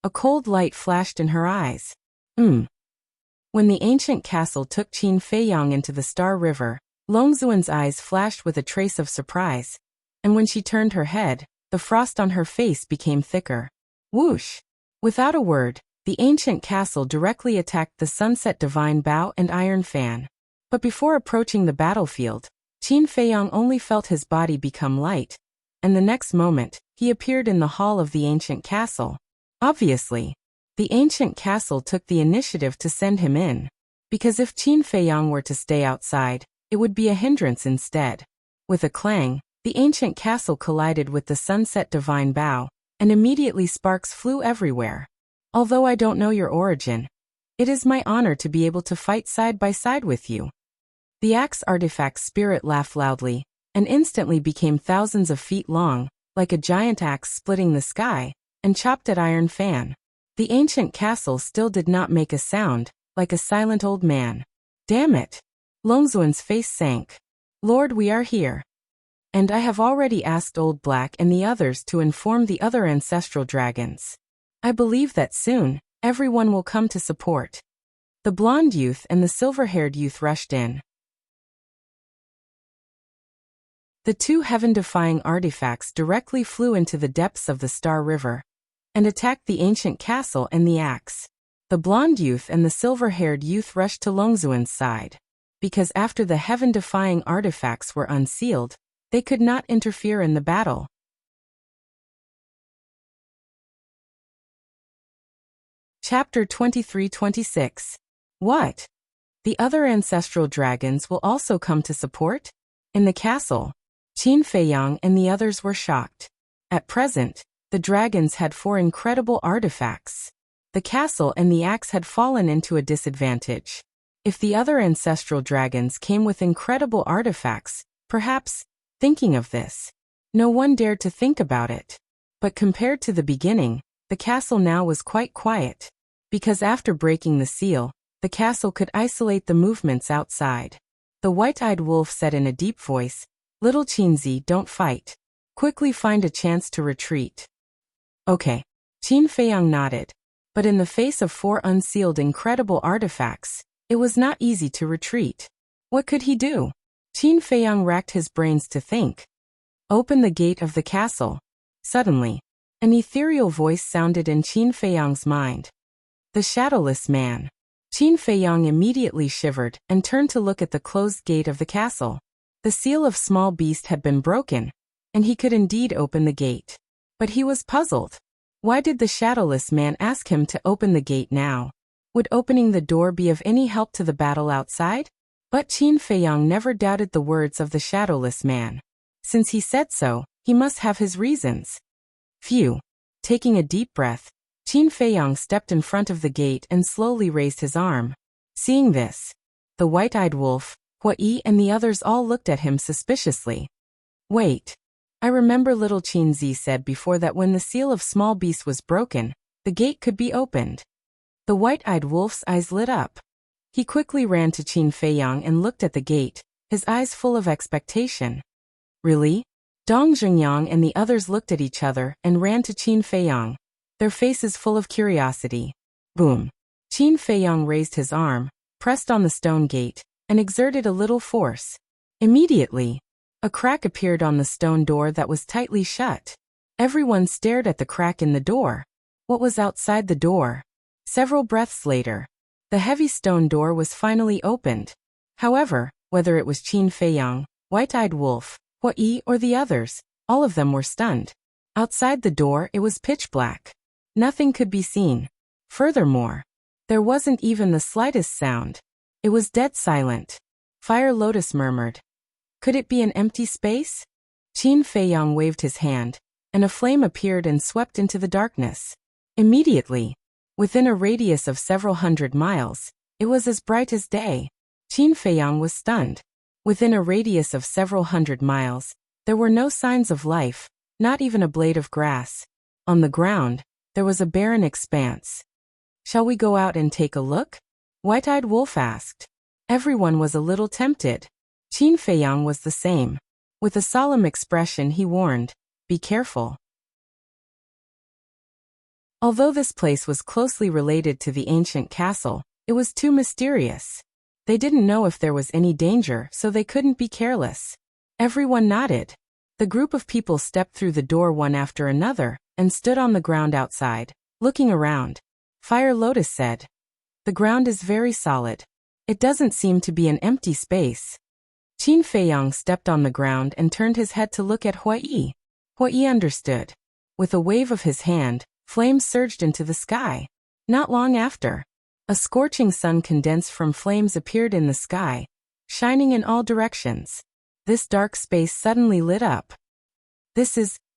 A cold light flashed in her eyes. When the ancient castle took Qin Feiyang into the Star River, Longzuan's eyes flashed with a trace of surprise, and when she turned her head, the frost on her face became thicker. Whoosh! Without a word, the ancient castle directly attacked the sunset divine bow and iron fan. But before approaching the battlefield, Qin Feiyang only felt his body become light, and the next moment, he appeared in the hall of the ancient castle. Obviously, the ancient castle took the initiative to send him in, because if Qin Feiyang were to stay outside, it would be a hindrance instead. With a clang, the ancient castle collided with the sunset divine bow, and immediately sparks flew everywhere. Although I don't know your origin, it is my honor to be able to fight side by side with you. The axe artifact's spirit laughed loudly, and instantly became thousands of feet long, like a giant axe splitting the sky, and chopped at iron fan. The ancient castle still did not make a sound, like a silent old man. Damn it! Longzuan's face sank. Lord, we are here. And I have already asked Old Black and the others to inform the other ancestral dragons. I believe that soon, everyone will come to support." The blonde youth and the silver-haired youth rushed in. The two heaven-defying artifacts directly flew into the depths of the Star River and attacked the ancient castle and the axe. The blonde youth and the silver-haired youth rushed to Longzuan's side. Because after the heaven-defying artifacts were unsealed, they could not interfere in the battle. Chapter 23-26. What? The other ancestral dragons will also come to support? In the castle, Qin Feiyang and the others were shocked. At present, the dragons had 4 incredible artifacts. The castle and the axe had fallen into a disadvantage. If the other ancestral dragons came with incredible artifacts, perhaps, thinking of this, no one dared to think about it. But compared to the beginning, the castle now was quite quiet. Because after breaking the seal, the castle could isolate the movements outside. The white-eyed wolf said in a deep voice, "Little Qinzi, don't fight. Quickly find a chance to retreat." Okay. Qin Feiyang nodded. But in the face of 4 unsealed incredible artifacts, it was not easy to retreat. What could he do? Qin Feiyang racked his brains to think. Open the gate of the castle. Suddenly, an ethereal voice sounded in Qin Feiyang's mind. The shadowless man. Qin Feiyang immediately shivered and turned to look at the closed gate of the castle. The seal of small beast had been broken, and he could indeed open the gate. But he was puzzled. Why did the shadowless man ask him to open the gate now? Would opening the door be of any help to the battle outside? But Qin Feiyang never doubted the words of the shadowless man. Since he said so, he must have his reasons. Phew. Taking a deep breath, Qin Feiyang stepped in front of the gate and slowly raised his arm. Seeing this, the white-eyed wolf, Huai and the others all looked at him suspiciously. Wait. I remember little Qinzi said before that when the seal of small beast was broken, the gate could be opened. The white-eyed wolf's eyes lit up. He quickly ran to Qin Feiyang and looked at the gate, his eyes full of expectation. Really? Dong Zhengyang and the others looked at each other and ran to Qin Feiyang, their faces full of curiosity. Boom. Qin Feiyang raised his arm, pressed on the stone gate, and exerted a little force. Immediately, a crack appeared on the stone door that was tightly shut. Everyone stared at the crack in the door. What was outside the door? Several breaths later, the heavy stone door was finally opened. However, whether it was Qin Feiyang, White-Eyed Wolf, Huai or the others, all of them were stunned. Outside the door it was pitch black. Nothing could be seen. Furthermore, there wasn't even the slightest sound. It was dead silent. Fire Lotus murmured. Could it be an empty space? Qin Feiyang waved his hand, and a flame appeared and swept into the darkness. Immediately, within a radius of several hundred miles, it was as bright as day. Qin Feiyang was stunned. Within a radius of several hundred miles, there were no signs of life, not even a blade of grass. On the ground, there was a barren expanse. Shall we go out and take a look? White-Eyed Wolf asked. Everyone was a little tempted. Qin Feiyang was the same. With a solemn expression he warned, be careful. Although this place was closely related to the ancient castle, it was too mysterious. They didn't know if there was any danger, so they couldn't be careless. Everyone nodded. The group of people stepped through the door one after another, and stood on the ground outside, looking around. Fire Lotus said, the ground is very solid. It doesn't seem to be an empty space. Qin Feiyang stepped on the ground and turned his head to look at Huai. Huai understood. With a wave of his hand, flames surged into the sky. Not long after, a scorching sun condensed from flames appeared in the sky, shining in all directions. This dark space suddenly lit up.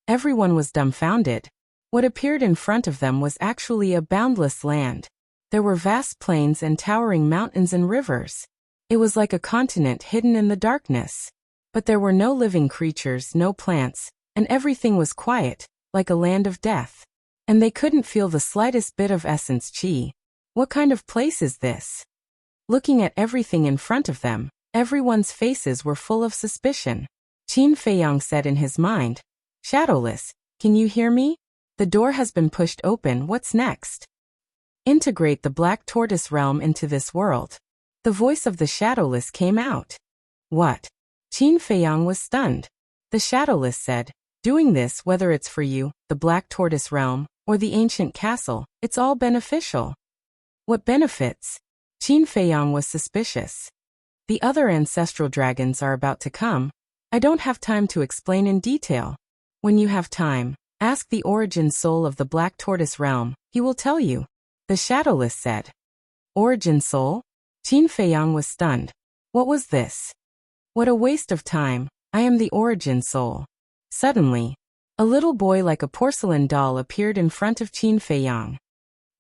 Everyone was dumbfounded. What appeared in front of them was actually a boundless land. There were vast plains and towering mountains and rivers. It was like a continent hidden in the darkness. But there were no living creatures, no plants, and everything was quiet, like a land of death. And they couldn't feel the slightest bit of essence qi. What kind of place is this? Looking at everything in front of them, everyone's faces were full of suspicion. Qin Feiyang said in his mind. Shadowless, can you hear me? The door has been pushed open, what's next? Integrate the Black Tortoise realm into this world. The voice of the Shadowless came out. What? Qin Feiyang was stunned. The Shadowless said, doing this, whether it's for you, the Black Tortoise realm, or the ancient castle, it's all beneficial. What benefits? Qin Feiyang was suspicious. The other ancestral dragons are about to come. I don't have time to explain in detail. When you have time, ask the origin soul of the Black Tortoise realm, he will tell you. The Shadowless said. Origin soul? Qin Feiyang was stunned. What was this? What a waste of time, I am the origin soul. Suddenly, a little boy like a porcelain doll appeared in front of Qin Feiyang.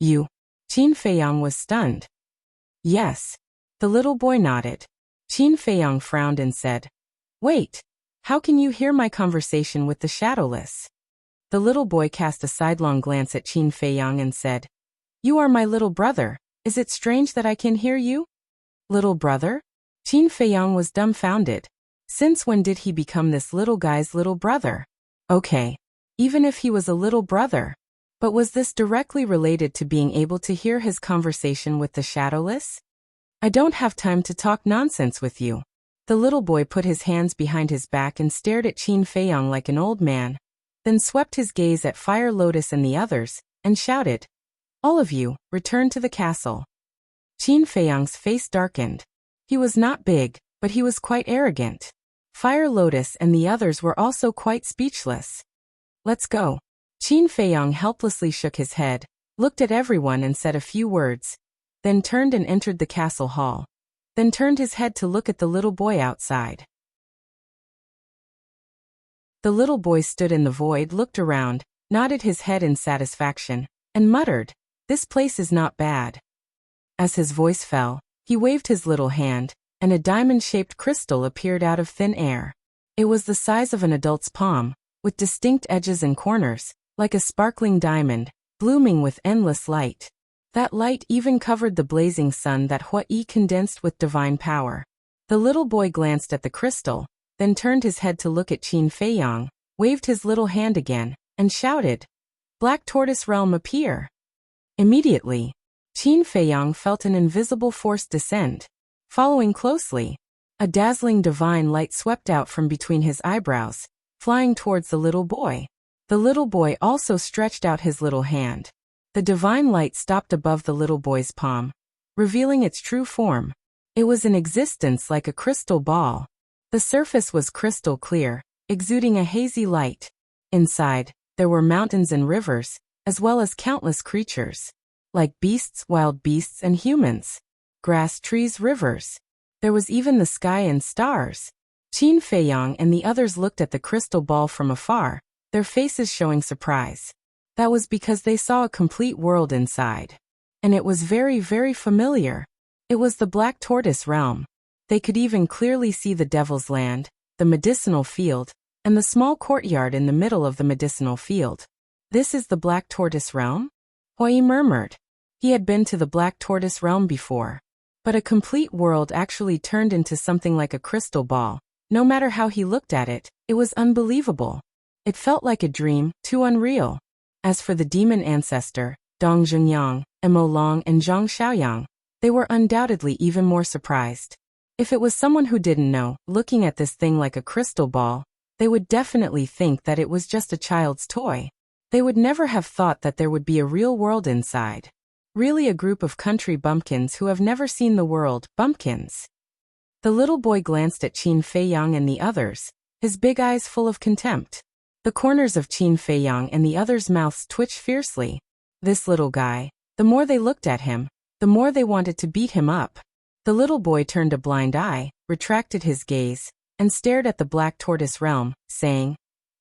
You? Qin Feiyang was stunned. Yes. The little boy nodded. Qin Feiyang frowned and said, Wait, how can you hear my conversation with the Shadowless? The little boy cast a sidelong glance at Qin Feiyang and said, You are my little brother, is it strange that I can hear you? Little brother? Qin Feiyang was dumbfounded. Since when did he become this little guy's little brother? Okay, even if he was a little brother. But was this directly related to being able to hear his conversation with the Shadowless? I don't have time to talk nonsense with you. The little boy put his hands behind his back and stared at Qin Feiyang like an old man, then swept his gaze at Fire Lotus and the others, and shouted, All of you, return to the castle. Qin Feiyang's face darkened. He was not big, but he was quite arrogant. Fire Lotus and the others were also quite speechless. Let's go. Qin Feiyang helplessly shook his head, looked at everyone and said a few words, then turned and entered the castle hall, then turned his head to look at the little boy outside. The little boy stood in the void, looked around, nodded his head in satisfaction, and muttered, This place is not bad. As his voice fell, he waved his little hand, and a diamond-shaped crystal appeared out of thin air. It was the size of an adult's palm, with distinct edges and corners, like a sparkling diamond, blooming with endless light. That light even covered the blazing sun that Hui condensed with divine power. The little boy glanced at the crystal, then turned his head to look at Qin Feiyang, waved his little hand again, and shouted, Black Tortoise Realm appear. Immediately, Qin Feiyang felt an invisible force descend. Following closely, a dazzling divine light swept out from between his eyebrows, flying towards the little boy. The little boy also stretched out his little hand. The divine light stopped above the little boy's palm, revealing its true form. It was in existence like a crystal ball. The surface was crystal clear, exuding a hazy light. Inside, there were mountains and rivers, as well as countless creatures, like beasts, wild beasts, and humans. Grass, trees, rivers. There was even the sky and stars. Qin Feiyang and the others looked at the crystal ball from afar, their faces showing surprise. That was because they saw a complete world inside. And it was very, very familiar. It was the Black Tortoise realm. They could even clearly see the Devil's Land, the medicinal field, and the small courtyard in the middle of the medicinal field. This is the Black Tortoise realm? Hui murmured. He had been to the Black Tortoise realm before. But a complete world actually turned into something like a crystal ball. No matter how he looked at it, it was unbelievable. It felt like a dream, too unreal. As for the demon ancestor, Dong Zhengyang, Mo Long and Zhang Xiaoyang, they were undoubtedly even more surprised. If it was someone who didn't know, looking at this thing like a crystal ball, they would definitely think that it was just a child's toy. They would never have thought that there would be a real world inside. Really a group of country bumpkins who have never seen the world, bumpkins. The little boy glanced at Qin Feiyang and the others, his big eyes full of contempt. The corners of Qin Feiyang and the others' mouths twitched fiercely. This little guy, the more they looked at him, the more they wanted to beat him up. The little boy turned a blind eye, retracted his gaze, and stared at the Black Tortoise realm, saying,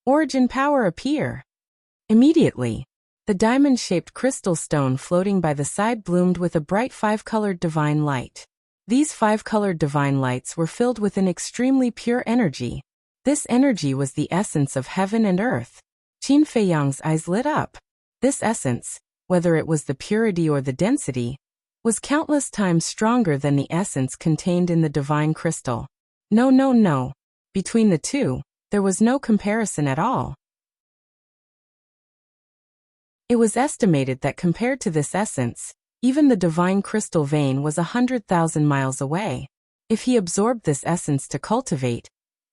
Origin power appear. Immediately, the diamond-shaped crystal stone floating by the side bloomed with a bright 5-colored divine light. These 5-colored divine lights were filled with an extremely pure energy. This energy was the essence of heaven and earth. Qin Feiyang's eyes lit up. This essence, whether it was the purity or the density, was countless times stronger than the essence contained in the divine crystal. No. Between the two, There was no comparison at all. It was estimated that compared to this essence, even the divine crystal vein was 100,000 miles away. If he absorbed this essence to cultivate,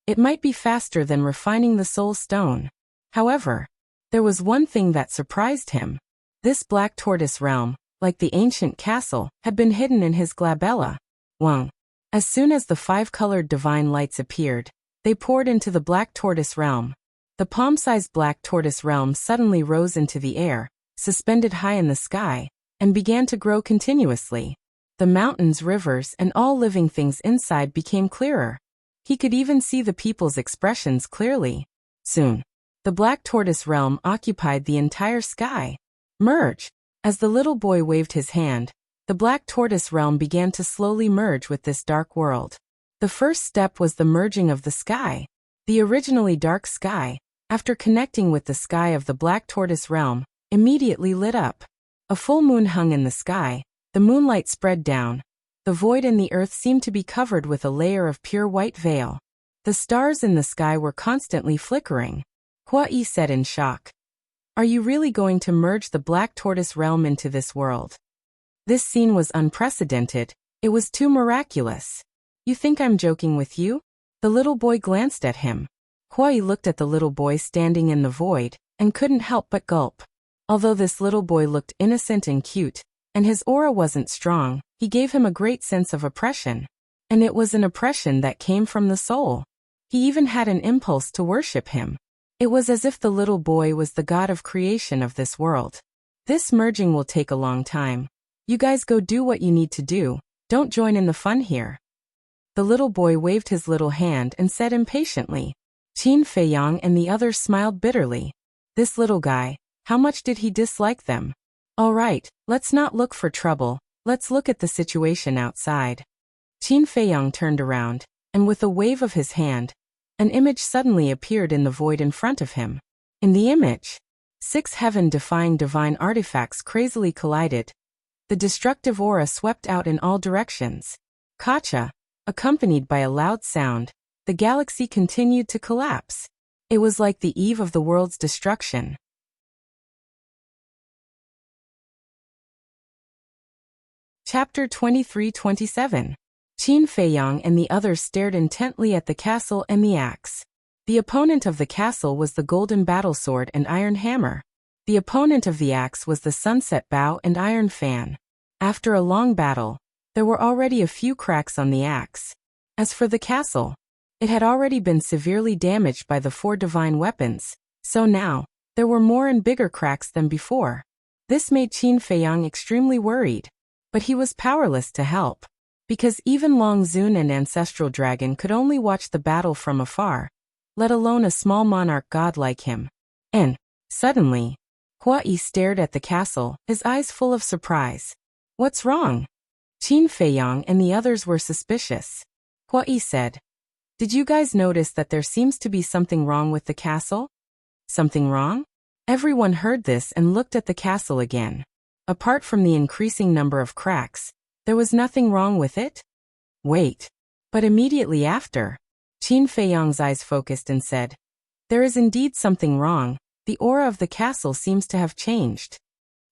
it might be faster than refining the soul stone. However, there was one thing that surprised him. This black tortoise realm, like the ancient castle, had been hidden in his glabella. Wang. As soon as the 5-colored divine lights appeared, they poured into the black tortoise realm. The palm-sized black tortoise realm suddenly rose into the air, suspended high in the sky, and began to grow continuously. The mountains, rivers, and all living things inside became clearer. He could even see the people's expressions clearly. Soon, the black tortoise realm occupied the entire sky. Merge. As the little boy waved his hand, the black tortoise realm began to slowly merge with this dark world. The first step was the merging of the sky. The originally dark sky, after connecting with the sky of the black tortoise realm, immediately lit up. A full moon hung in the sky, the moonlight spread down. The void in the earth seemed to be covered with a layer of pure white veil. The stars in the sky were constantly flickering. Hua-Yi said in shock. Are you really going to merge the black tortoise realm into this world? This scene was unprecedented. It was too miraculous. You think I'm joking with you? The little boy glanced at him. Hua-Yi looked at the little boy standing in the void, and couldn't help but gulp. Although this little boy looked innocent and cute, and his aura wasn't strong, he gave him a great sense of oppression. And it was an oppression that came from the soul. He even had an impulse to worship him. It was as if the little boy was the god of creation of this world. This merging will take a long time. You guys go do what you need to do, don't join in the fun here. The little boy waved his little hand and said impatiently. Qin Feiyang and the others smiled bitterly. This little guy, how much did he dislike them? All right, let's not look for trouble, let's look at the situation outside. Qin Feiyang turned around, and with a wave of his hand, an image suddenly appeared in the void in front of him. In the image, 6 heaven-defying divine artifacts crazily collided. The destructive aura swept out in all directions. Kacha, accompanied by a loud sound, the galaxy continued to collapse. It was like the eve of the world's destruction. Chapter 23-27. Qin Feiyang and the others stared intently at the castle and the axe. The opponent of the castle was the golden battle sword and iron hammer. The opponent of the axe was the sunset bow and iron fan. After a long battle, there were already a few cracks on the axe. As for the castle, it had already been severely damaged by the 4 divine weapons, so now, there were more and bigger cracks than before. This made Qin Feiyang extremely worried, but he was powerless to help. Because even Long Zun and Ancestral Dragon could only watch the battle from afar, let alone a small monarch god like him. And, suddenly, Hua-Yi stared at the castle, his eyes full of surprise. What's wrong? Qin Feiyang and the others were suspicious. Hua-Yi said, Did you guys notice that there seems to be something wrong with the castle? Something wrong? Everyone heard this and looked at the castle again. Apart from the increasing number of cracks, there was nothing wrong with it? Wait. But immediately after, Qin Feiyang's eyes focused and said, There is indeed something wrong. The aura of the castle seems to have changed.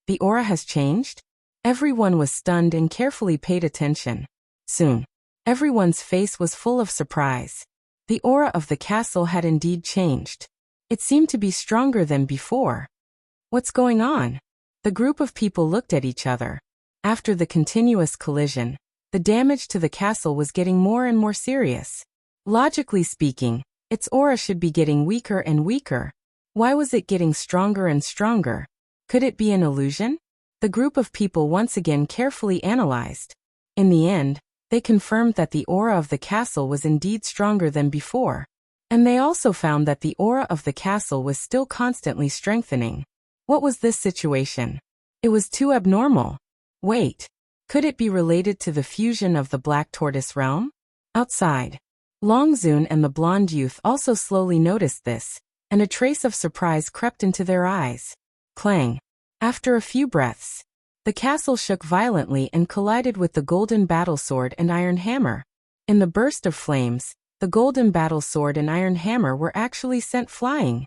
The aura has changed? Everyone was stunned and carefully paid attention. Soon, everyone's face was full of surprise. The aura of the castle had indeed changed. It seemed to be stronger than before. What's going on? The group of people looked at each other. After the continuous collision, the damage to the castle was getting more and more serious. Logically speaking, its aura should be getting weaker and weaker. Why was it getting stronger and stronger? Could it be an illusion? The group of people once again carefully analyzed. In the end, they confirmed that the aura of the castle was indeed stronger than before. And they also found that the aura of the castle was still constantly strengthening. What was this situation? It was too abnormal. Wait, could it be related to the fusion of the Black Tortoise realm? Outside, Long Zun and the blonde youth also slowly noticed this, and a trace of surprise crept into their eyes. Clang. After a few breaths, the castle shook violently and collided with the golden battle sword and iron hammer. In the burst of flames, the golden battle sword and iron hammer were actually sent flying.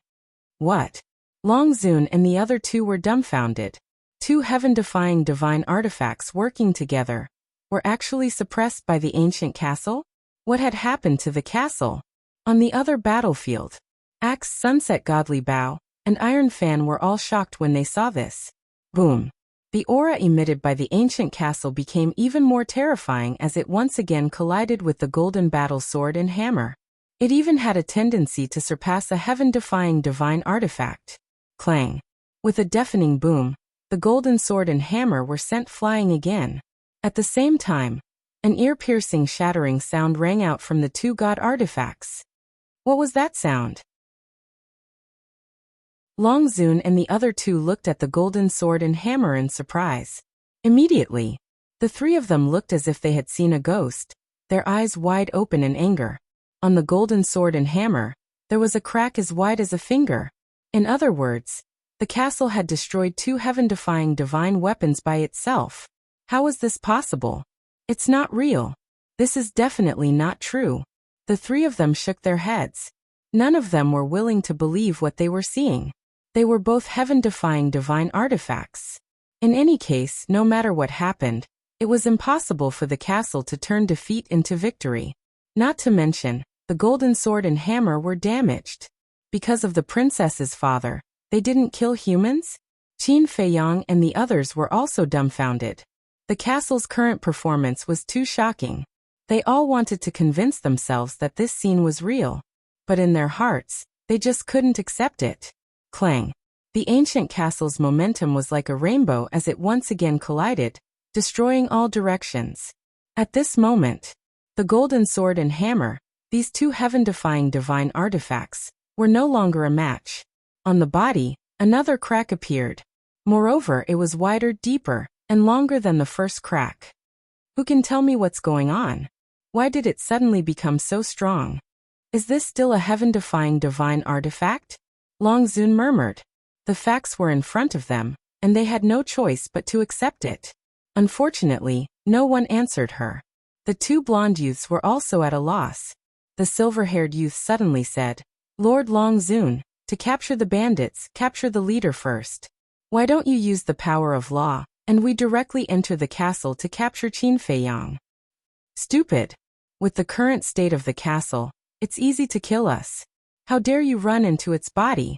What? Long Zun and the other two were dumbfounded. Two heaven-defying divine artifacts working together were actually suppressed by the ancient castle? What had happened to the castle? On the other battlefield, Axe, Sunset Godly Bow, and Iron Fan were all shocked when they saw this. Boom! The aura emitted by the ancient castle became even more terrifying as it once again collided with the golden battle sword and hammer. It even had a tendency to surpass a heaven-defying divine artifact. Clang! With a deafening boom, the golden sword and hammer were sent flying again. At the same time, an ear-piercing shattering sound rang out from the two god artifacts. What was that sound? Long Zun and the other two looked at the golden sword and hammer in surprise. Immediately, the three of them looked as if they had seen a ghost, their eyes wide open in anger. On the golden sword and hammer, there was a crack as wide as a finger. In other words, the castle had destroyed two heaven-defying divine weapons by itself. How is this possible? It's not real. This is definitely not true. The three of them shook their heads. None of them were willing to believe what they were seeing. They were both heaven-defying divine artifacts. In any case, no matter what happened, it was impossible for the castle to turn defeat into victory. Not to mention, the golden sword and hammer were damaged. Because of the princess's father, they didn't kill humans? Qin Feiyang and the others were also dumbfounded. The castle's current performance was too shocking. They all wanted to convince themselves that this scene was real. But in their hearts, they just couldn't accept it. Clang! The ancient castle's momentum was like a rainbow as it once again collided, destroying all directions. At this moment, the golden sword and hammer, these two heaven-defying divine artifacts, were no longer a match. On the body, another crack appeared. Moreover, it was wider, deeper, and longer than the first crack. Who can tell me what's going on? Why did it suddenly become so strong? Is this still a heaven-defying divine artifact? Long Zun murmured. The facts were in front of them, and they had no choice but to accept it. Unfortunately, no one answered her. The two blonde youths were also at a loss. The silver-haired youth suddenly said, "Lord Long Zun, to capture the bandits, capture the leader first. Why don't you use the power of law, and we directly enter the castle to capture Qin Feiyang?" Stupid. With the current state of the castle, it's easy to kill us. How dare you run into its body?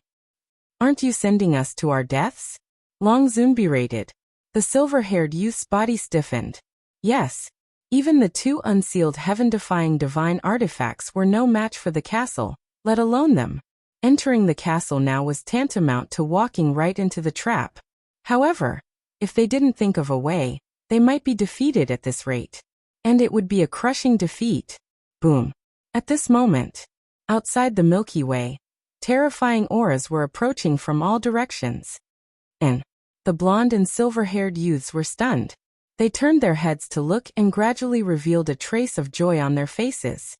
Aren't you sending us to our deaths? Long Zun berated. The silver-haired youth's body stiffened. Yes. Even the two unsealed heaven-defying divine artifacts were no match for the castle, let alone them. Entering the castle now was tantamount to walking right into the trap. However, if they didn't think of a way, they might be defeated at this rate. And it would be a crushing defeat. Boom. At this moment, outside the Milky Way, terrifying auras were approaching from all directions. And the blonde and silver-haired youths were stunned. They turned their heads to look and gradually revealed a trace of joy on their faces.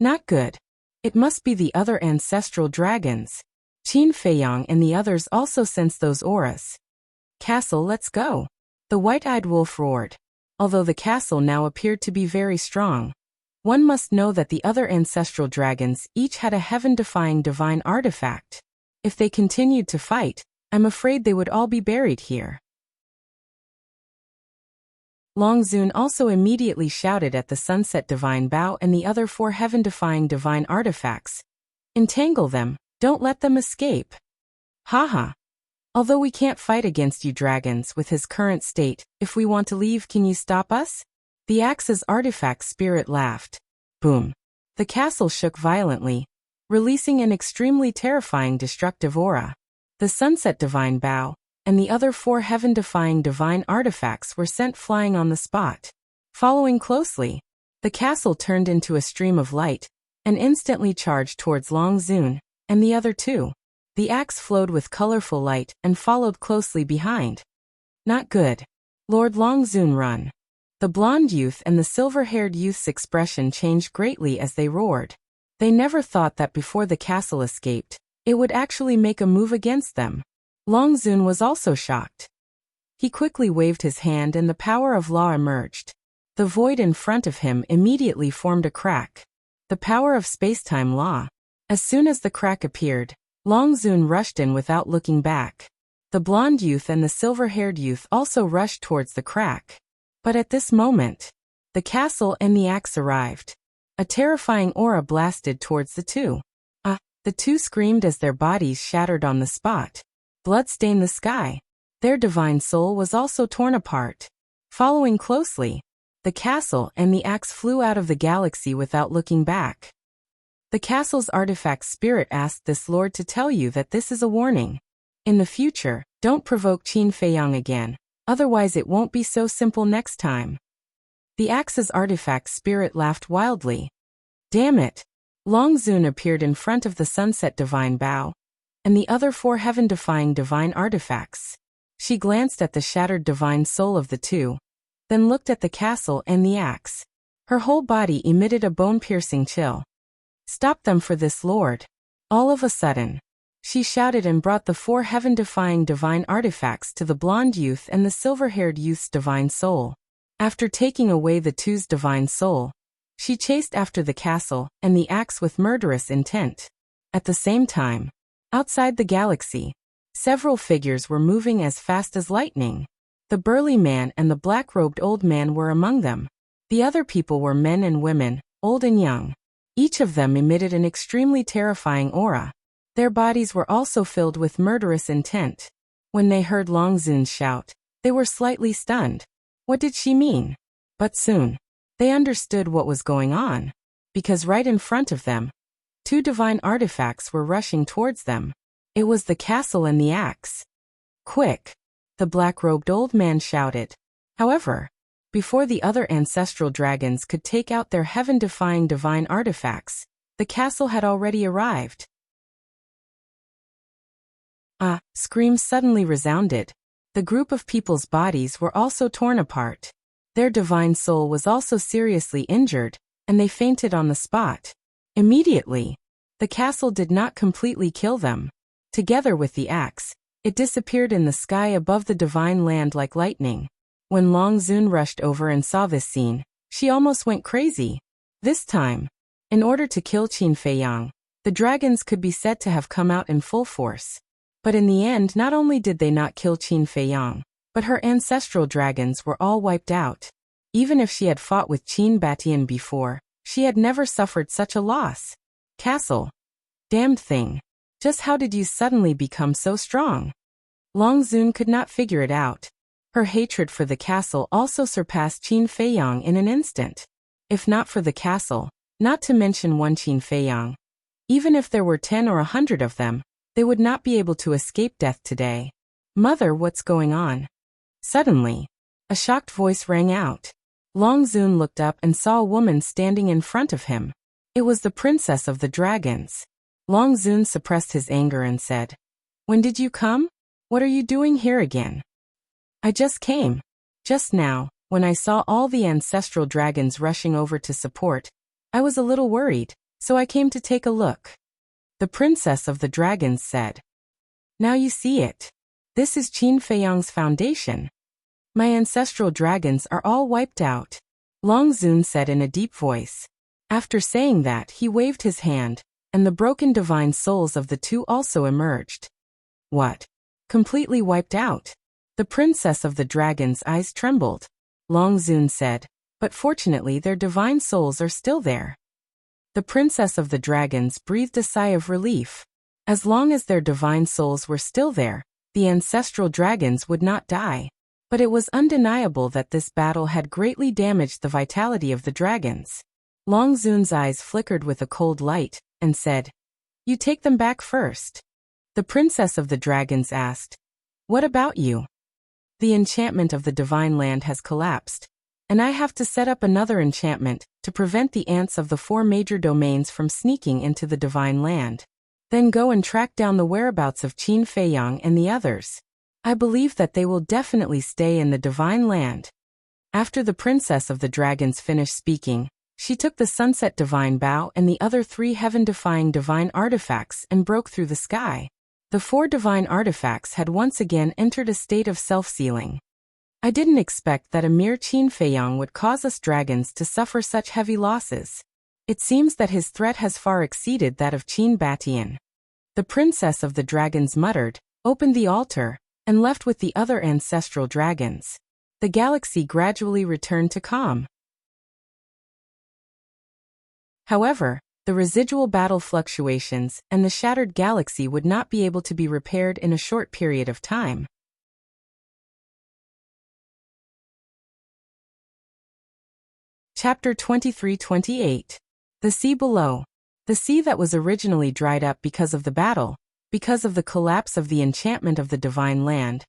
Not good. It must be the other ancestral dragons. Qin Feiyang and the others also sensed those auras. "Castle, let's go!" The white-eyed wolf roared. Although the castle now appeared to be very strong, one must know that the other ancestral dragons each had a heaven-defying divine artifact. If they continued to fight, I'm afraid they would all be buried here. Long Zun also immediately shouted at the Sunset Divine Bow and the other four heaven-defying divine artifacts. "Entangle them, don't let them escape." Haha. Although we can't fight against you dragons with his current state, if we want to leave, can you stop us? The Axe's artifact spirit laughed. Boom. The castle shook violently, releasing an extremely terrifying destructive aura. The Sunset Divine Bow and the other four heaven-defying divine artifacts were sent flying on the spot. Following closely, the castle turned into a stream of light and instantly charged towards Long Zun and the other two. The axe flowed with colorful light and followed closely behind. Not good. Lord Long Zun, run. The blonde youth and the silver-haired youth's expression changed greatly as they roared. They never thought that before the castle escaped, it would actually make a move against them. Long Zun was also shocked. He quickly waved his hand and the power of law emerged. The void in front of him immediately formed a crack. The power of space-time law. As soon as the crack appeared, Long Zun rushed in without looking back. The blonde youth and the silver-haired youth also rushed towards the crack. But at this moment, the castle and the axe arrived. A terrifying aura blasted towards the two. The two screamed as their bodies shattered on the spot. Blood stained the sky. Their divine soul was also torn apart. Following closely, the castle and the axe flew out of the galaxy without looking back. The castle's artifact spirit asked this lord to tell you that this is a warning. In the future, don't provoke Qin Feiyang again, otherwise it won't be so simple next time. The axe's artifact spirit laughed wildly. Damn it! Long Zun appeared in front of the sunset divine bow, and the other 4 heaven-defying divine artifacts. She glanced at the shattered divine soul of the two, then looked at the castle and the axe. Her whole body emitted a bone-piercing chill. Stop them for this, Lord. All of a sudden, she shouted and brought the 4 heaven-defying divine artifacts to the blonde youth and the silver-haired youth's divine soul. After taking away the two's divine soul, she chased after the castle and the axe with murderous intent. At the same time, outside the galaxy, several figures were moving as fast as lightning. The burly man and the black-robed old man were among them. The other people were men and women, old and young. Each of them emitted an extremely terrifying aura. Their bodies were also filled with murderous intent. When they heard Long Zun's shout, they were slightly stunned. What did she mean? But soon, they understood what was going on, because right in front of them, 2 divine artifacts were rushing towards them. It was the castle and the axe. Quick! The black-robed old man shouted. However, before the other ancestral dragons could take out their heaven-defying divine artifacts, the castle had already arrived. Screams suddenly resounded. The group of people's bodies were also torn apart. Their divine soul was also seriously injured, and they fainted on the spot. Immediately, the castle did not completely kill them. Together with the axe, it disappeared in the sky above the divine land like lightning. When Long Zun rushed over and saw this scene, she almost went crazy. This time, in order to kill Qin Feiyang, the dragons could be said to have come out in full force. But in the end, not only did they not kill Qin Feiyang, but her ancestral dragons were all wiped out. Even if she had fought with Qin Batian before, she had never suffered such a loss. Castle. Damned thing. Just how did you suddenly become so strong? Long Zun could not figure it out. Her hatred for the castle also surpassed Qin Feiyang in an instant. If not for the castle, not to mention one Qin Feiyang, even if there were 10 or 100 of them, they would not be able to escape death today. Mother, what's going on? Suddenly, a shocked voice rang out. Long Zun looked up and saw a woman standing in front of him. It was the princess of the dragons. Long Zun suppressed his anger and said, "When did you come? What are you doing here again?" "I just came. Just now, when I saw all the ancestral dragons rushing over to support, I was a little worried, so I came to take a look." The princess of the dragons said, "Now you see it. This is Qin Feiyang's foundation. My ancestral dragons are all wiped out," Long Zun said in a deep voice. After saying that, he waved his hand, and the broken divine souls of the two also emerged. "What? Completely wiped out?" The princess of the dragon's eyes trembled. Long Zun said, "But fortunately their divine souls are still there." The princess of the dragons breathed a sigh of relief. As long as their divine souls were still there, the ancestral dragons would not die. But it was undeniable that this battle had greatly damaged the vitality of the dragons. Long Zun's eyes flickered with a cold light, and said, "You take them back first." The princess of the dragons asked, "What about you?" "The enchantment of the divine land has collapsed, and I have to set up another enchantment to prevent the ants of the 4 major domains from sneaking into the divine land. Then go and track down the whereabouts of Qin Feiyang and the others. I believe that they will definitely stay in the divine land." After the princess of the dragons finished speaking, she took the sunset divine bow and the other 3 heaven-defying divine artifacts and broke through the sky. The 4 divine artifacts had once again entered a state of self-sealing. "I didn't expect that a mere Qin Feiyang would cause us dragons to suffer such heavy losses. It seems that his threat has far exceeded that of Qin Batian. The princess of the dragons muttered, opened the altar, and left with the other ancestral dragons. The galaxy gradually returned to calm. However, the residual battle fluctuations and the shattered galaxy would not be able to be repaired in a short period of time. Chapter 23-28. The Sea Below. The sea that was originally dried up because of the battle, because of the collapse of the enchantment of the divine land.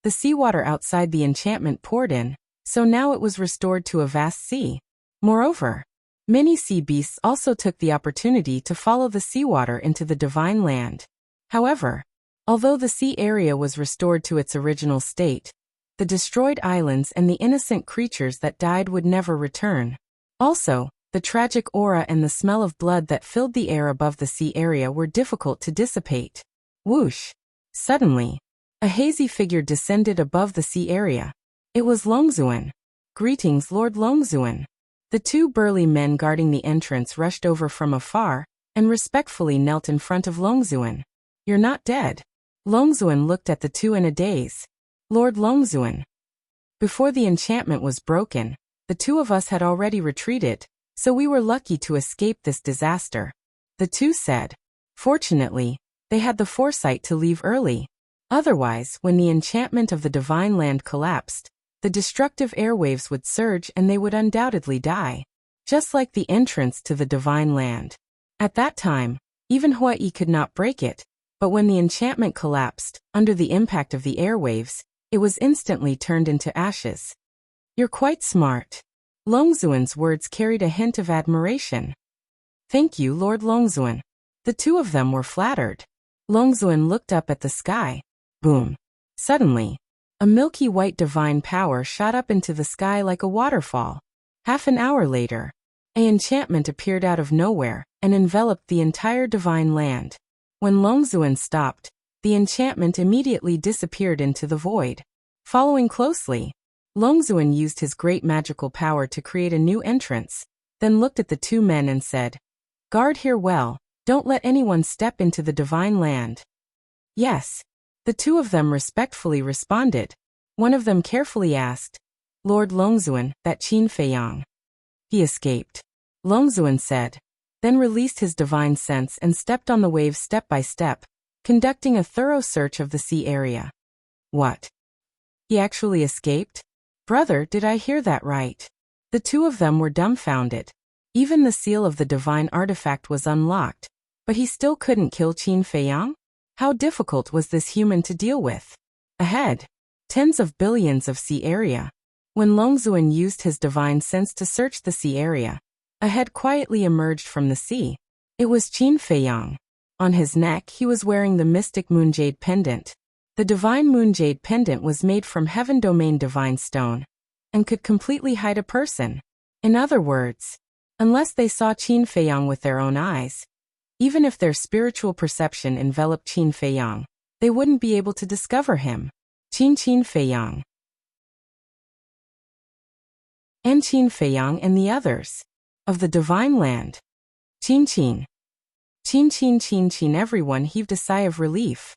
The seawater outside the enchantment poured in, so now it was restored to a vast sea. Moreover, many sea beasts also took the opportunity to follow the seawater into the divine land. However, although the sea area was restored to its original state, the destroyed islands and the innocent creatures that died would never return. Also, the tragic aura and the smell of blood that filled the air above the sea area were difficult to dissipate. Whoosh! Suddenly, a hazy figure descended above the sea area. It was Longzuan. Greetings, Lord Longzuan. The two burly men guarding the entrance rushed over from afar and respectfully knelt in front of Longzuan. You're not dead. Longzuan looked at the two in a daze. Lord Longzuan. Before the enchantment was broken, the two of us had already retreated, so we were lucky to escape this disaster. The two said. Fortunately, they had the foresight to leave early. Otherwise, when the enchantment of the divine land collapsed, the destructive airwaves would surge and they would undoubtedly die. Just like the entrance to the divine land. At that time, even Hawaii could not break it, but when the enchantment collapsed, under the impact of the airwaves, it was instantly turned into ashes. You're quite smart. Longzuan's words carried a hint of admiration. Thank you, Lord Longzuan. The two of them were flattered. Longzuan looked up at the sky. Boom. Suddenly, a milky white divine power shot up into the sky like a waterfall. Half an hour later, an enchantment appeared out of nowhere and enveloped the entire divine land. When Longzuan stopped, the enchantment immediately disappeared into the void. Following closely, Longzuan used his great magical power to create a new entrance, then looked at the two men and said, Guard here well, don't let anyone step into the divine land. Yes. The two of them respectfully responded. One of them carefully asked, Lord Longzuan, that Qin Feiyang. He escaped. Longzuan said, then released his divine sense and stepped on the waves step by step, conducting a thorough search of the sea area. What? He actually escaped? Brother, did I hear that right? The two of them were dumbfounded. Even the seal of the divine artifact was unlocked, but he still couldn't kill Qin Feiyang? How difficult was this human to deal with? Ahead, tens of billions of sea area. When Longzuan used his divine sense to search the sea area, a head quietly emerged from the sea. It was Qin Feiyang. On his neck he was wearing the mystic moonjade pendant. The divine moonjade pendant was made from heaven domain divine stone, and could completely hide a person. In other words, unless they saw Qin Feiyang with their own eyes, even if their spiritual perception enveloped Qin Feiyang, they wouldn't be able to discover him. Qin Feiyang. And Qin Feiyang and the others. Of the divine land. Qin. Everyone heaved a sigh of relief.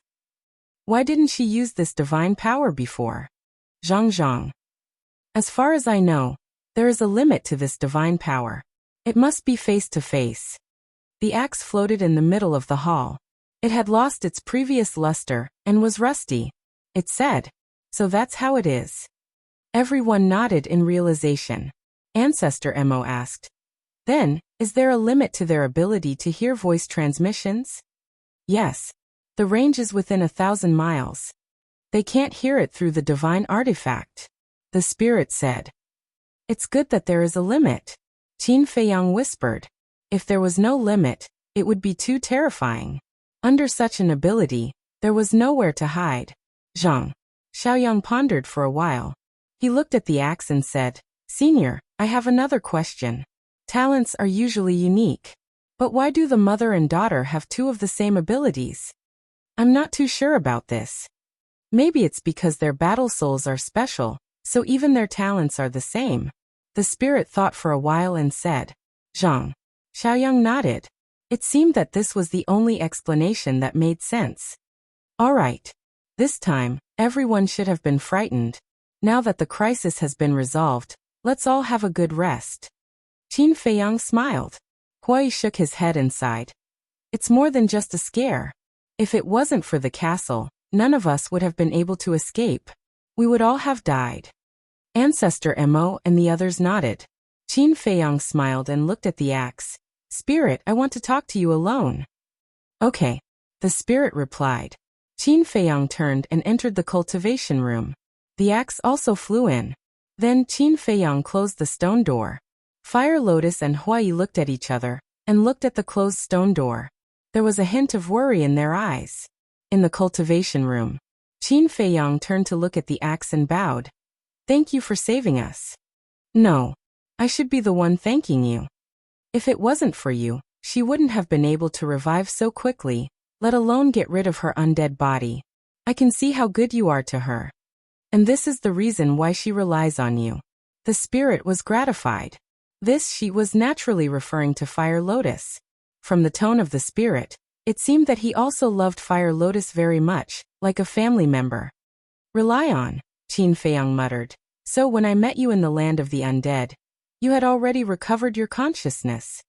Why didn't she use this divine power before? Zhang. As far as I know, there is a limit to this divine power. It must be face to face. The axe floated in the middle of the hall. It had lost its previous luster and was rusty. It said, so that's how it is. Everyone nodded in realization. Ancestor Mo asked, then, is there a limit to their ability to hear voice transmissions? Yes. The range is within 1,000 miles. They can't hear it through the divine artifact. The spirit said. It's good that there is a limit. Qin Feiyang whispered. If there was no limit, it would be too terrifying. Under such an ability, there was nowhere to hide. Xiaoyang pondered for a while. He looked at the axe and said, Senior, I have another question. Talents are usually unique. But why do the mother and daughter have two of the same abilities? I'm not too sure about this. Maybe it's because their battle souls are special, so even their talents are the same. The spirit thought for a while and said, Xiaoyang nodded. It seemed that this was the only explanation that made sense. All right. This time, everyone should have been frightened. Now that the crisis has been resolved, let's all have a good rest. Qin Feiyang smiled. Huai shook his head and sighed. It's more than just a scare. If it wasn't for the castle, none of us would have been able to escape. We would all have died. Ancestor Mo and the others nodded. Qin Feiyang smiled and looked at the axe. Spirit, I want to talk to you alone. Okay. The spirit replied. Qin Feiyang turned and entered the cultivation room. The axe also flew in. Then Qin Feiyang closed the stone door. Fire Lotus and Huai looked at each other, and looked at the closed stone door. There was a hint of worry in their eyes. In the cultivation room, Qin Feiyang turned to look at the axe and bowed. Thank you for saving us. No. I should be the one thanking you. If it wasn't for you, she wouldn't have been able to revive so quickly, let alone get rid of her undead body. I can see how good you are to her. And this is the reason why she relies on you. The spirit was gratified. This she was naturally referring to Fire Lotus. From the tone of the spirit, it seemed that he also loved Fire Lotus very much, like a family member. Rely on, Qin Feiyang muttered. So when I met you in the land of the undead, you had already recovered your consciousness.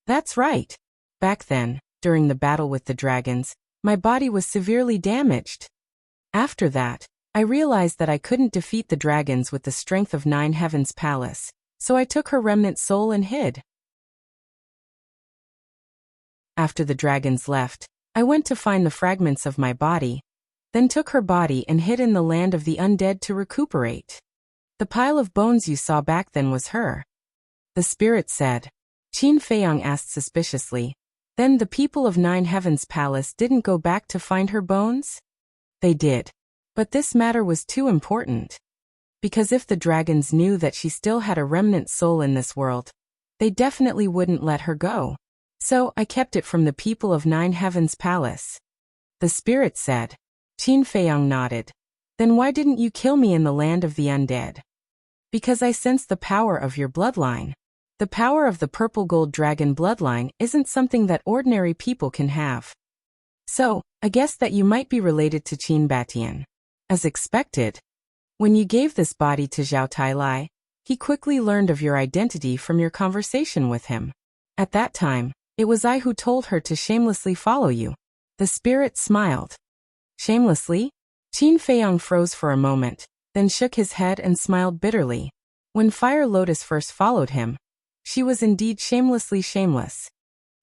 That's right. Back then, during the battle with the dragons, my body was severely damaged. After that, I realized that I couldn't defeat the dragons with the strength of Nine Heavens Palace, so I took her remnant soul and hid. After the dragons left, I went to find the fragments of my body, then took her body and hid in the land of the undead to recuperate. The pile of bones you saw back then was her. The spirit said. Qin Feiyang asked suspiciously. Then the people of Nine Heavens Palace didn't go back to find her bones? They did. But this matter was too important. Because if the dragons knew that she still had a remnant soul in this world, they definitely wouldn't let her go. So I kept it from the people of Nine Heavens Palace. The spirit said. Qin Feiyang nodded. Then why didn't you kill me in the land of the undead? Because I sense the power of your bloodline. The power of the purple gold dragon bloodline isn't something that ordinary people can have. So, I guessed that you might be related to Qin Batian. As expected. When you gave this body to Zhao Tailai, he quickly learned of your identity from your conversation with him. At that time, it was I who told her to shamelessly follow you. The spirit smiled. Shamelessly? Qin Feiyang froze for a moment, then shook his head and smiled bitterly. When Fire Lotus first followed him, she was indeed shamelessly shameless.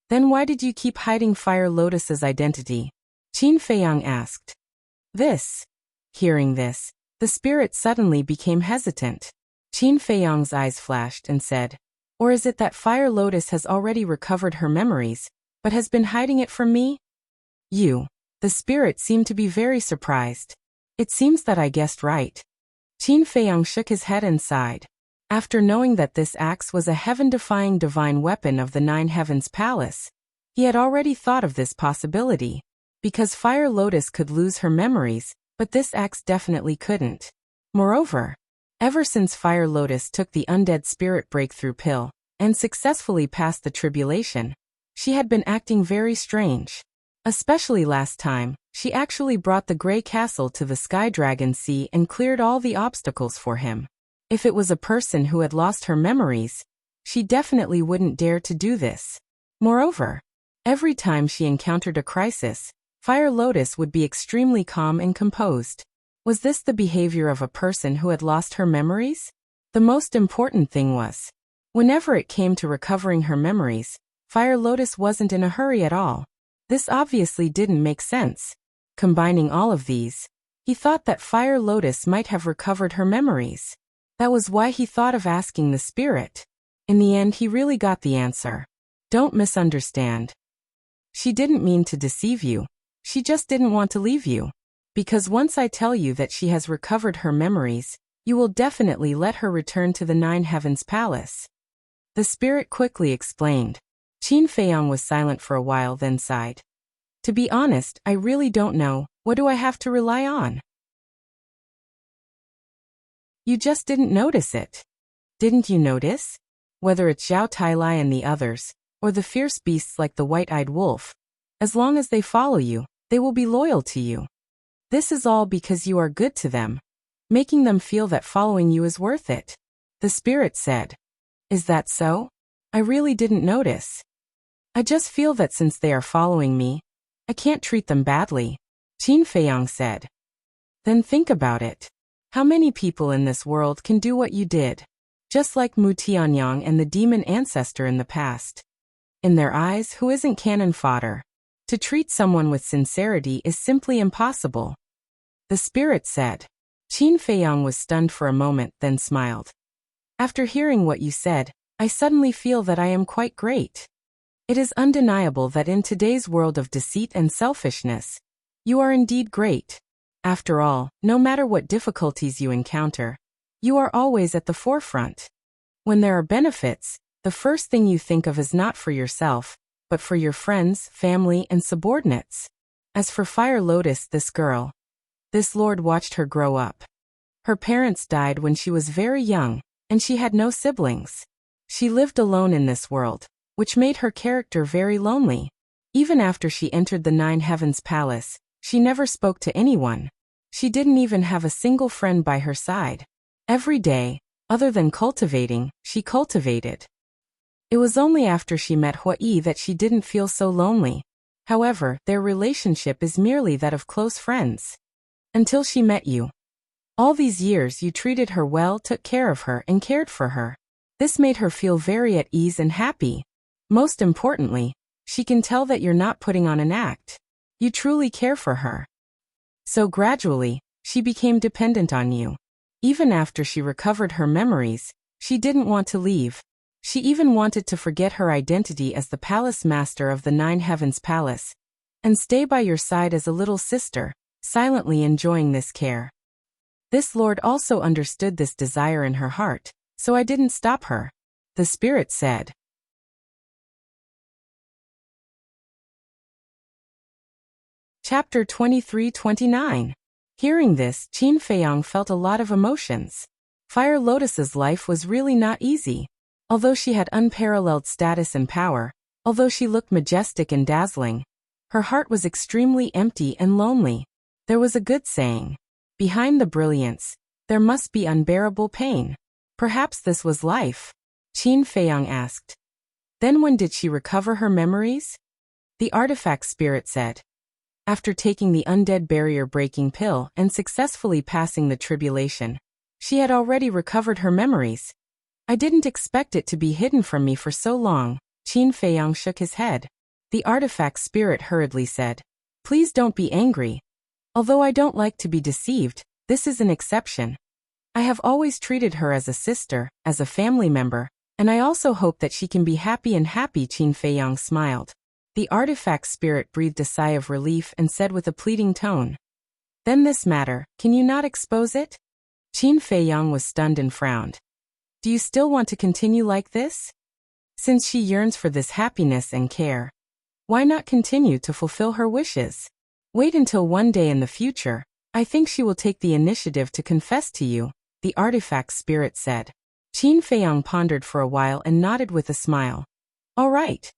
Then why did you keep hiding Fire Lotus's identity? Qin Feiyang asked. Hearing this, the spirit suddenly became hesitant. Qin Feiyang's eyes flashed and said, or is it that Fire Lotus has already recovered her memories, but has been hiding it from me? You. The spirit seemed to be very surprised. It seems that I guessed right. Qin Feiyang shook his head and sighed. After knowing that this axe was a heaven-defying divine weapon of the Nine Heavens Palace, he had already thought of this possibility. Because Fire Lotus could lose her memories, but this axe definitely couldn't. Moreover, ever since Fire Lotus took the undead spirit breakthrough pill, and successfully passed the tribulation, she had been acting very strange. Especially last time, she actually brought the Grey Castle to the Sky Dragon Sea and cleared all the obstacles for him. If it was a person who had lost her memories, she definitely wouldn't dare to do this. Moreover, every time she encountered a crisis, Fire Lotus would be extremely calm and composed. Was this the behavior of a person who had lost her memories? The most important thing was, whenever it came to recovering her memories, Fire Lotus wasn't in a hurry at all. This obviously didn't make sense. Combining all of these, he thought that Fire Lotus might have recovered her memories. That was why he thought of asking the spirit. In the end, he really got the answer. Don't misunderstand. She didn't mean to deceive you. She just didn't want to leave you. Because once I tell you that she has recovered her memories, you will definitely let her return to the Nine Heavens Palace. The spirit quickly explained. Qin Feiyang was silent for a while, then sighed. To be honest, I really don't know. What do I have to rely on? You just didn't notice it. Didn't you notice? Whether it's Zhao Tailai and the others, or the fierce beasts like the white-eyed wolf. As long as they follow you, they will be loyal to you. This is all because you are good to them, making them feel that following you is worth it. The spirit said. Is that so? I really didn't notice. I just feel that since they are following me, I can't treat them badly, Qin Feiyang said. Then think about it. How many people in this world can do what you did? Just like Mu Tianyang and the demon ancestor in the past. In their eyes, who isn't cannon fodder? To treat someone with sincerity is simply impossible. The spirit said. Qin Feiyang was stunned for a moment, then smiled. After hearing what you said, I suddenly feel that I am quite great. It is undeniable that in today's world of deceit and selfishness, you are indeed great. After all, no matter what difficulties you encounter, you are always at the forefront. When there are benefits, the first thing you think of is not for yourself, but for your friends, family, and subordinates. As for Fire Lotus, this girl, this lord watched her grow up. Her parents died when she was very young, and she had no siblings. She lived alone in this world, which made her character very lonely. Even after she entered the Nine Heavens Palace, she never spoke to anyone. She didn't even have a single friend by her side. Every day, other than cultivating, she cultivated. It was only after she met Hui that she didn't feel so lonely. However, their relationship is merely that of close friends. Until she met you. All these years you treated her well, took care of her, and cared for her. This made her feel very at ease and happy. Most importantly, she can tell that you're not putting on an act. You truly care for her. So gradually, she became dependent on you. Even after she recovered her memories, she didn't want to leave. She even wanted to forget her identity as the palace master of the Nine Heavens Palace, and stay by your side as a little sister, silently enjoying this care. This lord also understood this desire in her heart, so I didn't stop her. The spirit said. Chapter 23-29. Hearing this, Qin Feiyang felt a lot of emotions. Fire Lotus's life was really not easy. Although she had unparalleled status and power, although she looked majestic and dazzling, her heart was extremely empty and lonely. There was a good saying. Behind the brilliance, there must be unbearable pain. Perhaps this was life? Qin Feiyang asked. Then when did she recover her memories? The artifact spirit said. After taking the undead barrier-breaking pill and successfully passing the tribulation, she had already recovered her memories. I didn't expect it to be hidden from me for so long. Qin Feiyang shook his head. The artifact spirit hurriedly said. Please don't be angry. Although I don't like to be deceived, this is an exception. I have always treated her as a sister, as a family member, and I also hope that she can be happy and happy. Qin Feiyang smiled. The artifact spirit breathed a sigh of relief and said with a pleading tone. Then this matter, can you not expose it? Qin Feiyang was stunned and frowned. Do you still want to continue like this? Since she yearns for this happiness and care, why not continue to fulfill her wishes? Wait until one day in the future, I think she will take the initiative to confess to you, the artifact spirit said. Qin Feiyang pondered for a while and nodded with a smile. All right.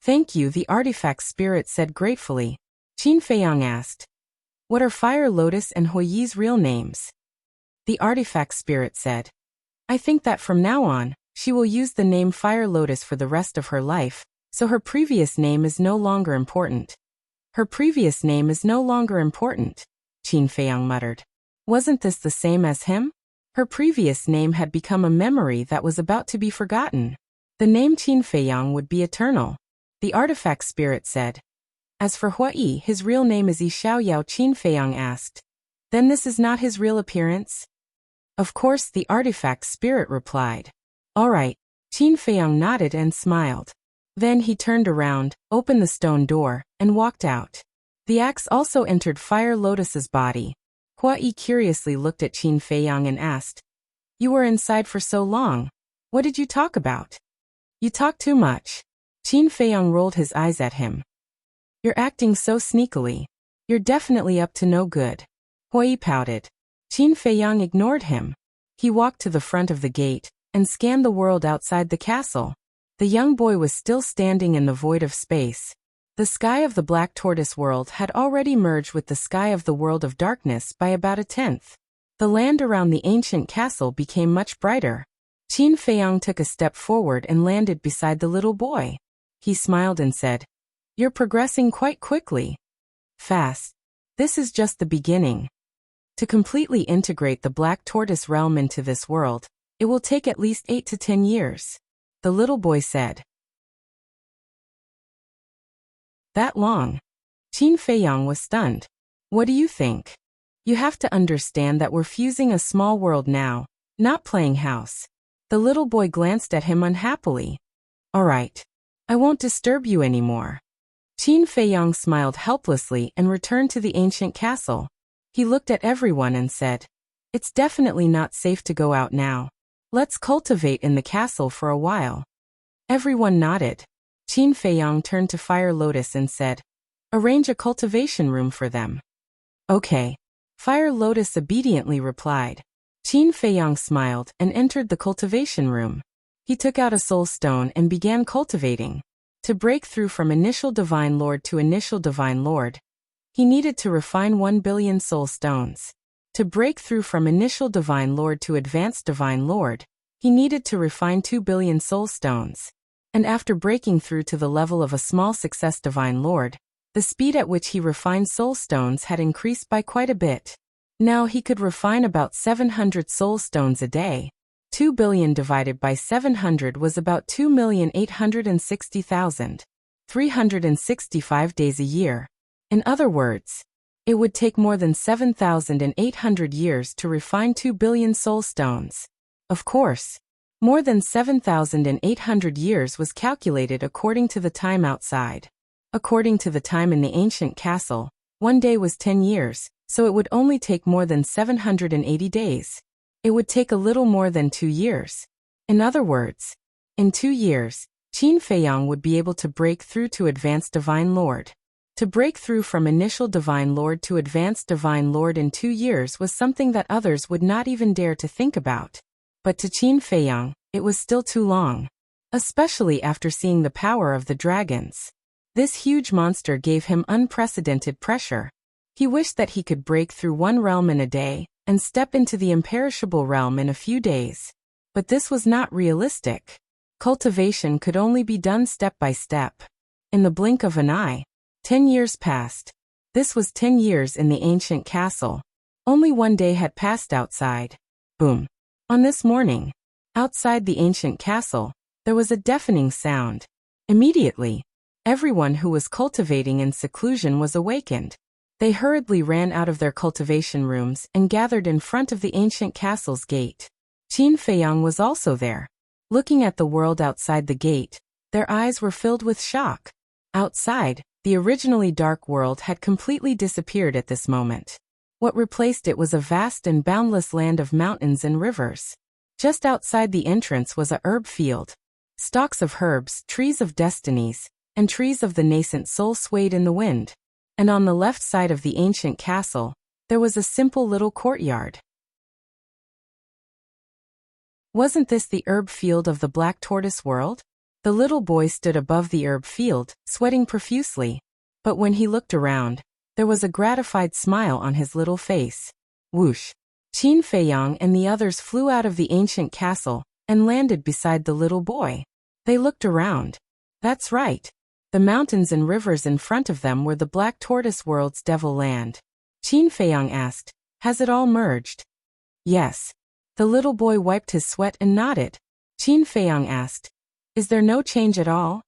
Thank you, the artifact spirit said gratefully. Qin Feiyang asked. What are Fire Lotus and Hui's real names? The artifact spirit said. I think that from now on, she will use the name Fire Lotus for the rest of her life, so her previous name is no longer important. Her previous name is no longer important, Qin Feiyang muttered. Wasn't this the same as him? Her previous name had become a memory that was about to be forgotten. The name Qin Feiyang would be eternal. The artifact spirit said. As for Hui, his real name is Yi Xiaoyao, Qin Feiyang asked. Then this is not his real appearance? Of course, the artifact spirit replied. All right. Qin Feiyang nodded and smiled. Then he turned around, opened the stone door, and walked out. The axe also entered Fire Lotus's body. Hui curiously looked at Qin Feiyang and asked, You were inside for so long. What did you talk about? You talk too much. Qin Feiyang rolled his eyes at him. You're acting so sneakily. You're definitely up to no good. Hui pouted. Qin Feiyang ignored him. He walked to the front of the gate and scanned the world outside the castle. The young boy was still standing in the void of space. The sky of the Black Tortoise world had already merged with the sky of the world of darkness by about a tenth. The land around the ancient castle became much brighter. Qin Feiyang took a step forward and landed beside the little boy. He smiled and said, "You're progressing quite quickly." "Fast. This is just the beginning. To completely integrate the Black Tortoise realm into this world, it will take at least 8 to 10 years. The little boy said. That long? Qin Feiyang was stunned. What do you think? You have to understand that we're fusing a small world now, not playing house. The little boy glanced at him unhappily. All right. I won't disturb you anymore. Qin Feiyang smiled helplessly and returned to the ancient castle. He looked at everyone and said, "It's definitely not safe to go out now. Let's cultivate in the castle for a while." Everyone nodded. Qin Feiyang turned to Fire Lotus and said, "Arrange a cultivation room for them." "Okay." Fire Lotus obediently replied. Qin Feiyang smiled and entered the cultivation room. He took out a soul stone and began cultivating. To break through from initial Divine Lord to initial Divine Lord, he needed to refine 1 billion soul stones. To break through from initial Divine Lord to advanced Divine Lord, he needed to refine 2 billion soul stones. And after breaking through to the level of a small success Divine Lord, the speed at which he refined soul stones had increased by quite a bit. Now he could refine about 700 soul stones a day. 2 billion divided by 700 was about 2,860,000. 365 days a year. In other words, it would take more than 7,800 years to refine 2 billion soul stones. Of course, more than 7,800 years was calculated according to the time outside. According to the time in the ancient castle, 1 day was 10 years, so it would only take more than 780 days. It would take a little more than 2 years. In other words, in 2 years, Qin Feiyang would be able to break through to advanced Divine Lord. To break through from initial Divine Lord to advanced Divine Lord in 2 years was something that others would not even dare to think about. But to Qin Feiyang, it was still too long. Especially after seeing the power of the dragons. This huge monster gave him unprecedented pressure. He wished that he could break through one realm in a day, and step into the imperishable realm in a few days. But this was not realistic. Cultivation could only be done step by step. In the blink of an eye, 10 years passed. This was 10 years in the ancient castle. Only 1 day had passed outside. Boom. On this morning, outside the ancient castle, there was a deafening sound. Immediately, everyone who was cultivating in seclusion was awakened. They hurriedly ran out of their cultivation rooms and gathered in front of the ancient castle's gate. Qin Feiyang was also there. Looking at the world outside the gate, their eyes were filled with shock. Outside, the originally dark world had completely disappeared at this moment. What replaced it was a vast and boundless land of mountains and rivers. Just outside the entrance was a herb field. Stalks of herbs, trees of destinies, and trees of the nascent soul swayed in the wind. And on the left side of the ancient castle, there was a simple little courtyard. Wasn't this the herb field of the Black Tortoise world? The little boy stood above the herb field, sweating profusely. But when he looked around, there was a gratified smile on his little face. Whoosh! Qin Feiyang and the others flew out of the ancient castle and landed beside the little boy. They looked around. That's right. The mountains and rivers in front of them were the Black Tortoise world's devil land. Qin Feiyang asked, "Has it all merged?" Yes. The little boy wiped his sweat and nodded. Qin Feiyang asked, "Is there no change at all?"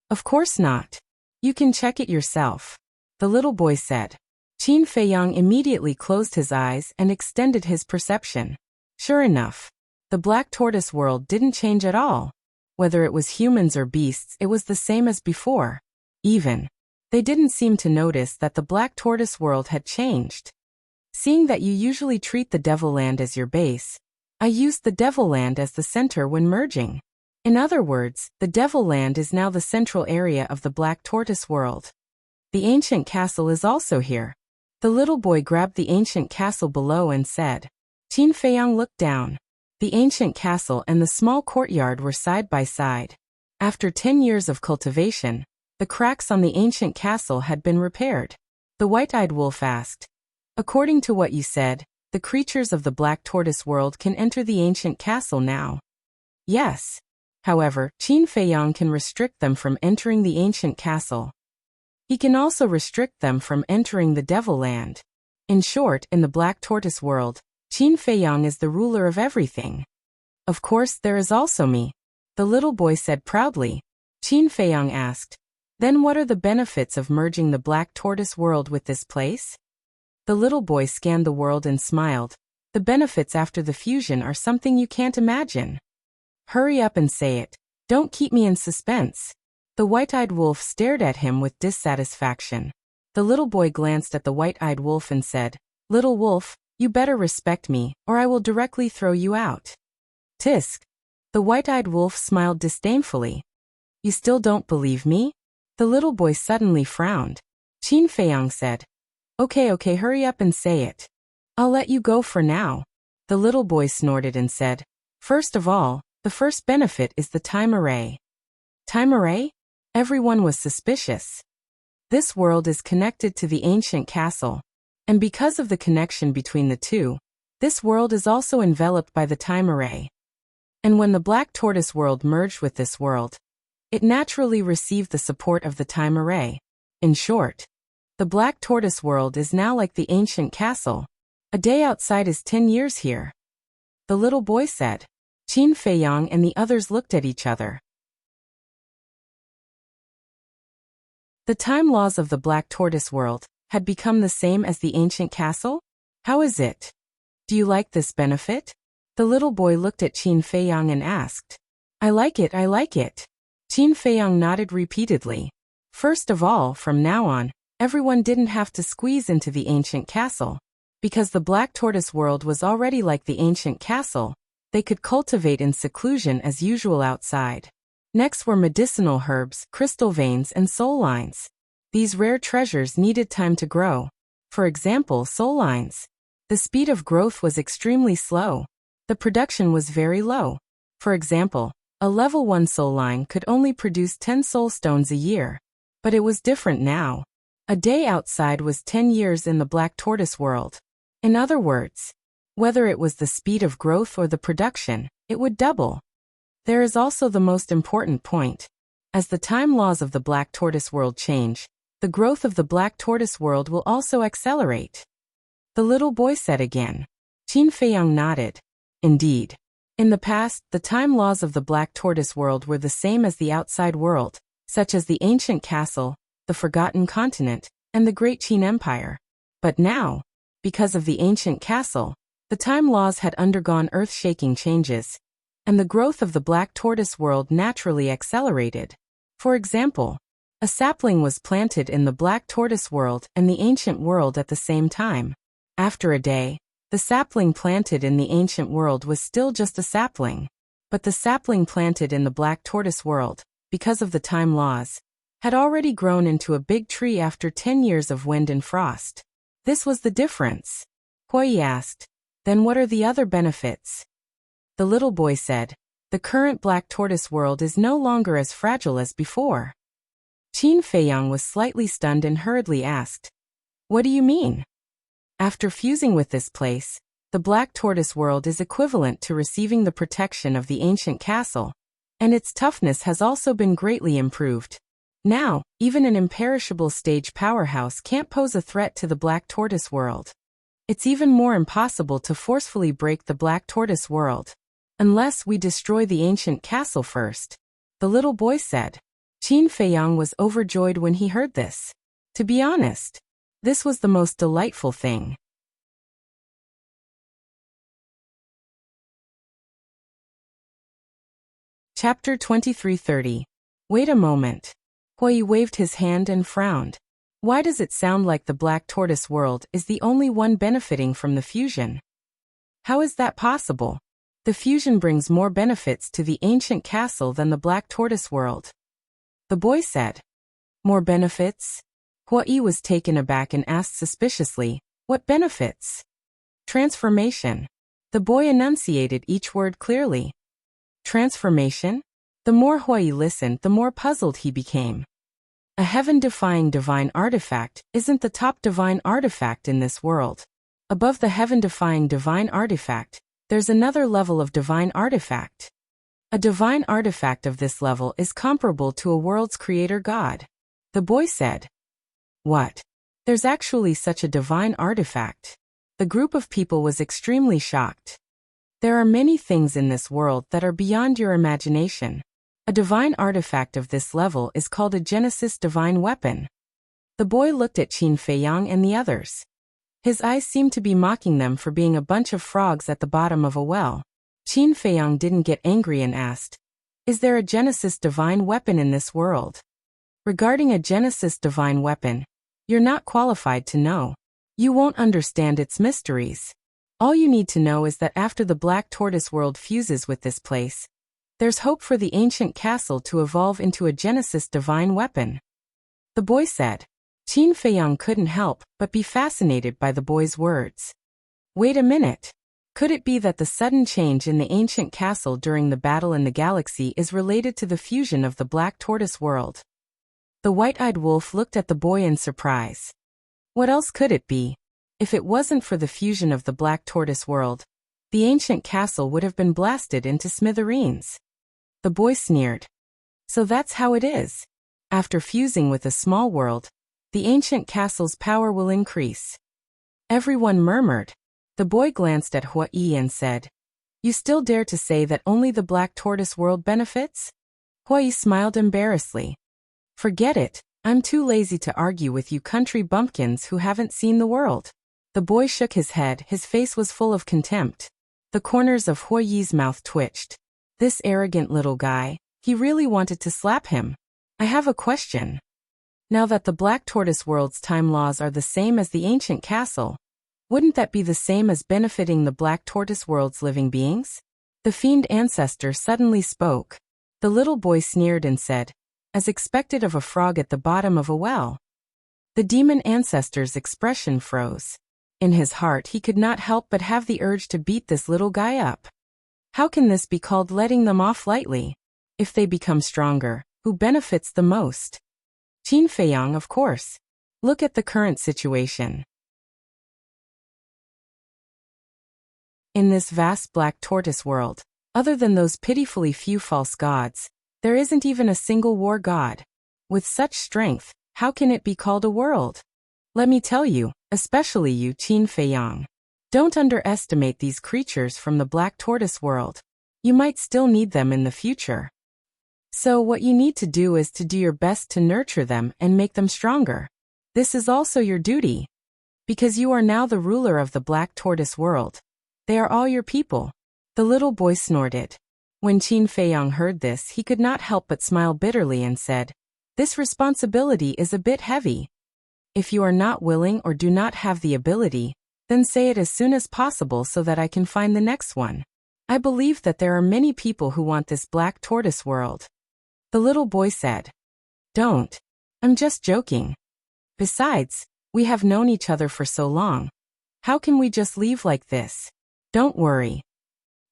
Of course not. You can check it yourself. The little boy said. Qin Feiyang immediately closed his eyes and extended his perception. Sure enough, the Black Tortoise world didn't change at all. Whether it was humans or beasts, it was the same as before. Even, they didn't seem to notice that the Black Tortoise world had changed. Seeing that you usually treat the Devil Land as your base, I used the Devil Land as the center when merging. In other words, the Devil Land is now the central area of the Black Tortoise world. The ancient castle is also here. The little boy grabbed the ancient castle below and said. Qin Feiyang looked down. The ancient castle and the small courtyard were side by side. After 10 years of cultivation, the cracks on the ancient castle had been repaired. The white-eyed wolf asked, "According to what you said, the creatures of the Black Tortoise world can enter the ancient castle now?" "Yes. However, Qin Feiyang can restrict them from entering the ancient castle. He can also restrict them from entering the Devil Land. In short, in the Black Tortoise world, Qin Feiyang is the ruler of everything." "Of course, there is also me," the little boy said proudly. Qin Feiyang asked, "Then what are the benefits of merging the Black Tortoise world with this place?" The little boy scanned the world and smiled. "The benefits after the fusion are something you can't imagine." "Hurry up and say it. Don't keep me in suspense." The white-eyed wolf stared at him with dissatisfaction. The little boy glanced at the white-eyed wolf and said, "Little wolf, you better respect me, or I will directly throw you out." "Tisk." The white-eyed wolf smiled disdainfully. "You still don't believe me?" The little boy suddenly frowned. Qin Feiyang said, Okay, hurry up and say it. I'll let you go for now." The little boy snorted and said, "First of all, the first benefit is the time array." Time array? Everyone was suspicious. This world is connected to the ancient castle, and because of the connection between the two, this world is also enveloped by the time array. And when the Black Tortoise world merged with this world, it naturally received the support of the time array. In short, the Black Tortoise world is now like the ancient castle. A day outside is 10 years here. The little boy said. Qin Feiyang and the others looked at each other. The time laws of the Black Tortoise world had become the same as the ancient castle? How is it? Do you like this benefit? The little boy looked at Qin Feiyang and asked. I like it. Qin Feiyang nodded repeatedly. First of all, from now on, everyone didn't have to squeeze into the ancient castle. Because the Black Tortoise world was already like the ancient castle, they could cultivate in seclusion as usual outside. Next were medicinal herbs, crystal veins, and soul lines. These rare treasures needed time to grow. For example, soul lines. The speed of growth was extremely slow. The production was very low. For example, a level 1 soul line could only produce 10 soul stones a year. But it was different now. A day outside was 10 years in the Black Tortoise world. In other words, whether it was the speed of growth or the production, it would double. There is also the most important point. As the time laws of the Black Tortoise world change, the growth of the Black Tortoise world will also accelerate. The little boy said again. Qin Feiyang nodded. Indeed. In the past, the time laws of the Black Tortoise world were the same as the outside world, such as the ancient castle, the forgotten continent, and the Great Qin Empire. But now, because of the ancient castle, the time laws had undergone earth-shaking changes, and the growth of the Black Tortoise world naturally accelerated. For example, a sapling was planted in the Black Tortoise world and the ancient world at the same time. After a day, the sapling planted in the ancient world was still just a sapling. But the sapling planted in the Black Tortoise world, because of the time laws, had already grown into a big tree after 10 years of wind and frost. This was the difference. Hui asked, Then what are the other benefits? The little boy said, The current Black Tortoise world is no longer as fragile as before. Qin Feiyang was slightly stunned and hurriedly asked, What do you mean? After fusing with this place, the Black Tortoise world is equivalent to receiving the protection of the ancient castle, and its toughness has also been greatly improved. Now, even an imperishable stage powerhouse can't pose a threat to the Black Tortoise world. It's even more impossible to forcefully break the Black Tortoise world. Unless we destroy the ancient castle first, the little boy said. Qin Feiyang was overjoyed when he heard this. To be honest, this was the most delightful thing. Chapter 2330. Wait a moment. Hui waved his hand and frowned. Why does it sound like the Black Tortoise world is the only one benefiting from the fusion? How is that possible? The fusion brings more benefits to the ancient castle than the Black Tortoise world. The boy said. More benefits? Hui was taken aback and asked suspiciously, What benefits? Transformation. The boy enunciated each word clearly. Transformation? The more Hui listened, the more puzzled he became. A heaven-defying divine artifact isn't the top divine artifact in this world. Above the heaven-defying divine artifact, there's another level of divine artifact. A divine artifact of this level is comparable to a world's creator God. The boy said. What? There's actually such a divine artifact. The group of people was extremely shocked. There are many things in this world that are beyond your imagination. A divine artifact of this level is called a Genesis divine weapon. The boy looked at Qin Feiyang and the others. His eyes seemed to be mocking them for being a bunch of frogs at the bottom of a well. Qin Feiyang didn't get angry and asked, "Is there a Genesis divine weapon in this world?" Regarding a Genesis divine weapon, you're not qualified to know. You won't understand its mysteries. All you need to know is that after the Black Tortoise world fuses with this place, there's hope for the ancient castle to evolve into a Genesis divine weapon. The boy said. Qin Feiyang couldn't help but be fascinated by the boy's words. Wait a minute. Could it be that the sudden change in the ancient castle during the battle in the galaxy is related to the fusion of the Black Tortoise world? The white-eyed wolf looked at the boy in surprise. What else could it be? If it wasn't for the fusion of the Black Tortoise world, the ancient castle would have been blasted into smithereens. The boy sneered. So that's how it is. After fusing with a small world, the ancient castle's power will increase. Everyone murmured. The boy glanced at Hui and said, "You still dare to say that only the Black Tortoise world benefits?" Hui smiled embarrassedly. Forget it, I'm too lazy to argue with you country bumpkins who haven't seen the world. The boy shook his head, his face was full of contempt. The corners of Hui's mouth twitched. This arrogant little guy, he really wanted to slap him. I have a question. Now that the Black Tortoise world's time laws are the same as the ancient castle, wouldn't that be the same as benefiting the Black Tortoise world's living beings? The fiend ancestor suddenly spoke. The little boy sneered and said, as expected of a frog at the bottom of a well. The demon ancestor's expression froze. In his heart he could not help but have the urge to beat this little guy up. How can this be called letting them off lightly? If they become stronger, who benefits the most? Qin Feiyang, of course. Look at the current situation. In this vast Black Tortoise world, other than those pitifully few false gods, there isn't even a single war god. With such strength, how can it be called a world? Let me tell you, especially you Qin Feiyang. Don't underestimate these creatures from the Black Tortoise world. You might still need them in the future. So what you need to do is to do your best to nurture them and make them stronger. This is also your duty. Because you are now the ruler of the Black Tortoise world. They are all your people. The little boy snorted. When Qin Feiyang heard this, he could not help but smile bitterly and said, "This responsibility is a bit heavy. If you are not willing or do not have the ability, then say it as soon as possible so that I can find the next one. I believe that there are many people who want this Black Tortoise world." The little boy said, "Don't. I'm just joking. Besides, we have known each other for so long. How can we just leave like this? Don't worry.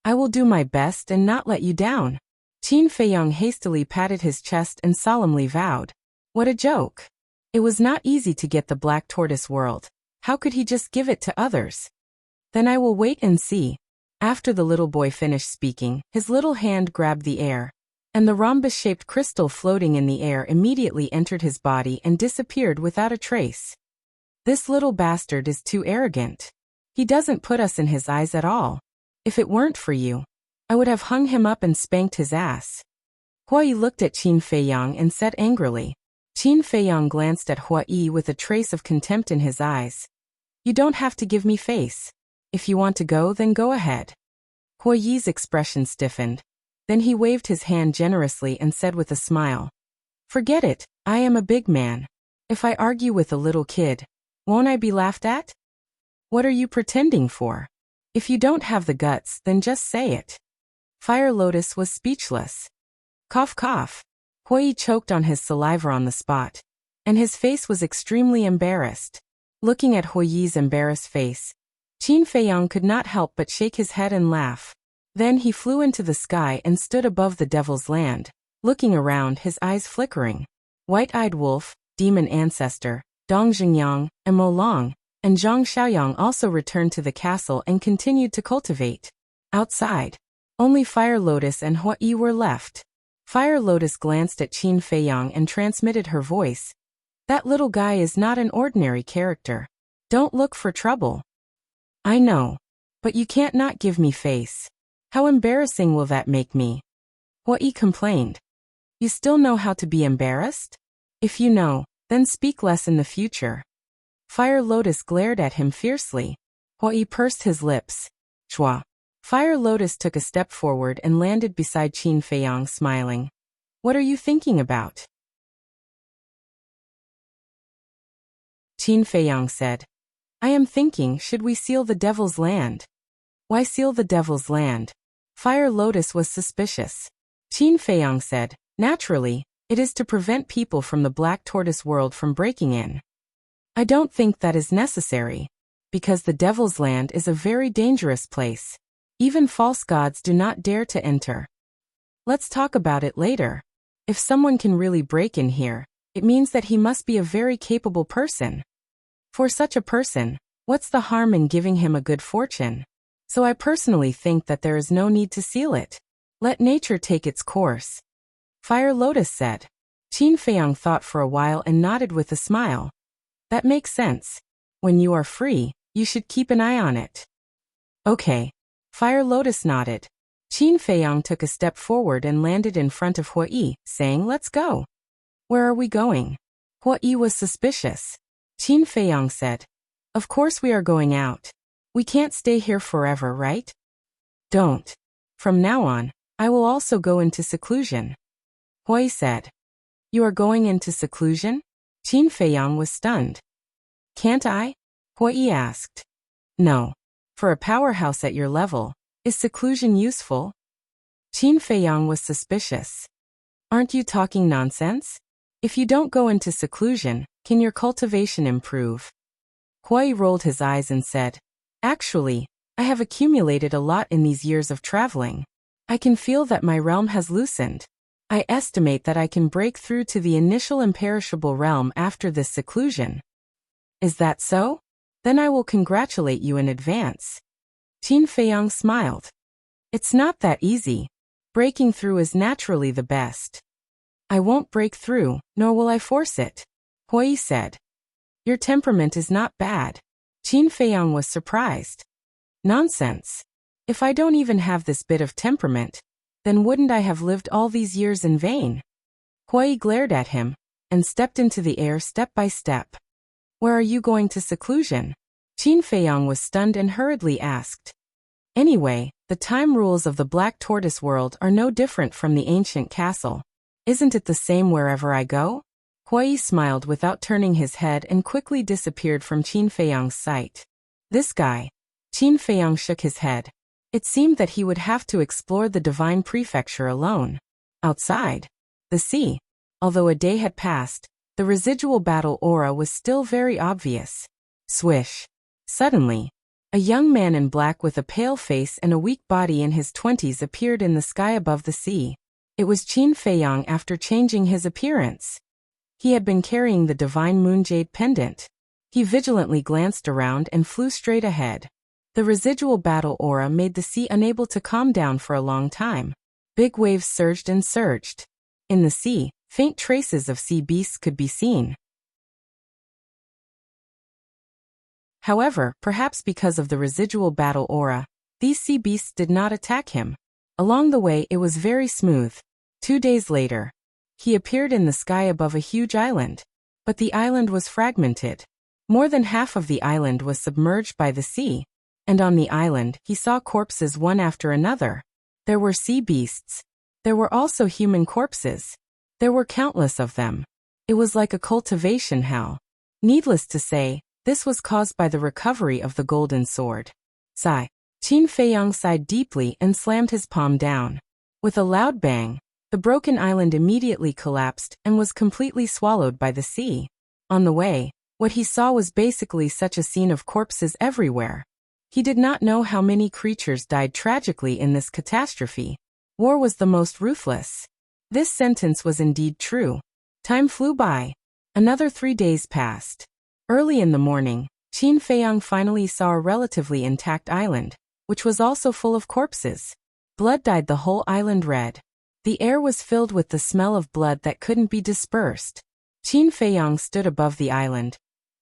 I will do my best and not let you down." Qin Feiyang hastily patted his chest and solemnly vowed. What a joke. It was not easy to get the Black Tortoise world. How could he just give it to others? Then I will wait and see. After the little boy finished speaking, his little hand grabbed the air, and the rhombus-shaped crystal floating in the air immediately entered his body and disappeared without a trace. This little bastard is too arrogant. He doesn't put us in his eyes at all. If it weren't for you, I would have hung him up and spanked his ass. Hui looked at Qin Feiyang and said angrily. Qin Feiyang glanced at Hui with a trace of contempt in his eyes. You don't have to give me face. If you want to go, then go ahead. Hui's expression stiffened. Then he waved his hand generously and said with a smile, "Forget it, I am a big man. If I argue with a little kid, won't I be laughed at? What are you pretending for? If you don't have the guts, then just say it." Fire Lotus was speechless. Cough cough. Hui choked on his saliva on the spot, and his face was extremely embarrassed. Looking at Hui's embarrassed face, Qin Feiyang could not help but shake his head and laugh. Then he flew into the sky and stood above the Devil's Land, looking around, his eyes flickering. White-eyed wolf, demon ancestor, Dong Xingyang, and Mo Long, and Zhang Xiaoyang also returned to the castle and continued to cultivate. Outside, only Fire Lotus and Hua Yi were left. Fire Lotus glanced at Qin Feiyang and transmitted her voice. That little guy is not an ordinary character. Don't look for trouble. I know. But you can't not give me face. How embarrassing will that make me? Hua Yi complained. You still know how to be embarrassed? If you know, then speak less in the future. Fire Lotus glared at him fiercely. Hua Yi pursed his lips. Chua. Fire Lotus took a step forward and landed beside Qin Feiyang, smiling. What are you thinking about? Qin Feiyang said. I am thinking, should we seal the Devil's Land? Why seal the Devil's Land? Fire Lotus was suspicious. Qin Feiyang said, naturally, it is to prevent people from the Black Tortoise world from breaking in. I don't think that is necessary, because the Devil's Land is a very dangerous place. Even false gods do not dare to enter. Let's talk about it later. If someone can really break in here, it means that he must be a very capable person. For such a person, what's the harm in giving him a good fortune? So I personally think that there is no need to seal it. Let nature take its course. Fire Lotus said. Qin Feiyang thought for a while and nodded with a smile. That makes sense. When you are free, you should keep an eye on it. Okay. Fire Lotus nodded. Qin Feiyang took a step forward and landed in front of Hua Yi, saying, let's go. Where are we going? Hua Yi was suspicious. Qin Feiyang said, of course we are going out. We can't stay here forever, right? Don't. From now on, I will also go into seclusion. Hua Yi said. You are going into seclusion? Qin Feiyang was stunned. Can't I? Hua Yi asked. No. For a powerhouse at your level, is seclusion useful? Qin Feiyang was suspicious. Aren't you talking nonsense? If you don't go into seclusion, can your cultivation improve? Hua Yi rolled his eyes and said, actually, I have accumulated a lot in these years of traveling. I can feel that my realm has loosened. I estimate that I can break through to the initial imperishable realm after this seclusion. Is that so? Then I will congratulate you in advance. Qin Feiyang smiled. It's not that easy. Breaking through is naturally the best. I won't break through, nor will I force it. Hua Yi said. Your temperament is not bad. Qin Feiyang was surprised. Nonsense. If I don't even have this bit of temperament, then wouldn't I have lived all these years in vain? Hua Yi glared at him, and stepped into the air step by step. Where are you going to seclusion? Qin Feiyang was stunned and hurriedly asked. Anyway, the time rules of the Black Tortoise world are no different from the ancient castle. Isn't it the same wherever I go? Hua Yi smiled without turning his head and quickly disappeared from Qin Feiyang's sight. This guy. Qin Feiyang shook his head. It seemed that he would have to explore the divine prefecture alone. Outside the sea, although a day had passed, the residual battle aura was still very obvious. Swish. Suddenly, a young man in black with a pale face and a weak body in his 20s appeared in the sky above the sea. It was Qin Feiyang after changing his appearance. He had been carrying the divine moonjade pendant. He vigilantly glanced around and flew straight ahead. The residual battle aura made the sea unable to calm down for a long time. Big waves surged and surged. In the sea, faint traces of sea beasts could be seen. However, perhaps because of the residual battle aura, these sea beasts did not attack him. Along the way it was very smooth. 2 days later, he appeared in the sky above a huge island. But the island was fragmented. More than half of the island was submerged by the sea. And on the island, he saw corpses one after another. There were sea beasts. There were also human corpses. There were countless of them. It was like a cultivation hell. Needless to say, this was caused by the recovery of the golden sword. Sigh. Qin Feiyang sighed deeply and slammed his palm down. With a loud bang, the broken island immediately collapsed and was completely swallowed by the sea. On the way, what he saw was basically such a scene of corpses everywhere. He did not know how many creatures died tragically in this catastrophe. War was the most ruthless. This sentence was indeed true. Time flew by. Another 3 days passed. Early in the morning, Qin Feiyang finally saw a relatively intact island, which was also full of corpses. Blood dyed the whole island red. The air was filled with the smell of blood that couldn't be dispersed. Qin Feiyang stood above the island,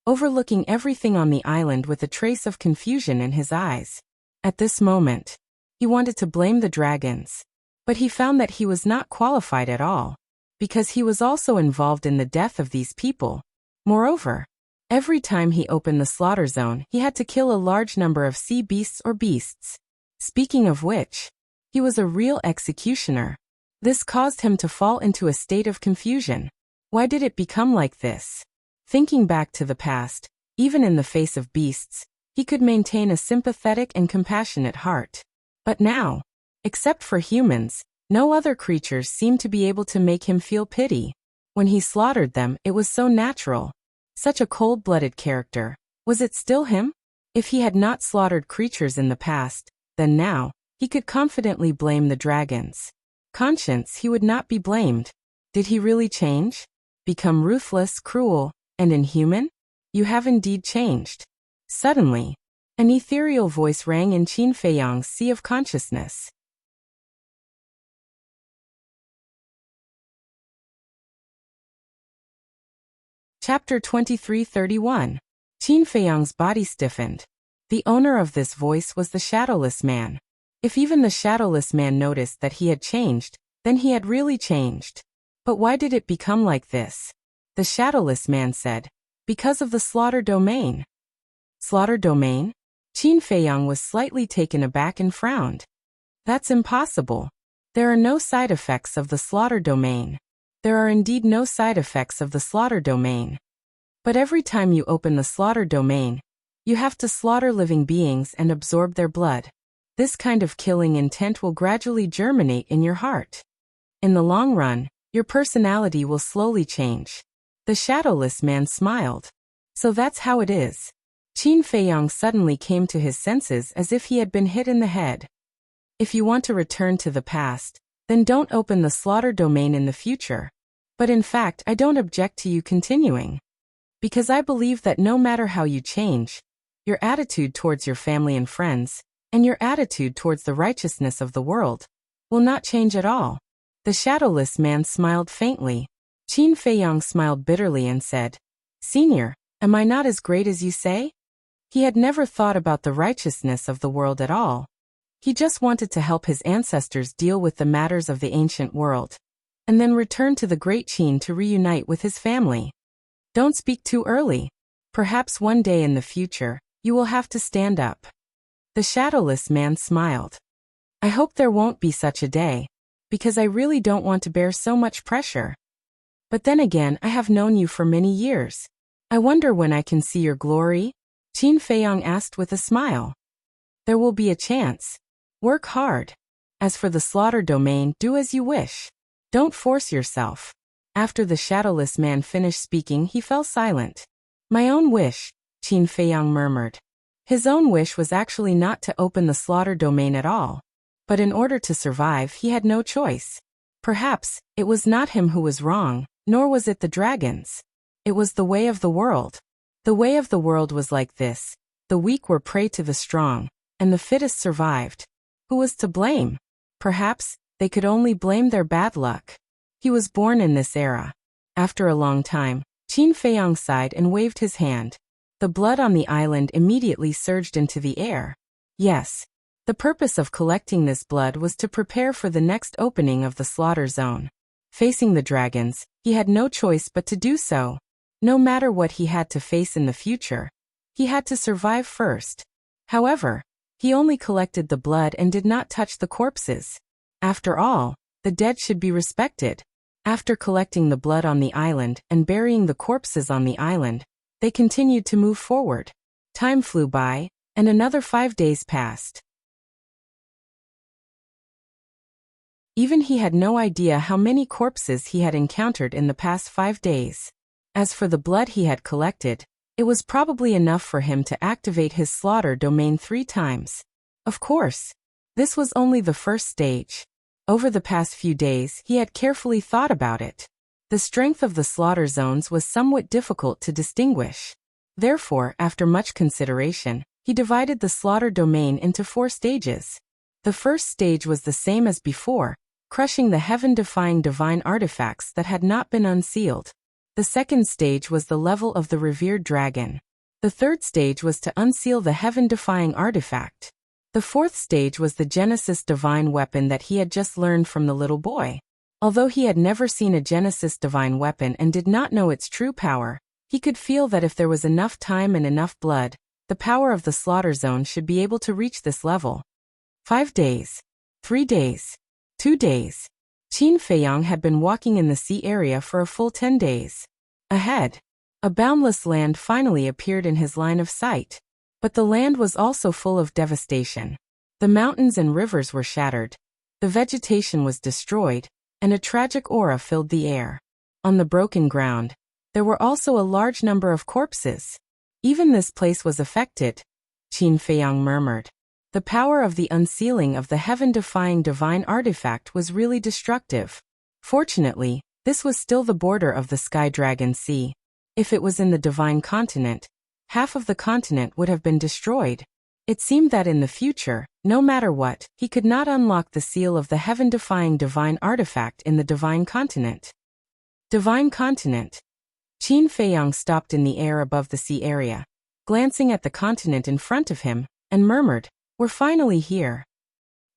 overlooking everything on the island with a trace of confusion in his eyes. At this moment, he wanted to blame the dragons, but he found that he was not qualified at all, because he was also involved in the death of these people. Moreover, every time he opened the slaughter zone, he had to kill a large number of sea beasts or beasts. Speaking of which, he was a real executioner. This caused him to fall into a state of confusion. Why did it become like this? Thinking back to the past, even in the face of beasts, he could maintain a sympathetic and compassionate heart. But now, except for humans, no other creatures seemed to be able to make him feel pity. When he slaughtered them, it was so natural. Such a cold-blooded character. Was it still him? If he had not slaughtered creatures in the past, then now, he could confidently blame the dragons. Conscience, he would not be blamed. Did he really change? Become ruthless, cruel, and inhuman? You have indeed changed. Suddenly, an ethereal voice rang in Qin Feiyang's sea of consciousness. Chapter 23:31. Qin Feiyang's body stiffened. The owner of this voice was the Shadowless Man. If even the Shadowless Man noticed that he had changed, then he had really changed. But why did it become like this? The Shadowless Man said, because of the slaughter domain. Slaughter domain? Qin Feiyang was slightly taken aback and frowned. That's impossible. There are no side effects of the slaughter domain. There are indeed no side effects of the slaughter domain. But every time you open the slaughter domain, you have to slaughter living beings and absorb their blood. This kind of killing intent will gradually germinate in your heart. In the long run, your personality will slowly change. The Shadowless Man smiled. So that's how it is. Qin Feiyang suddenly came to his senses as if he had been hit in the head. If you want to return to the past, then don't open the slaughter domain in the future. But in fact, I don't object to you continuing. Because I believe that no matter how you change, your attitude towards your family and friends, and your attitude towards the righteousness of the world, will not change at all. The Shadowless Man smiled faintly. Qin Feiyang smiled bitterly and said, Senior, am I not as great as you say? He had never thought about the righteousness of the world at all. He just wanted to help his ancestors deal with the matters of the ancient world, and then return to the Great Qin to reunite with his family. Don't speak too early. Perhaps one day in the future, you will have to stand up. The Shadowless Man smiled. I hope there won't be such a day, because I really don't want to bear so much pressure. But then again, I have known you for many years. I wonder when I can see your glory? Qin Feiyang asked with a smile. There will be a chance. Work hard. As for the slaughter domain, do as you wish. Don't force yourself. After the Shadowless Man finished speaking, he fell silent. My own wish, Qin Feiyang murmured. His own wish was actually not to open the slaughter domain at all. But in order to survive, he had no choice. Perhaps, it was not him who was wrong, nor was it the dragons. It was the way of the world. The way of the world was like this. The weak were prey to the strong, and the fittest survived. Who was to blame? Perhaps, they could only blame their bad luck. He was born in this era. After a long time, Qin Feiyang sighed and waved his hand. The blood on the island immediately surged into the air. Yes. The purpose of collecting this blood was to prepare for the next opening of the slaughter zone. Facing the dragons, he had no choice but to do so. No matter what he had to face in the future, he had to survive first. However, he only collected the blood and did not touch the corpses. After all, the dead should be respected. After collecting the blood on the island and burying the corpses on the island, they continued to move forward. Time flew by, and another 5 days passed. Even he had no idea how many corpses he had encountered in the past 5 days. As for the blood he had collected, it was probably enough for him to activate his slaughter domain 3 times. Of course, this was only the first stage. Over the past few days, he had carefully thought about it. The strength of the slaughter zones was somewhat difficult to distinguish. Therefore, after much consideration, he divided the slaughter domain into 4 stages. The first stage was the same as before, crushing the heaven-defying divine artifacts that had not been unsealed. The second stage was the level of the revered dragon. The third stage was to unseal the heaven-defying artifact. The fourth stage was the Genesis divine weapon that he had just learned from the little boy. Although he had never seen a Genesis divine weapon and did not know its true power, he could feel that if there was enough time and enough blood, the power of the slaughter zone should be able to reach this level. 5 days. 3 days. 2 days. Qin Feiyang had been walking in the sea area for a full 10 days. Ahead, a boundless land finally appeared in his line of sight. But the land was also full of devastation. The mountains and rivers were shattered. The vegetation was destroyed, and a tragic aura filled the air. On the broken ground, there were also a large number of corpses. Even this place was affected, Qin Feiyang murmured. The power of the unsealing of the heaven-defying divine artifact was really destructive. Fortunately, this was still the border of the Sky Dragon Sea. If it was in the divine continent, half of the continent would have been destroyed. It seemed that in the future, no matter what, he could not unlock the seal of the heaven-defying divine artifact in the divine continent. Divine continent. Qin Feiyang stopped in the air above the sea area, glancing at the continent in front of him, and murmured, "We're finally here."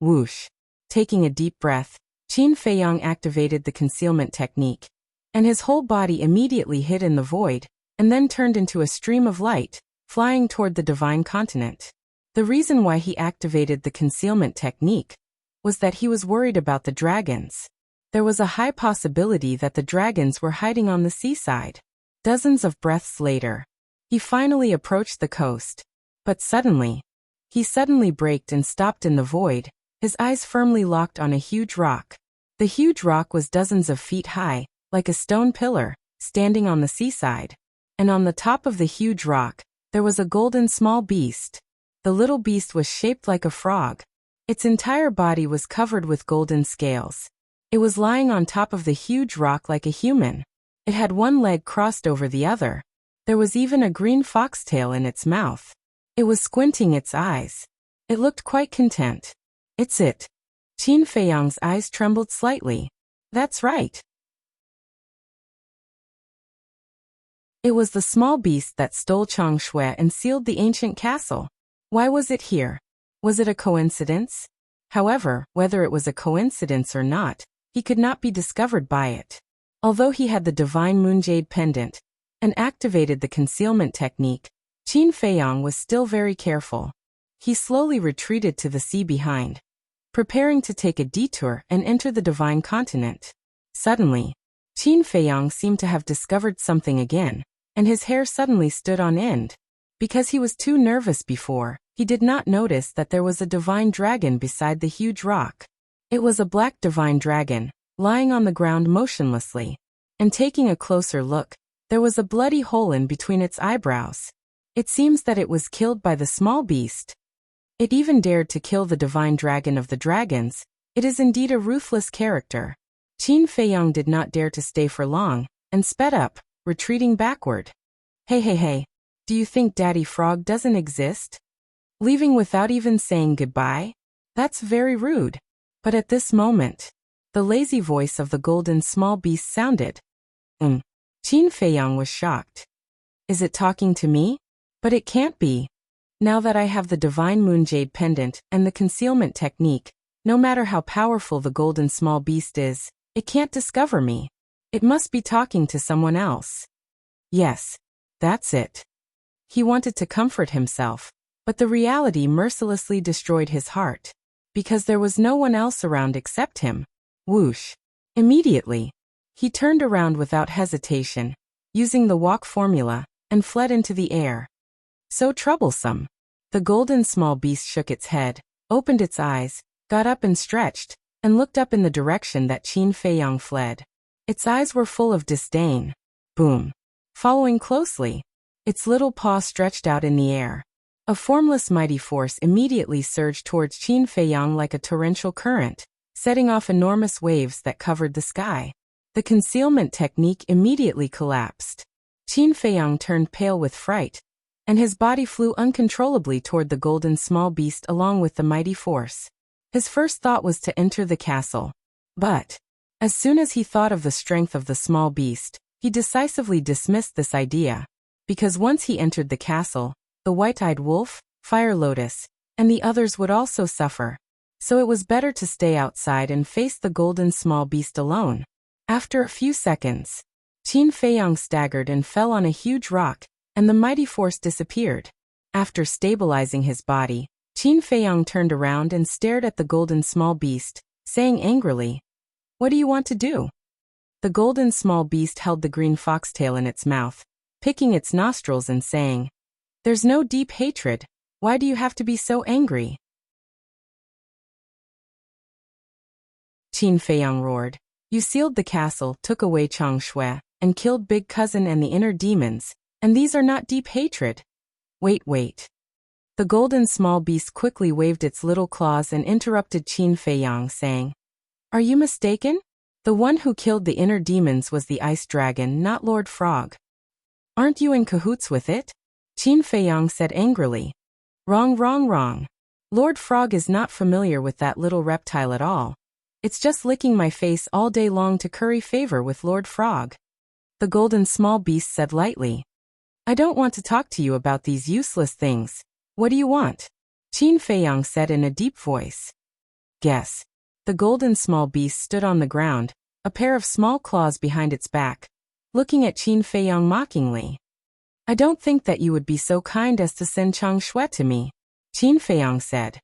Whoosh. Taking a deep breath, Qin Feiyang activated the concealment technique, and his whole body immediately hid in the void, and then turned into a stream of light, flying toward the divine continent. The reason why he activated the concealment technique was that he was worried about the dragons. There was a high possibility that the dragons were hiding on the seaside. Dozens of breaths later, he finally approached the coast. But suddenly, he braked and stopped in the void, his eyes firmly locked on a huge rock. The huge rock was dozens of feet high, like a stone pillar, standing on the seaside. And on the top of the huge rock, there was a golden small beast. The little beast was shaped like a frog. Its entire body was covered with golden scales. It was lying on top of the huge rock like a human. It had one leg crossed over the other. There was even a green foxtail in its mouth. It was squinting its eyes. It looked quite content. "It's it." Qin Feiyang's eyes trembled slightly. "That's right." It was the small beast that stole Changshui and sealed the ancient castle. Why was it here? Was it a coincidence? However, whether it was a coincidence or not, he could not be discovered by it. Although he had the divine moonjade pendant and activated the concealment technique, Qin Feiyang was still very careful. He slowly retreated to the sea behind, preparing to take a detour and enter the divine continent. Suddenly, Qin Feiyang seemed to have discovered something again, and his hair suddenly stood on end. Because he was too nervous before, he did not notice that there was a divine dragon beside the huge rock. It was a black divine dragon, lying on the ground motionlessly. And taking a closer look, there was a bloody hole in between its eyebrows. It seems that it was killed by the small beast. It even dared to kill the divine dragon of the dragons. It is indeed a ruthless character. Qin Feiyang did not dare to stay for long, and sped up, retreating backward. Hey, do you think Daddy Frog doesn't exist? Leaving without even saying goodbye? That's very rude. But at this moment, the lazy voice of the golden small beast sounded. Qin Feiyang was shocked. Is it talking to me? But it can't be. Now that I have the divine moonjade pendant and the concealment technique, no matter how powerful the golden small beast is, it can't discover me. It must be talking to someone else. Yes, that's it. He wanted to comfort himself, but the reality mercilessly destroyed his heart. Because there was no one else around except him. Whoosh. Immediately, he turned around without hesitation, using the walk formula, and fled into the air. So troublesome. The golden small beast shook its head, opened its eyes, got up and stretched, and looked up in the direction that Qin Feiyang fled. Its eyes were full of disdain. Boom. Following closely, its little paw stretched out in the air. A formless mighty force immediately surged towards Qin Feiyang like a torrential current. setting off enormous waves that covered the sky. The concealment technique immediately collapsed. Qin Feiyang turned pale with fright, and his body flew uncontrollably toward the golden small beast along with the mighty force. His first thought was to enter the castle. But, as soon as he thought of the strength of the small beast, he decisively dismissed this idea. Because once he entered the castle, the white-eyed wolf, Fire Lotus, and the others would also suffer. So it was better to stay outside and face the golden small beast alone. After a few seconds, Qin Feiyang staggered and fell on a huge rock, and the mighty force disappeared. After stabilizing his body, Qin Feiyang turned around and stared at the golden small beast, saying angrily, "What do you want to do?" The golden small beast held the green foxtail in its mouth, picking its nostrils and saying, "There's no deep hatred. Why do you have to be so angry?" Qin Feiyang roared, "You sealed the castle, took away Chang Shui, and killed Big Cousin and the inner demons, and these are not deep hatred." Wait. The golden small beast quickly waved its little claws and interrupted Qin Feiyang, saying, "Are you mistaken? The one who killed the inner demons was the ice dragon, not Lord Frog. Aren't you in cahoots with it?" Qin Feiyang said angrily. Wrong. Lord Frog is not familiar with that little reptile at all. It's just licking my face all day long to curry favor with Lord Frog. The golden small beast said lightly. "I don't want to talk to you about these useless things. What do you want?" Qin Feiyang said in a deep voice. "Guess." The golden small beast stood on the ground, a pair of small claws behind its back, looking at Qin Feiyang mockingly. "I don't think that you would be so kind as to send Chang Shui to me," Qin Feiyang said.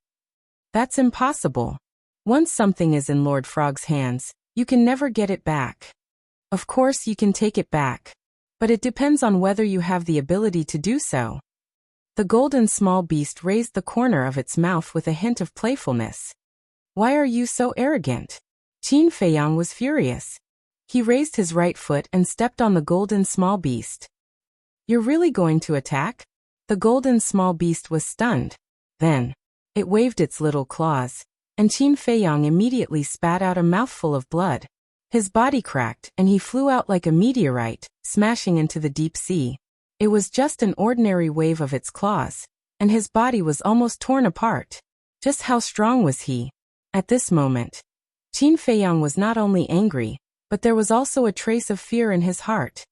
"That's impossible. Once something is in Lord Frog's hands, you can never get it back. Of course you can take it back, but it depends on whether you have the ability to do so." The golden small beast raised the corner of its mouth with a hint of playfulness. "Why are you so arrogant?" Qin Feiyang was furious. He raised his right foot and stepped on the golden small beast. "You're really going to attack?" The golden small beast was stunned. Then, it waved its little claws, and Qin Feiyang immediately spat out a mouthful of blood. His body cracked and he flew out like a meteorite, smashing into the deep sea. It was just an ordinary wave of its claws, and his body was almost torn apart. Just how strong was he? At this moment, Qin Feiyang was not only angry, but there was also a trace of fear in his heart.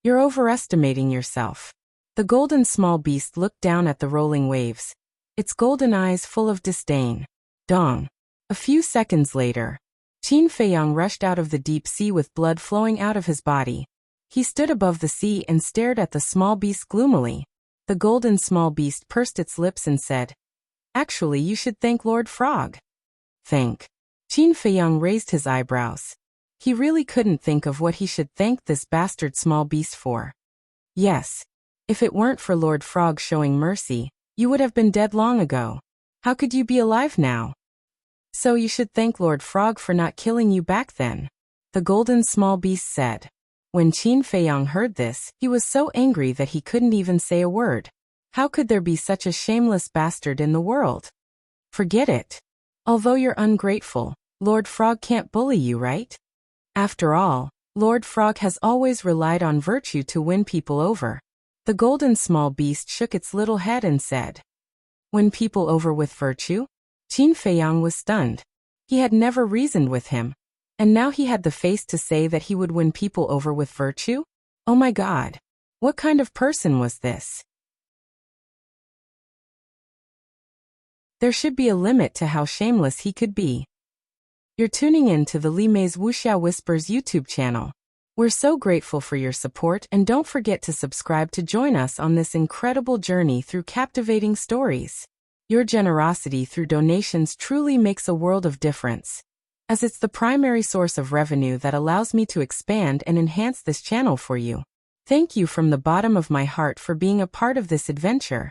"You're overestimating yourself." The golden small beast looked down at the rolling waves, its golden eyes full of disdain. Dong. A few seconds later, Qin Feiyang rushed out of the deep sea with blood flowing out of his body. He stood above the sea and stared at the small beast gloomily. The golden small beast pursed its lips and said, "Actually, you should thank Lord Frog." "Thank?" Qin Feiyang raised his eyebrows. He really couldn't think of what he should thank this bastard small beast for. "Yes. If it weren't for Lord Frog showing mercy, you would have been dead long ago. How could you be alive now?" "So you should thank Lord Frog for not killing you back then," the golden small beast said. When Qin Feiyang heard this, he was so angry that he couldn't even say a word. How could there be such a shameless bastard in the world? Forget it. Although you're ungrateful, Lord Frog can't bully you, right? After all, Lord Frog has always relied on virtue to win people over. The golden small beast shook its little head and said, "Win people over with virtue?" Qin Feiyang was stunned. He had never reasoned with him, and now he had the face to say that he would win people over with virtue? Oh my God! What kind of person was this? There should be a limit to how shameless he could be. You're tuning in to the Li Mei's Wuxia Whispers YouTube channel. We're so grateful for your support, and don't forget to subscribe to join us on this incredible journey through captivating stories. Your generosity through donations truly makes a world of difference, as it's the primary source of revenue that allows me to expand and enhance this channel for you. Thank you from the bottom of my heart for being a part of this adventure.